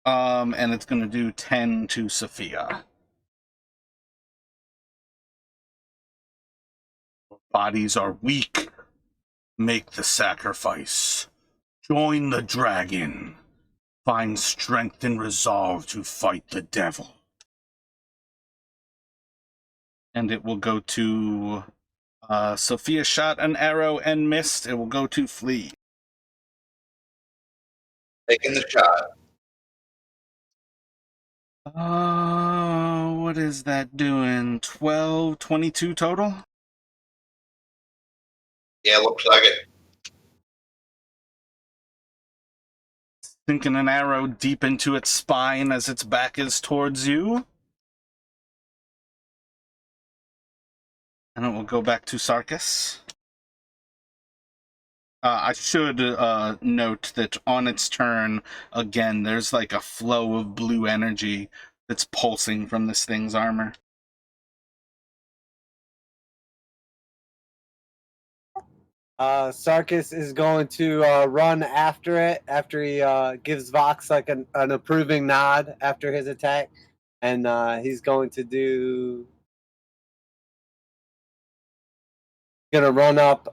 And it's going to do 10 to Sophia. Bodies are weak. Make the sacrifice. Join the dragon. Find strength and resolve to fight the devil. And it will go to Sophia shot an arrow and missed. It will go to Flea. Taking the shot. What is that doing? 12, 22 total? Yeah, looks like it. Sinking an arrow deep into its spine as its back is towards you. And it will go back to Sarkis. I should note that on its turn, again, there's like a flow of blue energy that's pulsing from this thing's armor. Sarkis is going to run after it after he gives Vox like an approving nod after his attack, and he's going to gonna run up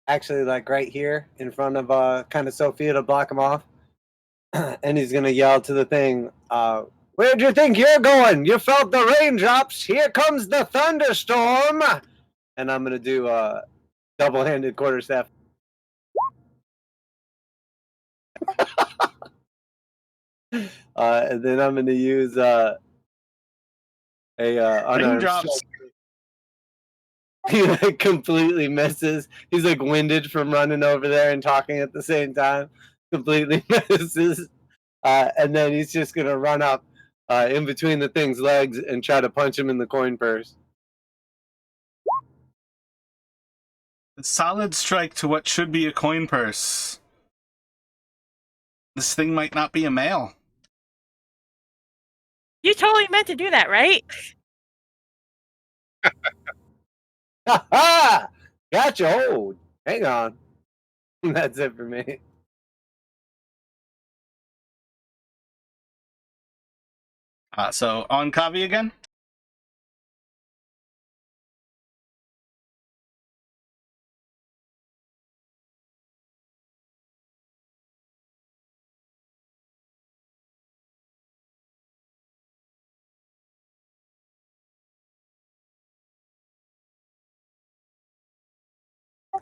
actually like right here in front of kind of Sophia to block him off, and he's gonna yell to the thing, "Where do you think you're going? You felt the raindrops. Here comes the thunderstorm!" And I'm gonna do double-handed quarterstaff. And then I'm going to use a unarmed Raindrops. strike. He like completely misses. He's like winded from running over there and talking at the same time. Completely misses. And then he's just going to run up in between the thing's legs and try to punch him in the coin purse. Solid strike to what should be a coin purse. This thing might not be a male. You totally meant to do that, right? Ha ha! Gotcha. Hold. Hang on. That's it for me. So on Kavi again.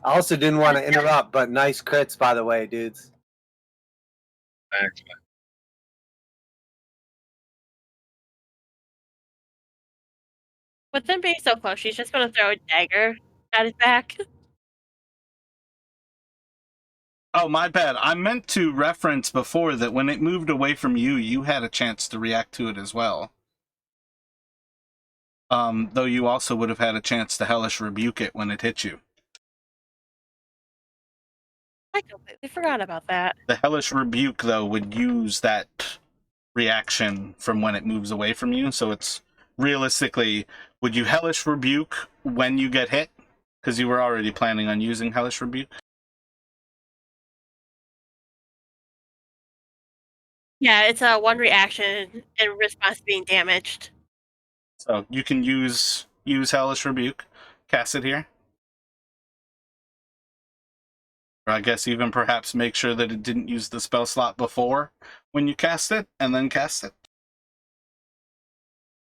I also didn't want to interrupt, but nice crits, by the way, dudes. Thanks, man. With them being so close, she's just gonna throw a dagger at his back. Oh, my bad. I meant to reference before that when it moved away from you, you had a chance to react to it as well. Though you also would have had a chance to hellish rebuke it when it hit you. I completely forgot about that. The hellish rebuke, though, would use that reaction from when it moves away from you. So it's realistically, would you hellish rebuke when you get hit? Because you were already planning on using hellish rebuke. Yeah, it's a one reaction in response to being damaged. So you can use hellish rebuke, cast it here. Or I guess even perhaps make sure that it didn't use the spell slot before when you cast it, and then cast it.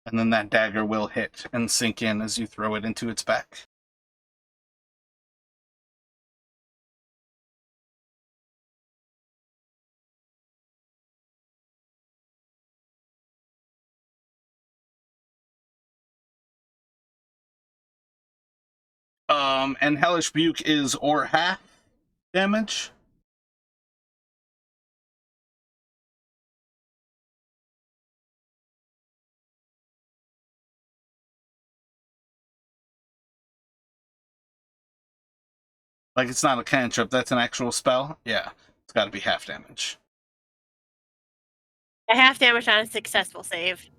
And then that dagger will hit and sink in as you throw it into its back. And Hellish Rebuke is or half damage. Like, it's not a cantrip, that's an actual spell. Yeah, it's got to be half damage. A half damage on a successful save.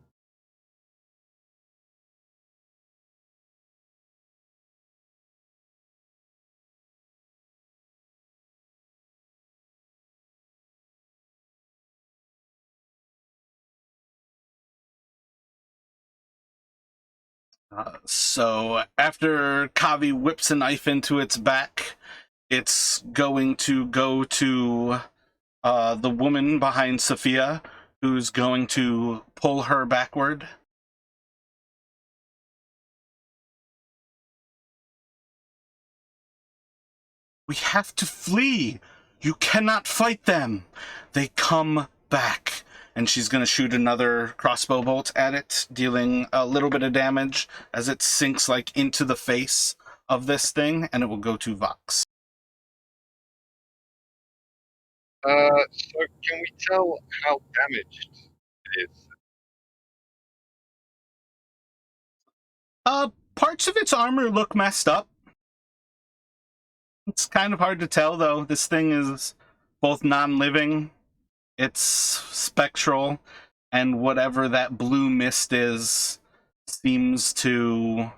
So after Kavi whips a knife into its back, it's going to go to the woman behind Sophia, who's going to pull her backward. We have to flee. You cannot fight them. They come back. And she's going to shoot another crossbow bolt at it, dealing a little bit of damage as it sinks like into the face of this thing, and it will go to Vox. So can we tell how damaged it is? Parts of its armor look messed up. It's kind of hard to tell, though. This thing is both non-living, it's spectral, and whatever that blue mist is seems to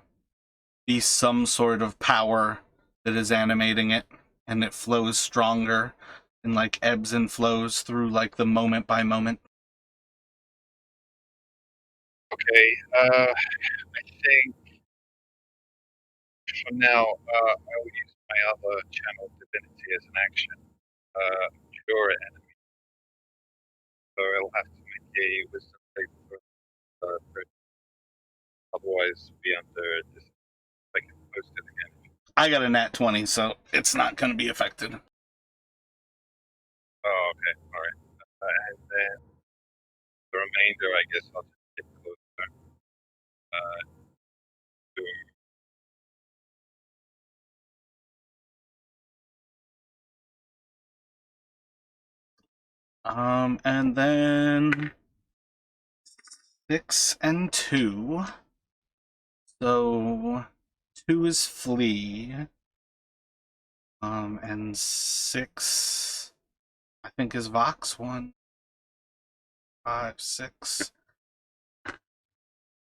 be some sort of power that is animating it, and it flows stronger and like ebbs and flows through like the moment by moment. Okay, I think for now, I will use my other channel divinity as an action. Cure enemy. So I'll have to make a wisdom save for otherwise be under this, like most of the damage. I got a nat 20, so it's not going to be affected. Oh, okay, alright. And then the remainder, I guess I'll just get closer. To And then 6 and 2. So 2 is flee. And 6, I think, is Vox. 1, 5, 6.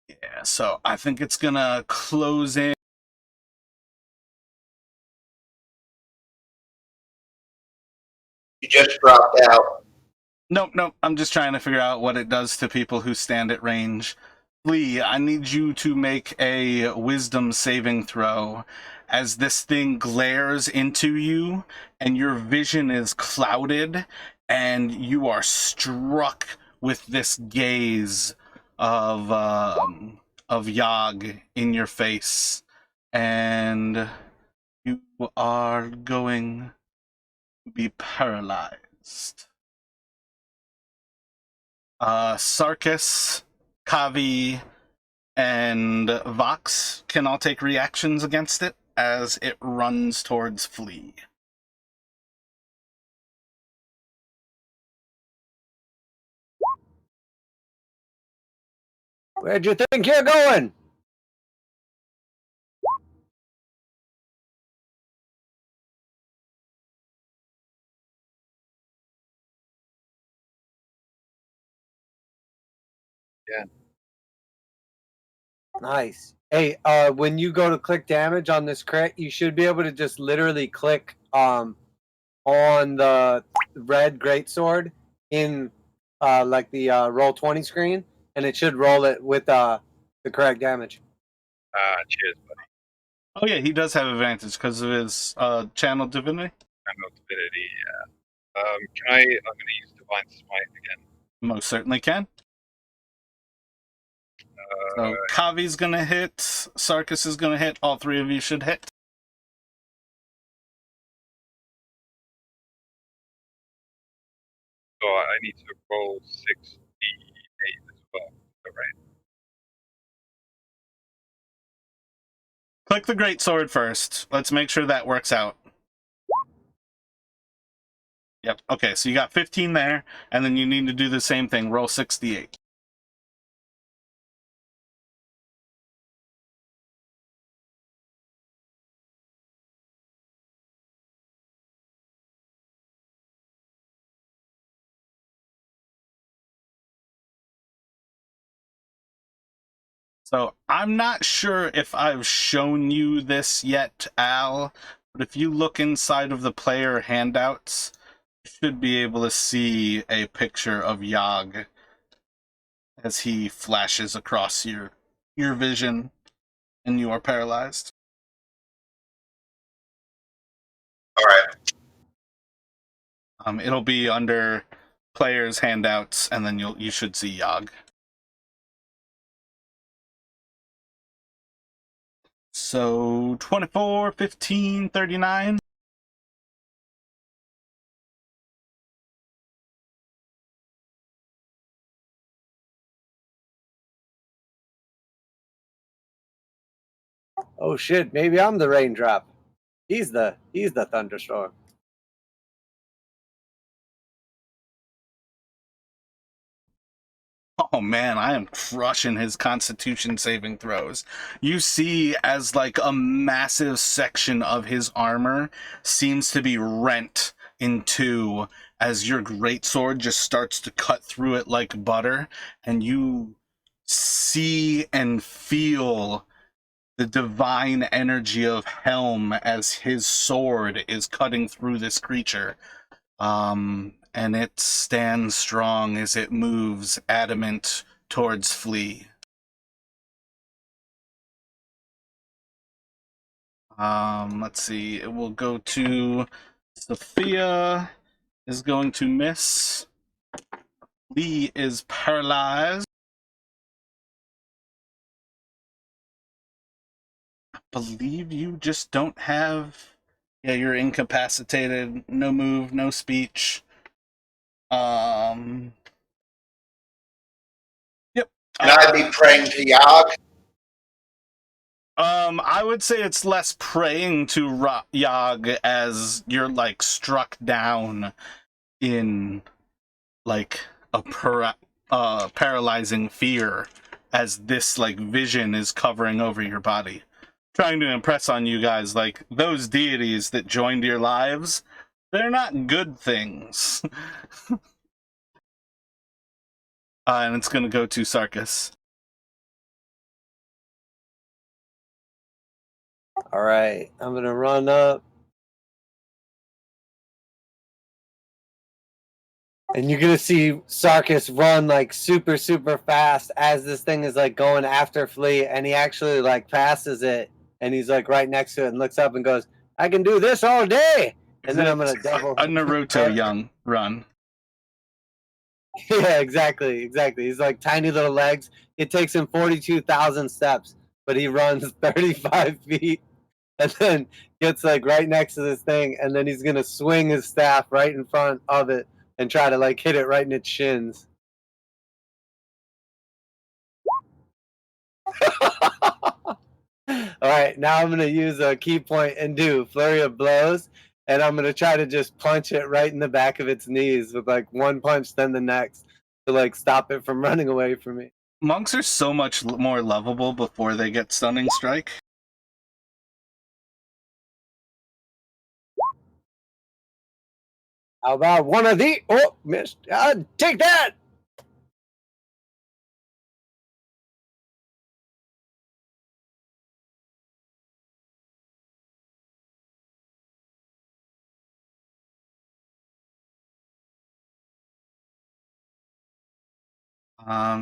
Yeah, so I think it's gonna close in. You just dropped out. Nope. I'm just trying to figure out what it does to people who stand at range. Lee, I need you to make a wisdom saving throw as this thing glares into you and your vision is clouded and you are struck with this gaze of Yogg in your face, and You are going to be paralyzed. Sarkis, Kavi, and Vox can all take reactions against it as it runs towards Flea. Where'd you think you're going? Yeah. Nice. Hey, when you go to click damage on this crit, you should be able to just literally click on the red greatsword in like the roll 20 screen, and it should roll it with the correct damage. Cheers, buddy. Oh yeah, he does have advantage because of his channel divinity. Channel divinity, yeah. I'm going to use Divine Smite again. Most certainly can. So Kavi's gonna hit, Sarkis is gonna hit, all three of you should hit. So I need to roll 68 as well, right? Click the greatsword first. Let's make sure that works out. Yep, okay, so you got 15 there, and then you need to do the same thing, roll 68. So I'm not sure if I've shown you this yet, Al, but if you look inside of the player handouts, you should be able to see a picture of Yogg as he flashes across your vision and you are paralyzed. All right. It'll be under players handouts, and then you should see Yogg. So 24, 15, 39. Oh shit, maybe I'm the raindrop. He's the thunderstorm. Oh man, I am crushing his constitution saving throws. You see as like a massive section of his armor seems to be rent in two as your greatsword just starts to cut through it like butter, and you see and feel the divine energy of Helm as his sword is cutting through this creature. And it stands strong as it moves adamant towards Flea. Let's see. It will go to Sophia is going to miss. Lee is paralyzed. I believe you just don't have... Yeah, you're incapacitated. No move, no speech. Yep. Can I be praying to Yogg? I would say it's less praying to Yogg as you're like struck down in like a paralyzing fear as this like vision is covering over your body. Trying to impress on you guys like those deities that joined your lives, they're not good things. And it's gonna go to Sarkis. All right, I'm gonna run up, and you're gonna see Sarkis run like super fast as this thing is like going after Flea, and he actually like passes it, and he's like right next to it and looks up and goes, "I can do this all day." And then I'm gonna double a Naruto young run. Yeah, exactly. He's like tiny little legs. It takes him 42,000 steps, but he runs 35 feet. and then gets like right next to this thing, and then he's gonna swing his staff right in front of it and try to like hit it right in its shins. All right, now I'm gonna use a key point and do flurry of blows, and I'm gonna try to just punch it right in the back of its knees with like one punch, then the next, to like stop it from running away from me. Monks are so much more lovable before they get Stunning Strike. How about one of the? Oh, missed. Take that.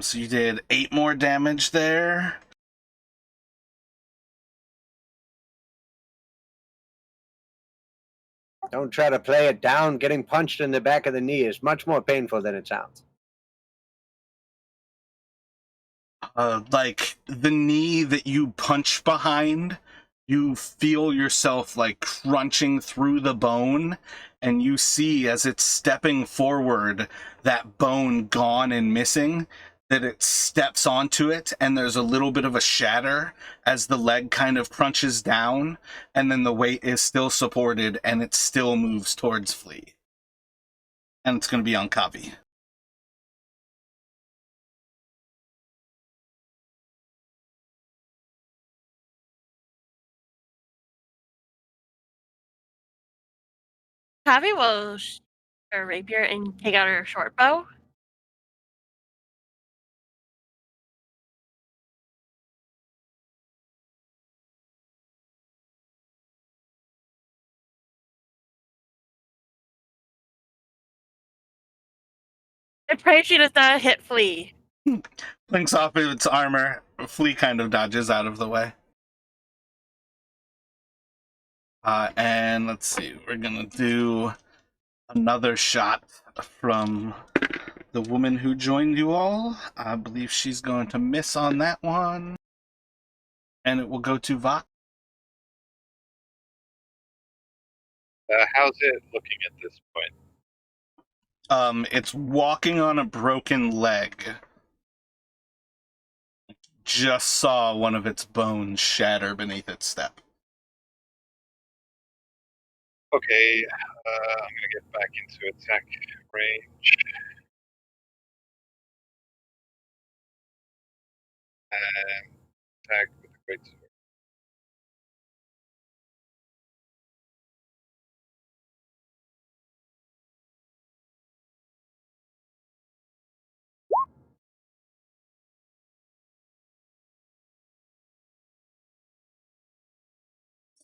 So you did 8 more damage there. Don't try to play it down. Getting punched in the back of the knee is much more painful than it sounds. Like the knee that you punch behind, you feel yourself like crunching through the bone, and you see as it's stepping forward, that bone gone and missing, that it steps onto it, and there's a little bit of a shatter as the leg kind of crunches down, and then the weight is still supported, and it still moves towards Flea. And it's going to be on Kavi. Kavi will shoot her rapier and take out her short bow. I pray she does not hit Flea. Blinks off of its armor. Flea kind of dodges out of the way. And let's see, we're gonna do another shot from the woman who joined you all. I believe she's going to miss on that one. And it will go to Vok. How's it looking at this point? It's walking on a broken leg. Just saw one of its bones shatter beneath its step. Okay, I'm gonna get back into attack range. And attack with the great sword.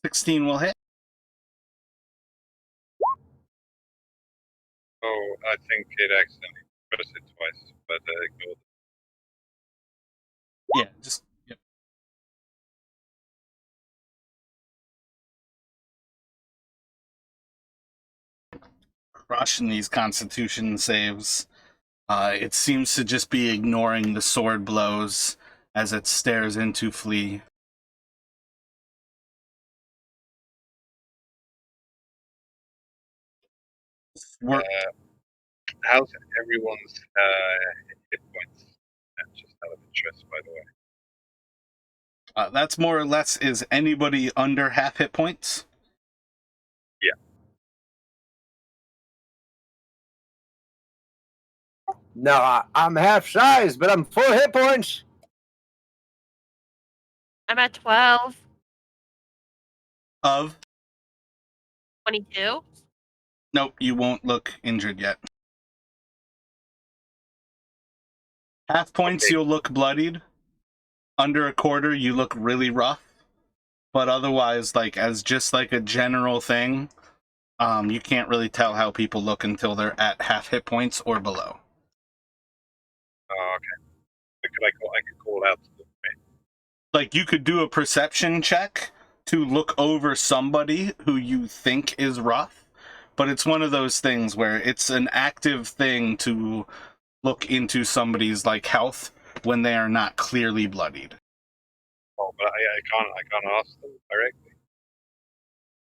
$16 will hit. Oh, I think it accidentally pressed it twice, but ignore Yeah, just yep. Crushing these constitution saves. It seems to just be ignoring the sword blows as it stares into Flea. How's everyone's hit points? Just out of interest, by the way. That's more or less, is anybody under half hit points? Yeah. No, I'm half size, but I'm full hit points. I'm at 12. Of? 22. Nope, you won't look injured yet. Half points, Okay. you'll look bloodied. Under a quarter, you look really rough. But otherwise, like, as just like a general thing, you can't really tell how people look until they're at half hit points or below. Oh, okay. I could call out to them, right? Like, you could do a perception check to look over somebody who you think is rough, but it's one of those things where it's an active thing to look into somebody's like health when they are not clearly bloodied. Oh, but I can't ask them directly.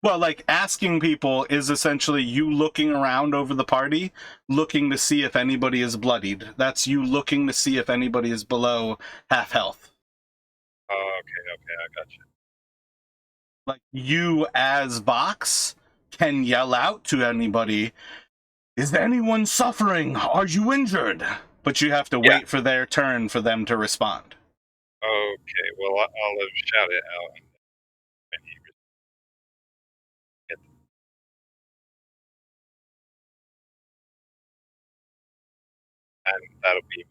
Well, like, asking people is essentially you looking around over the party, looking to see if anybody is bloodied. That's you looking to see if anybody is below half health. Oh, okay, I got you. Like, you as Vox can yell out to anybody, "Is anyone suffering? Are you injured?" But you have to Yeah. wait for their turn for them to respond. Okay, well, I'll shout it out, and he and that'll be me.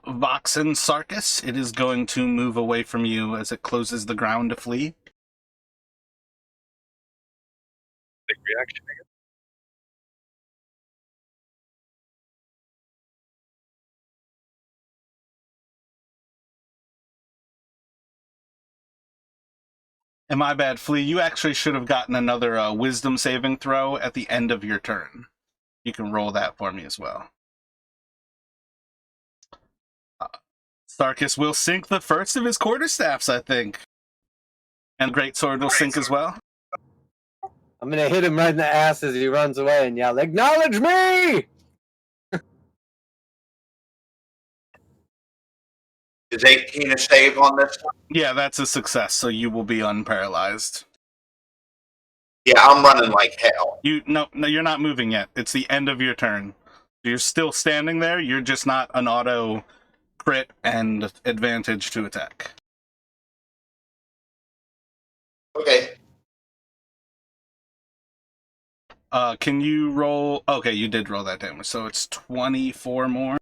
Vox and Sarkis, it is going to move away from you as it closes the ground to flee. Big reaction again. And my bad, Flea, you actually should have gotten another wisdom saving throw at the end of your turn. You can roll that for me as well. Sarkis will sink the first of his quarterstaffs, I think. And Greatsword will sink as well. I'm gonna hit him right in the ass as he runs away and yell, "Acknowledge me!" Is 18 a save on this one? Yeah, that's a success, so you will be unparalyzed. Yeah, I'm running like hell. No, you're not moving yet. It's the end of your turn. You're still standing there, you're just not an auto crit and advantage to attack. Okay. Can you roll? Okay, you did roll that damage, so it's 24 more.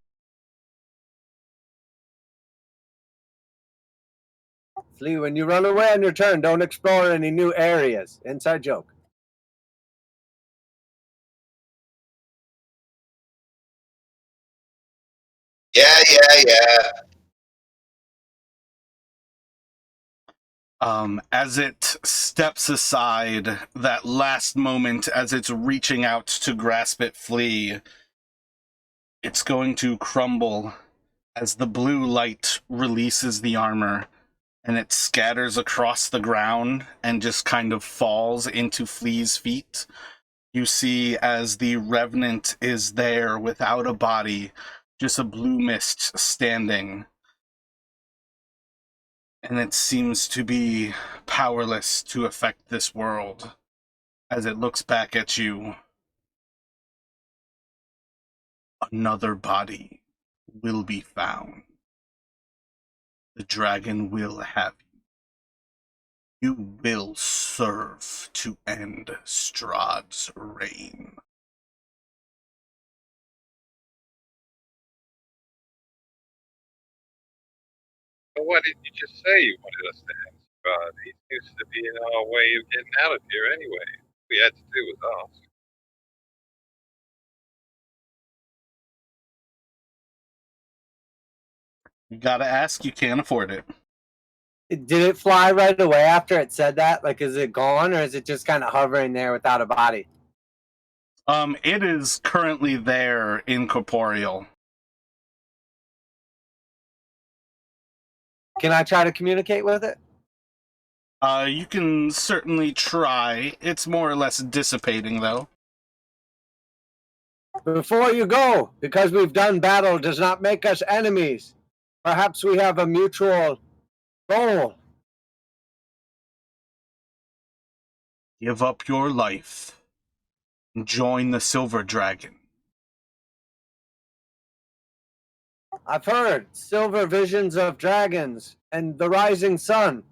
Flea, when you run away on your turn, don't explore any new areas. Inside joke. Yeah. As it steps aside, that last moment as it's reaching out to grasp at Flea, it's going to crumble as the blue light releases the armor and it scatters across the ground and just kind of falls into Flea's feet. You see as the Revenant is there without a body, just a blue mist standing. And it seems to be powerless to affect this world as it looks back at you. Another body will be found. The dragon will have you. You will serve to end Strahd's reign. But why didn't you just say you wanted us to end Strahd? He seems to be in our way of getting out of here anyway. All we had to do was ask. You gotta ask, you can't afford it. Did it fly right away after it said that? Like, is it gone, or is it just kind of hovering there without a body? It is currently there, incorporeal. Can I try to communicate with it? You can certainly try. It's more or less dissipating, though. Before you go, because we've done battle does not make us enemies. Perhaps we have a mutual goal. Give up your life. Join the Silver Dragon. I've heard silver visions of dragons and the rising sun.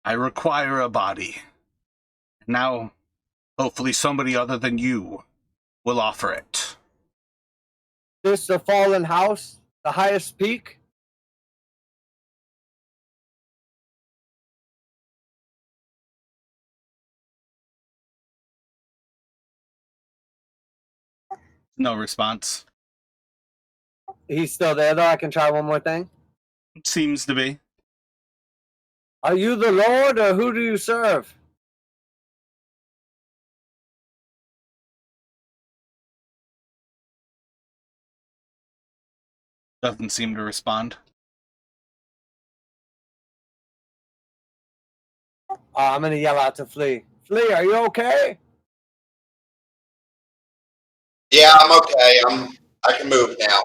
I require a body. Now, hopefully somebody other than you will offer it. This the fallen house, the highest peak. No response. He's still there, though. I can try one more thing. Seems to be. Are you the Lord, or who do you serve? Doesn't seem to respond. I'm gonna yell out to Flea. Flea, are you okay? Yeah, I'm okay. I can move now.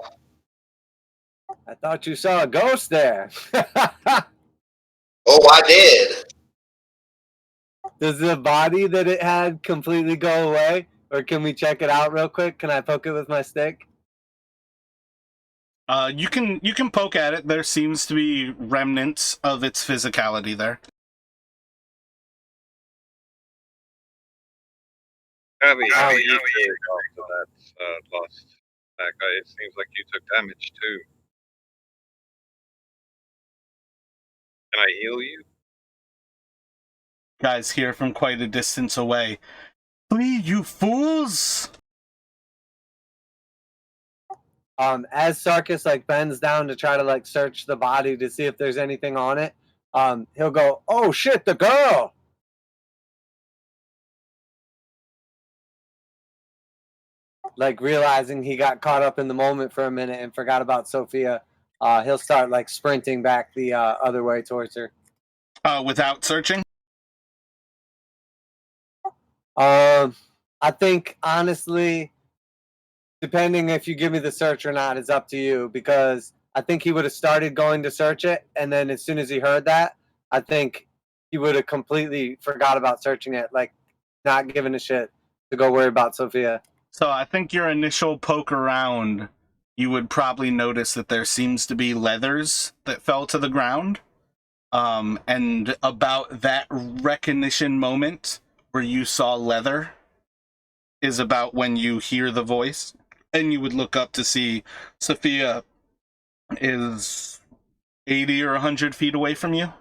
I thought you saw a ghost there. Oh, I did. Does the body that it had completely go away? Or can we check it out real quick? Can I poke it with my stick? You can poke at it. There seems to be remnants of its physicality there. Abby, how are you feeling after that last attack? It seems like you took damage too. Can I heal you? Guys hear from quite a distance away. Flee, you fools! As Sarkis like bends down to try to like search the body to see if there's anything on it, he'll go, "Oh shit, the girl!" Like realizing he got caught up in the moment for a minute and forgot about Sophia, he'll start like sprinting back the other way towards her. Without searching? I think honestly, depending if you give me the search or not is up to you, because I think he would have started going to search it, and then as soon as he heard that, I think he would have completely forgot about searching it, like not giving a shit to go worry about Sophia. So I think your initial poke around, you would probably notice that there seems to be leathers that fell to the ground. And about that recognition moment where you saw leather is about when you hear the voice, and you would look up to see Sophia is 80 or 100 feet away from you.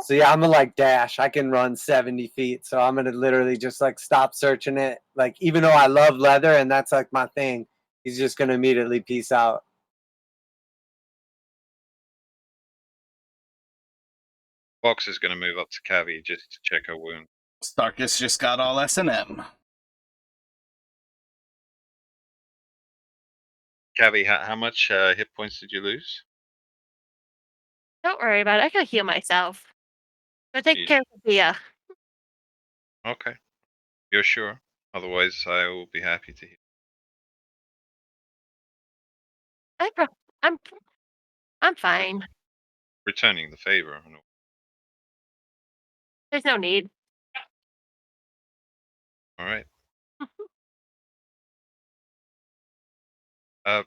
So yeah, I'm gonna like dash. I can run 70 feet, so I'm gonna literally just like stop searching it. Like even though I love leather and that's like my thing, he's just gonna immediately peace out. Fox is going to move up to Cavi just to check her wound. Starkus just got all S&M. Cavi, how much hit points did you lose? Don't worry about it. I can heal myself. Go take Jeez. care of Sophia. Okay. You're sure? Otherwise, I will be happy to heal. I'm fine. Returning the favor. There's no need. All right.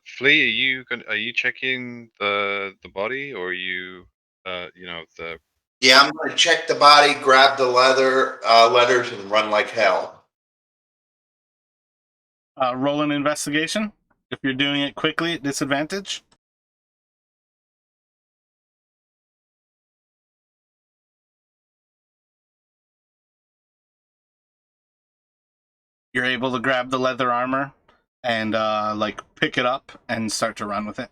Flea, are you checking the body, or are you the? Yeah, I'm gonna check the body, grab the letters, and run like hell. Roll an investigation. If you're doing it quickly at disadvantage. You're able to grab the leather armor and like pick it up and start to run with it.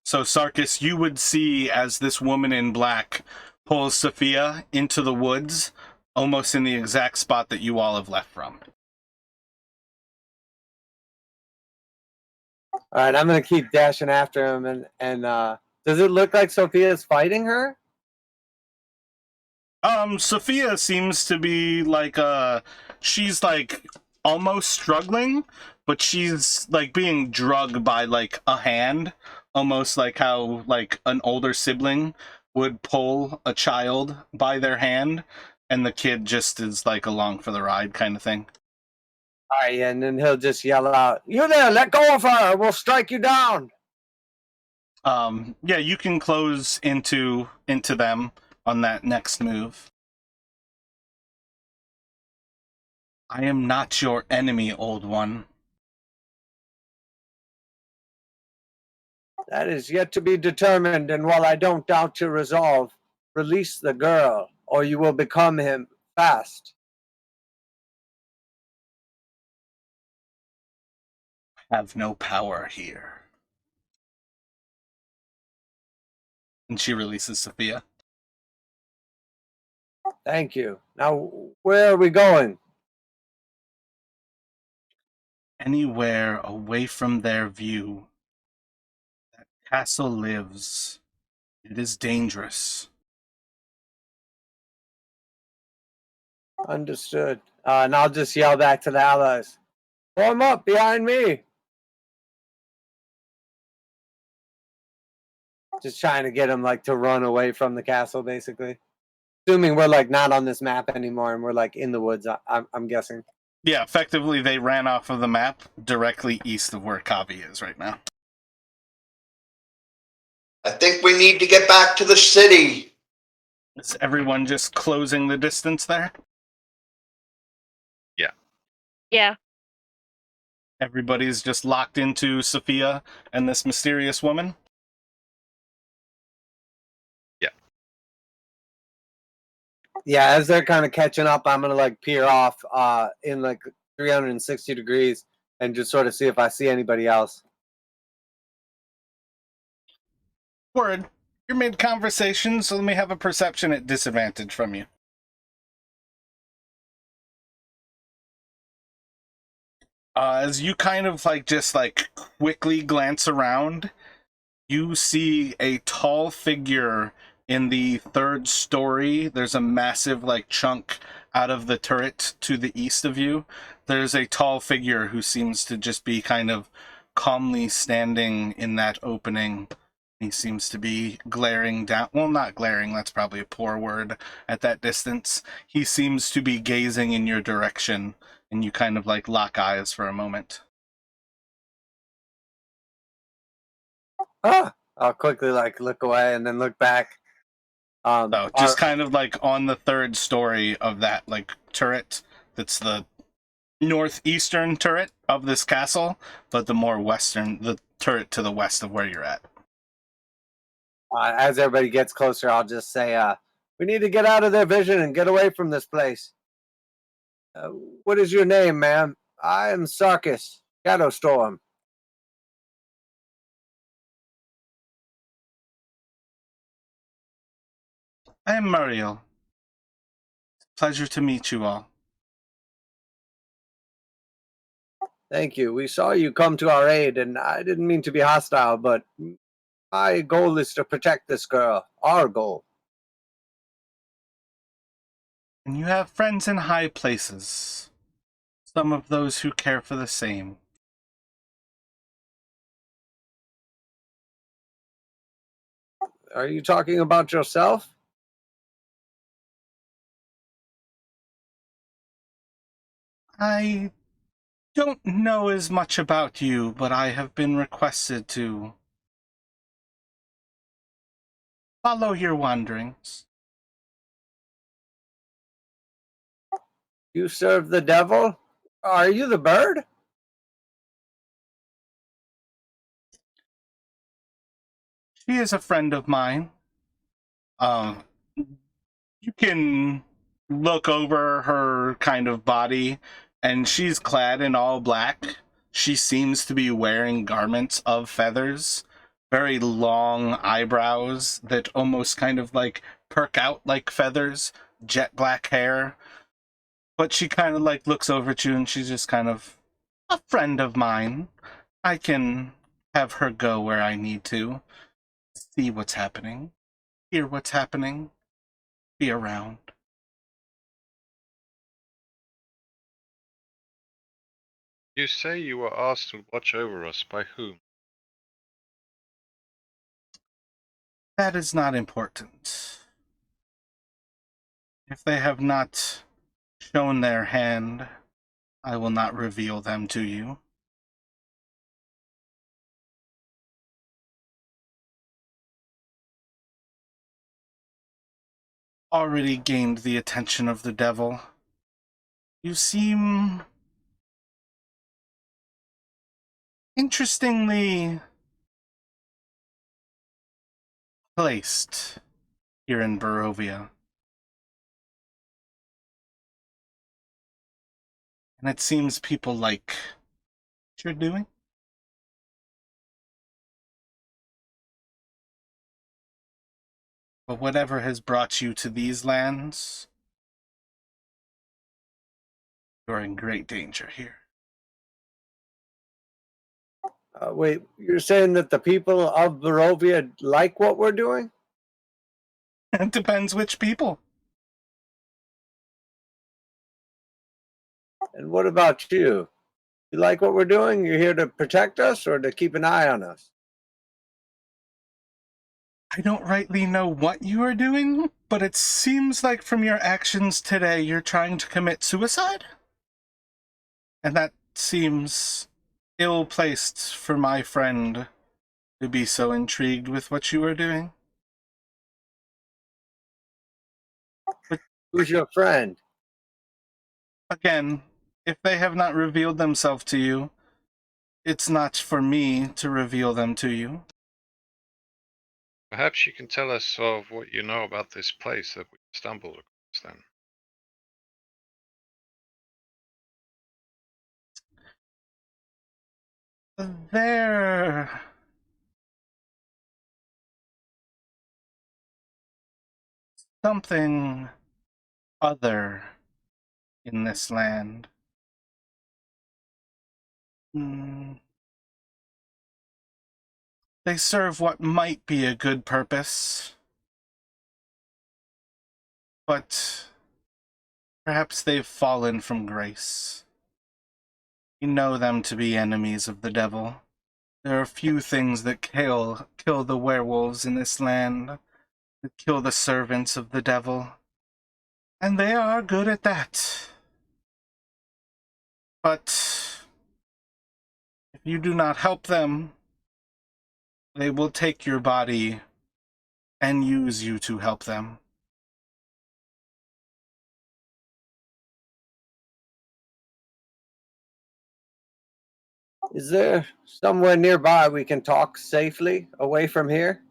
So Sarkis, you would see as this woman in black pulls Sophia into the woods, almost in the exact spot that you all have left from. All right, I'm gonna keep dashing after him, and does it look like Sophia is fighting her? Sophia seems to be like she's like almost struggling, but she's like being drugged by like a hand, almost like how like an older sibling would pull a child by their hand, and the kid just is like along for the ride kind of thing. All right, and then he'll just yell out, "You there, let go of her, we'll strike you down." Yeah, you can close into them on that next move. I am not your enemy, old one. That is yet to be determined, and while I don't doubt your resolve, release the girl, or you will become him fast. have no power here. And she releases Sophia. Thank you. Now, where are we going? Anywhere away from their view. That castle lives. It is dangerous. Understood. And I'll just yell back to the allies. Form up behind me. Just trying to get them like to run away from the castle, basically. Assuming we're like not on this map anymore and we're like in the woods, I'm guessing. Yeah, effectively they ran off of the map directly east of where Kavi is right now. I think we need to get back to the city. Is everyone just closing the distance there? Yeah. Everybody's just locked into Sophia and this mysterious woman? Yeah, as they're kind of catching up, I'm gonna like peer off in like 360 degrees and just sort of see if I see anybody else. Word. You're mid-conversation, so let me have a perception at disadvantage from you. As you kind of like just like quickly glance around, you see a tall figure in the third story. There's a massive like chunk out of the turret to the east of you. There's a tall figure who seems to just be kind of calmly standing in that opening. He seems to be glaring down. Well, not glaring, that's probably a poor word at that distance. He seems to be gazing in your direction, and you kind of like lock eyes for a moment. I'll quickly like look away and then look back. So just kind of like on the third story of that like turret that's the northeastern turret of this castle, but the more western, the turret to the west of where you're at. As everybody gets closer, I'll just say, we need to get out of their vision and get away from this place. What is your name, ma'am? I am Sarkis, Shadowstorm. I am Muriel. Pleasure to meet you all. Thank you. We saw you come to our aid, and I didn't mean to be hostile, but my goal is to protect this girl. Our goal. And you have friends in high places. Some of those who care for the same. Are you talking about yourself? I don't know as much about you, but I have been requested to follow your wanderings. You serve the devil? Are you the bird? She is a friend of mine. You can look over her kind of body, and she's clad in all black. She seems to be wearing garments of feathers, very long eyebrows that almost kind of like perk out like feathers, jet black hair. But she kind of like looks over at you and she's just kind of a friend of mine. I can have her go where I need to, see what's happening, hear what's happening, be around. You say you were asked to watch over us by whom? That is not important. If they have not shown their hand, I will not reveal them to you. Already gained the attention of the devil. You seem interestingly placed here in Barovia. And it seems people like what you're doing. But whatever has brought you to these lands, you're in great danger here. Wait, you're saying that the people of Barovia like what we're doing? It depends which people. And what about you? You like what we're doing? You're here to protect us or to keep an eye on us? I don't rightly know what you are doing, but it seems like from your actions today you're trying to commit suicide? And that seems ill-placed for my friend to be so intrigued with what you are doing. Who's your friend? Again, if they have not revealed themselves to you, it's not for me to reveal them to you. Perhaps you can tell us of what you know about this place that we stumbled across then. There... something other in this land. They serve what might be a good purpose, but perhaps they've fallen from grace. You know them to be enemies of the devil. There are few things that kill the werewolves in this land, that kill the servants of the devil, and they are good at that. But if you do not help them, they will take your body and use you to help them. Is there somewhere nearby we can talk safely away from here?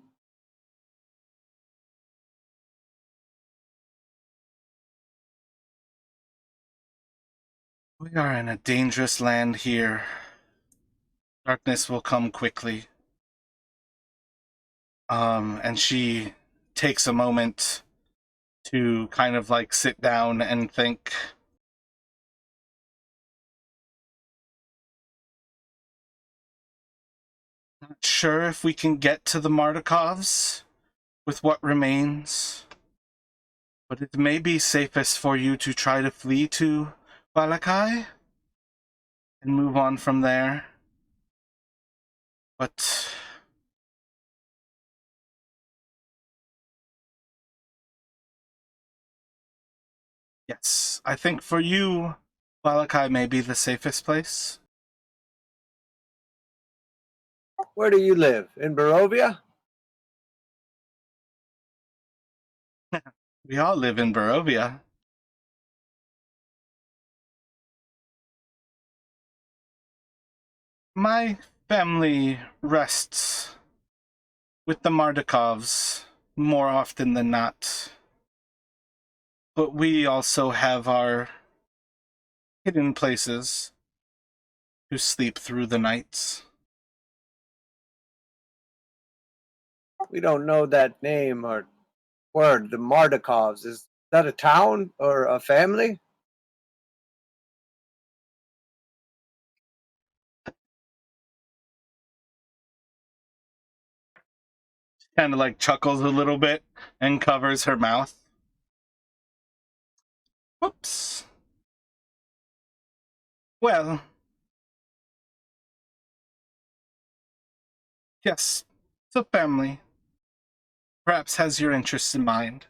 We are in a dangerous land here. Darkness will come quickly. And she takes a moment to kind of like sit down and think. Not sure if we can get to the Mardikovs with what remains, but it may be safest for you to try to flee to Valakai and move on from there. But yes, I think for you, Valakai may be the safest place. Where do you live? In Barovia? We all live in Barovia. My family rests with the Mardikovs more often than not. But we also have our hidden places to sleep through the nights. We don't know that name or word, the Mardikovs. Is that a town or a family? Kind of like chuckles a little bit and covers her mouth. Whoops. Well, yes, it's a family. Perhaps has your interests in mind.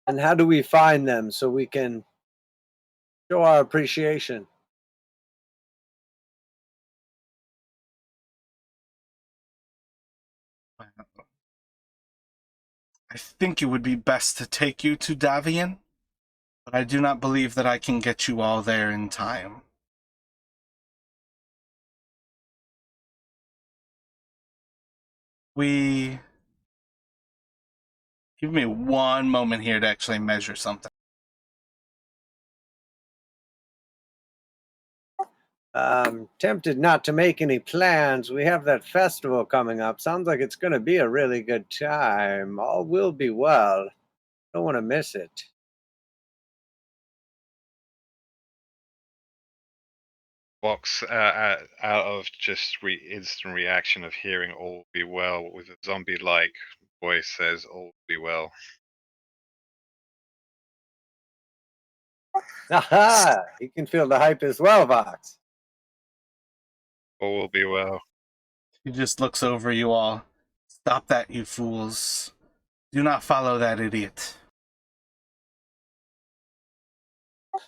And how do we find them so we can show our appreciation? I think it would be best to take you to Davian, but I do not believe that I can get you all there in time. Give me one moment here to actually measure something. Tempted not to make any plans. We have that festival coming up. Sounds like it's going to be a really good time. All will be well. Don't want to miss it. Vox, out of just instant reaction of hearing "all will be well" with a zombie-like voice, says "all will be well." Aha! You can feel the hype as well, Vox. All will be well. He just looks over you all. Stop that, you fools. Do not follow that idiot.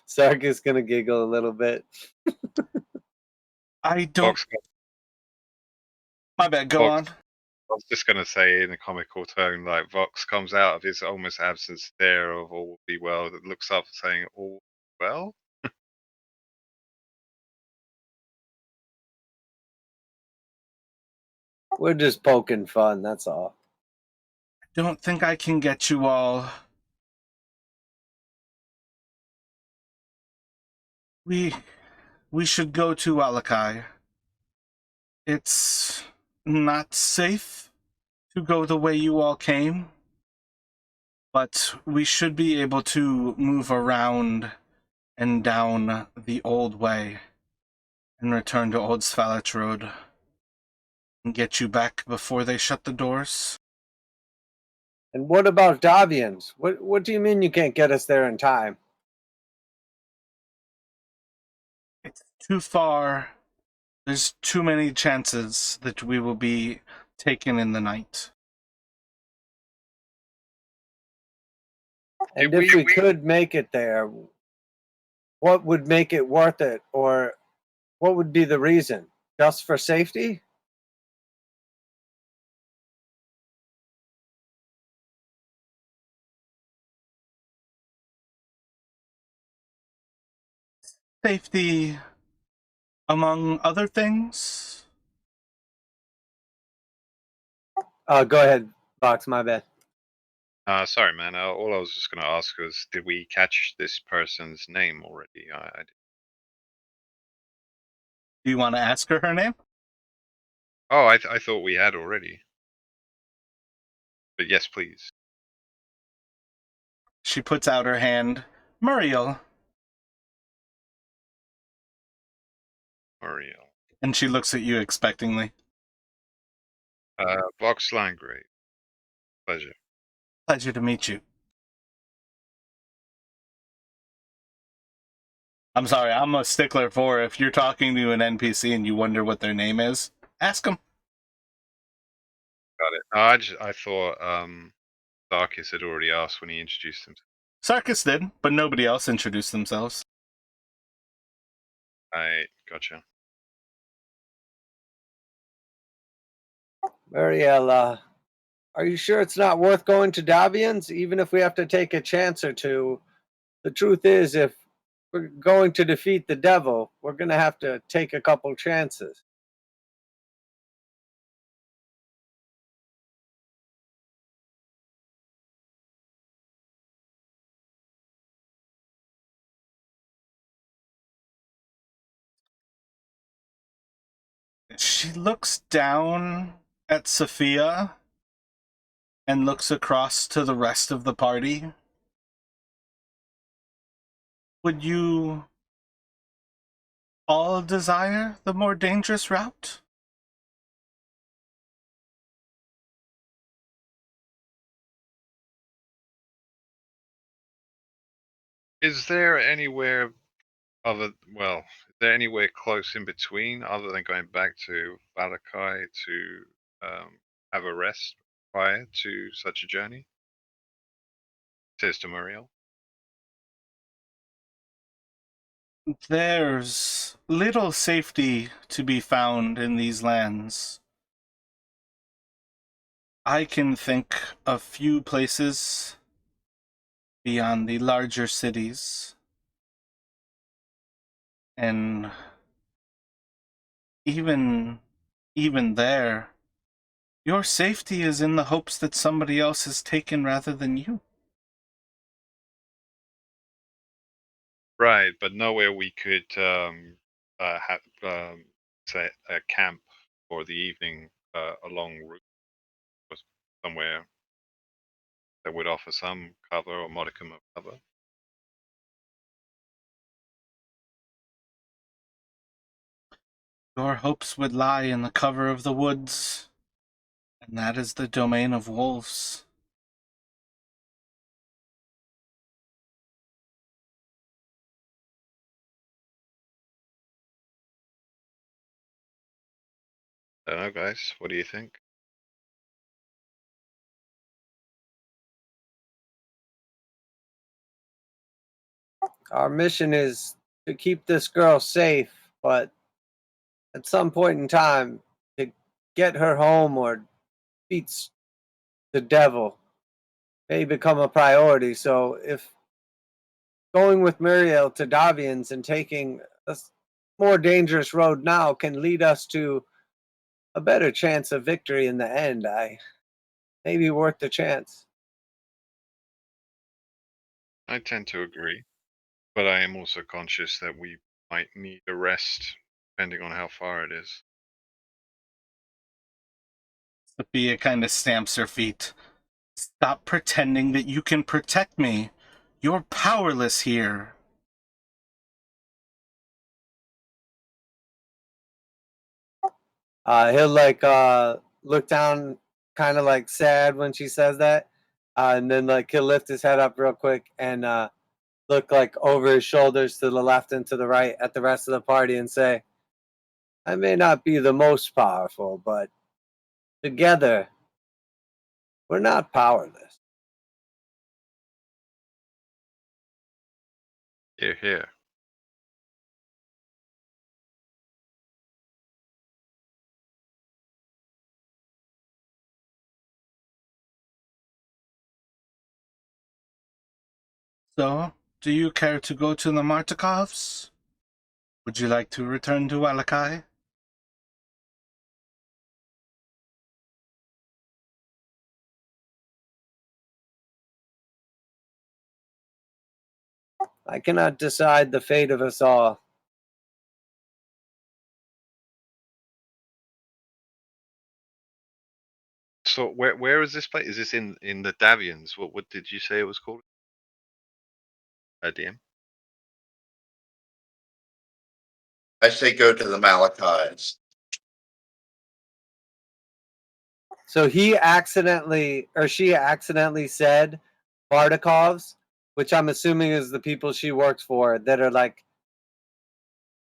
Sark is going to giggle a little bit. I don't... Vox, My bad, go Vox. on. I was just gonna say in a comical tone, like Vox comes out of his almost absent stare of "all will be well," that looks up saying "all well." We're just poking fun, that's all. Don't think I can get you all. We should go to Alakai. It's not safe to go the way you all came, but we should be able to move around and down the old way and return to Old Svalich Road and get you back before they shut the doors. And what about Davians? What do you mean you can't get us there in time? It's too far. There's too many chances that we will be taken in the night. And Did if we we- could make it there, what would make it worth it? Or what would be the reason? Just for safety? Safety, among other things. Go ahead, Vox, my bad. Sorry, man. All I was just gonna ask was, did we catch this person's name already? Do you want to ask her name? Oh, I thought we had already. But yes, please. She puts out her hand. Muriel. Muriel. And she looks at you expectingly. Vox Landgrave. Pleasure. Pleasure to meet you. I'm sorry, I'm a stickler for if you're talking to an NPC and you wonder what their name is, ask them. Got it. I thought Darkis had already asked when he introduced himself. Sarkis did, but nobody else introduced themselves. I gotcha. Muriel, are you sure it's not worth going to Davians, even if we have to take a chance or two? The truth is, if we're going to defeat the devil, we're going to have to take a couple chances. She looks down at Sophia and looks across to the rest of the party. Would you all desire the more dangerous route? Is there anywhere is there anywhere close in between other than going back to Valakai to have a rest prior to such a journey? Says to Muriel. There's little safety to be found in these lands. I can think of few places beyond the larger cities. And even there, your safety is in the hopes that somebody else is taken rather than you. Right, but nowhere we could have say a camp for the evening along route or somewhere that would offer some cover or modicum of cover. Your hopes would lie in the cover of the woods, and that is the domain of wolves. I don't know, guys. What do you think? Our mission is to keep this girl safe, but at some point in time, to get her home or beats the devil may become a priority. So if going with Muriel to Davians and taking a more dangerous road now can lead us to a better chance of victory in the end, I may be worth the chance. I tend to agree, but I am also conscious that we might need a rest depending on how far it is. Sophia kind of stamps her feet. Stop pretending that you can protect me. You're powerless here. He'll look down, kind of like sad when she says that, and then like he'll lift his head up real quick and look like over his shoulders to the left and to the right at the rest of the party and say, "I may not be the most powerful, but together we're not powerless." Here, here. So, do you care to go to the Martikovs? Would you like to return to Walakai? I cannot decide the fate of us all. So where is this place? Is this in the Davians? What did you say it was called? DM. I say go to the Malachites. So he accidentally, or she accidentally said Bartikovs, which I'm assuming is the people she works for that are like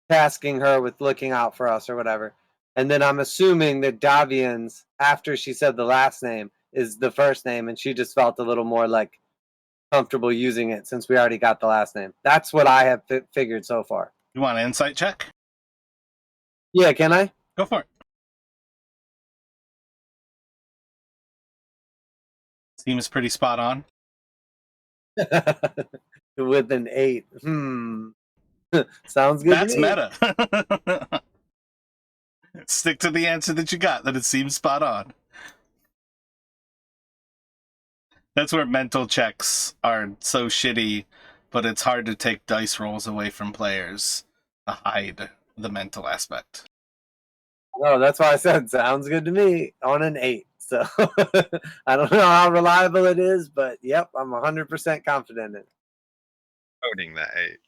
tasking her with looking out for us or whatever. And then I'm assuming that Davians, after she said the last name, is the first name, and she just felt a little more like comfortable using it since we already got the last name. That's what I have figured so far. You want an insight check? Yeah, can I? Go for it. Seems pretty spot on. With an 8. Sounds good That's to me. meta. Stick to the answer that you got, that it seems spot on. That's where mental checks are so shitty, but it's hard to take dice rolls away from players to hide the mental aspect. No, that's why I said sounds good to me on an 8. So I don't know how reliable it is, but yep, I'm 100% confident in it. Owning that 8.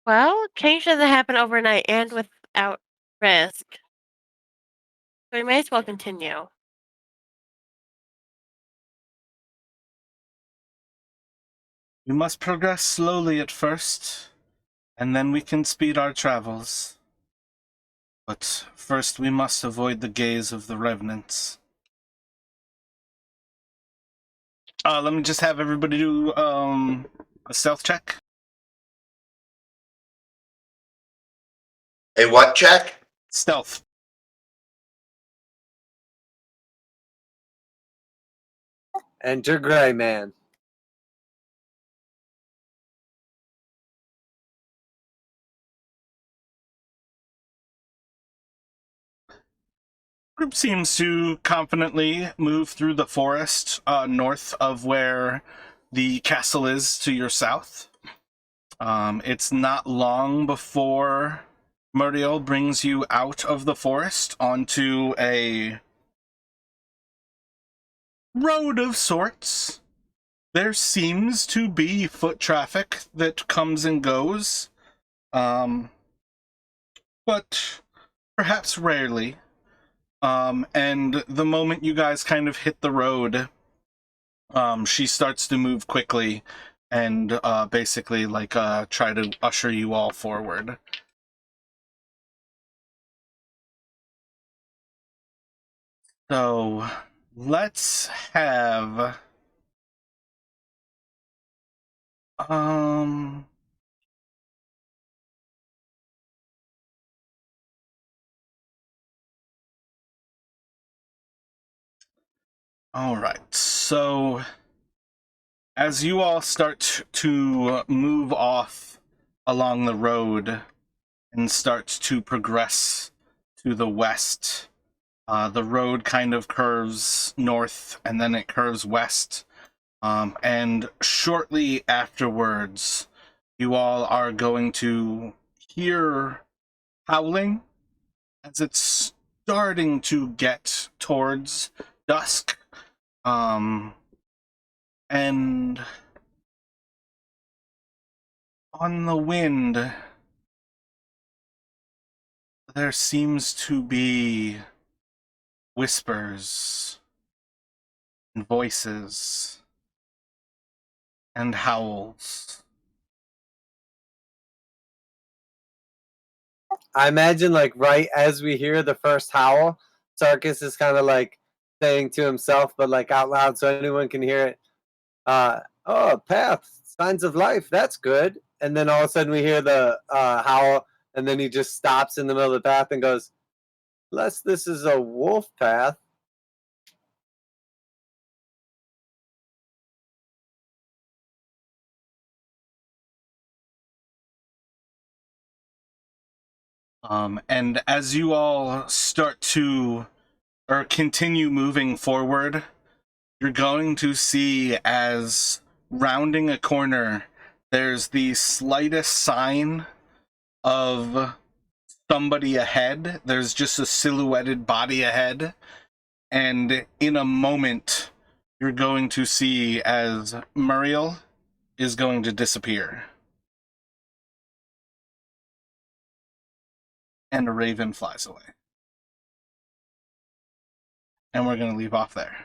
Well, change doesn't happen overnight and without risk. So we may as well continue. We must progress slowly at first, and then we can speed our travels. But first we must avoid the gaze of the revenants. Let me just have everybody do a stealth check. A what check? Stealth. Enter Gray Man. group seems to confidently move through the forest north of where the castle is to your south. It's not long before Muriel brings you out of the forest onto a road of sorts. There seems to be foot traffic that comes and goes, but perhaps rarely. And the moment you guys kind of hit the road, she starts to move quickly and basically try to usher you all forward. So let's have all right. So as you all start to move off along the road and start to progress to the west, the road kind of curves north and then it curves west. And shortly afterwards, you all are going to hear howling as it's starting to get towards dusk. And on the wind, there seems to be whispers and voices and howls. I imagine, like, right as we hear the first howl, Sarkis is kind of like saying to himself, but like out loud so anyone can hear it. Oh, path, signs of life, that's good. And then all of a sudden we hear the howl, and then he just stops in the middle of the path and goes, unless this is a wolf path. And as you all start to, or continue moving forward, you're going to see as rounding a corner, there's the slightest sign of somebody ahead. There's just a silhouetted body ahead. And in a moment, you're going to see as Muriel is going to disappear. And a raven flies away. And we're going to leave off there.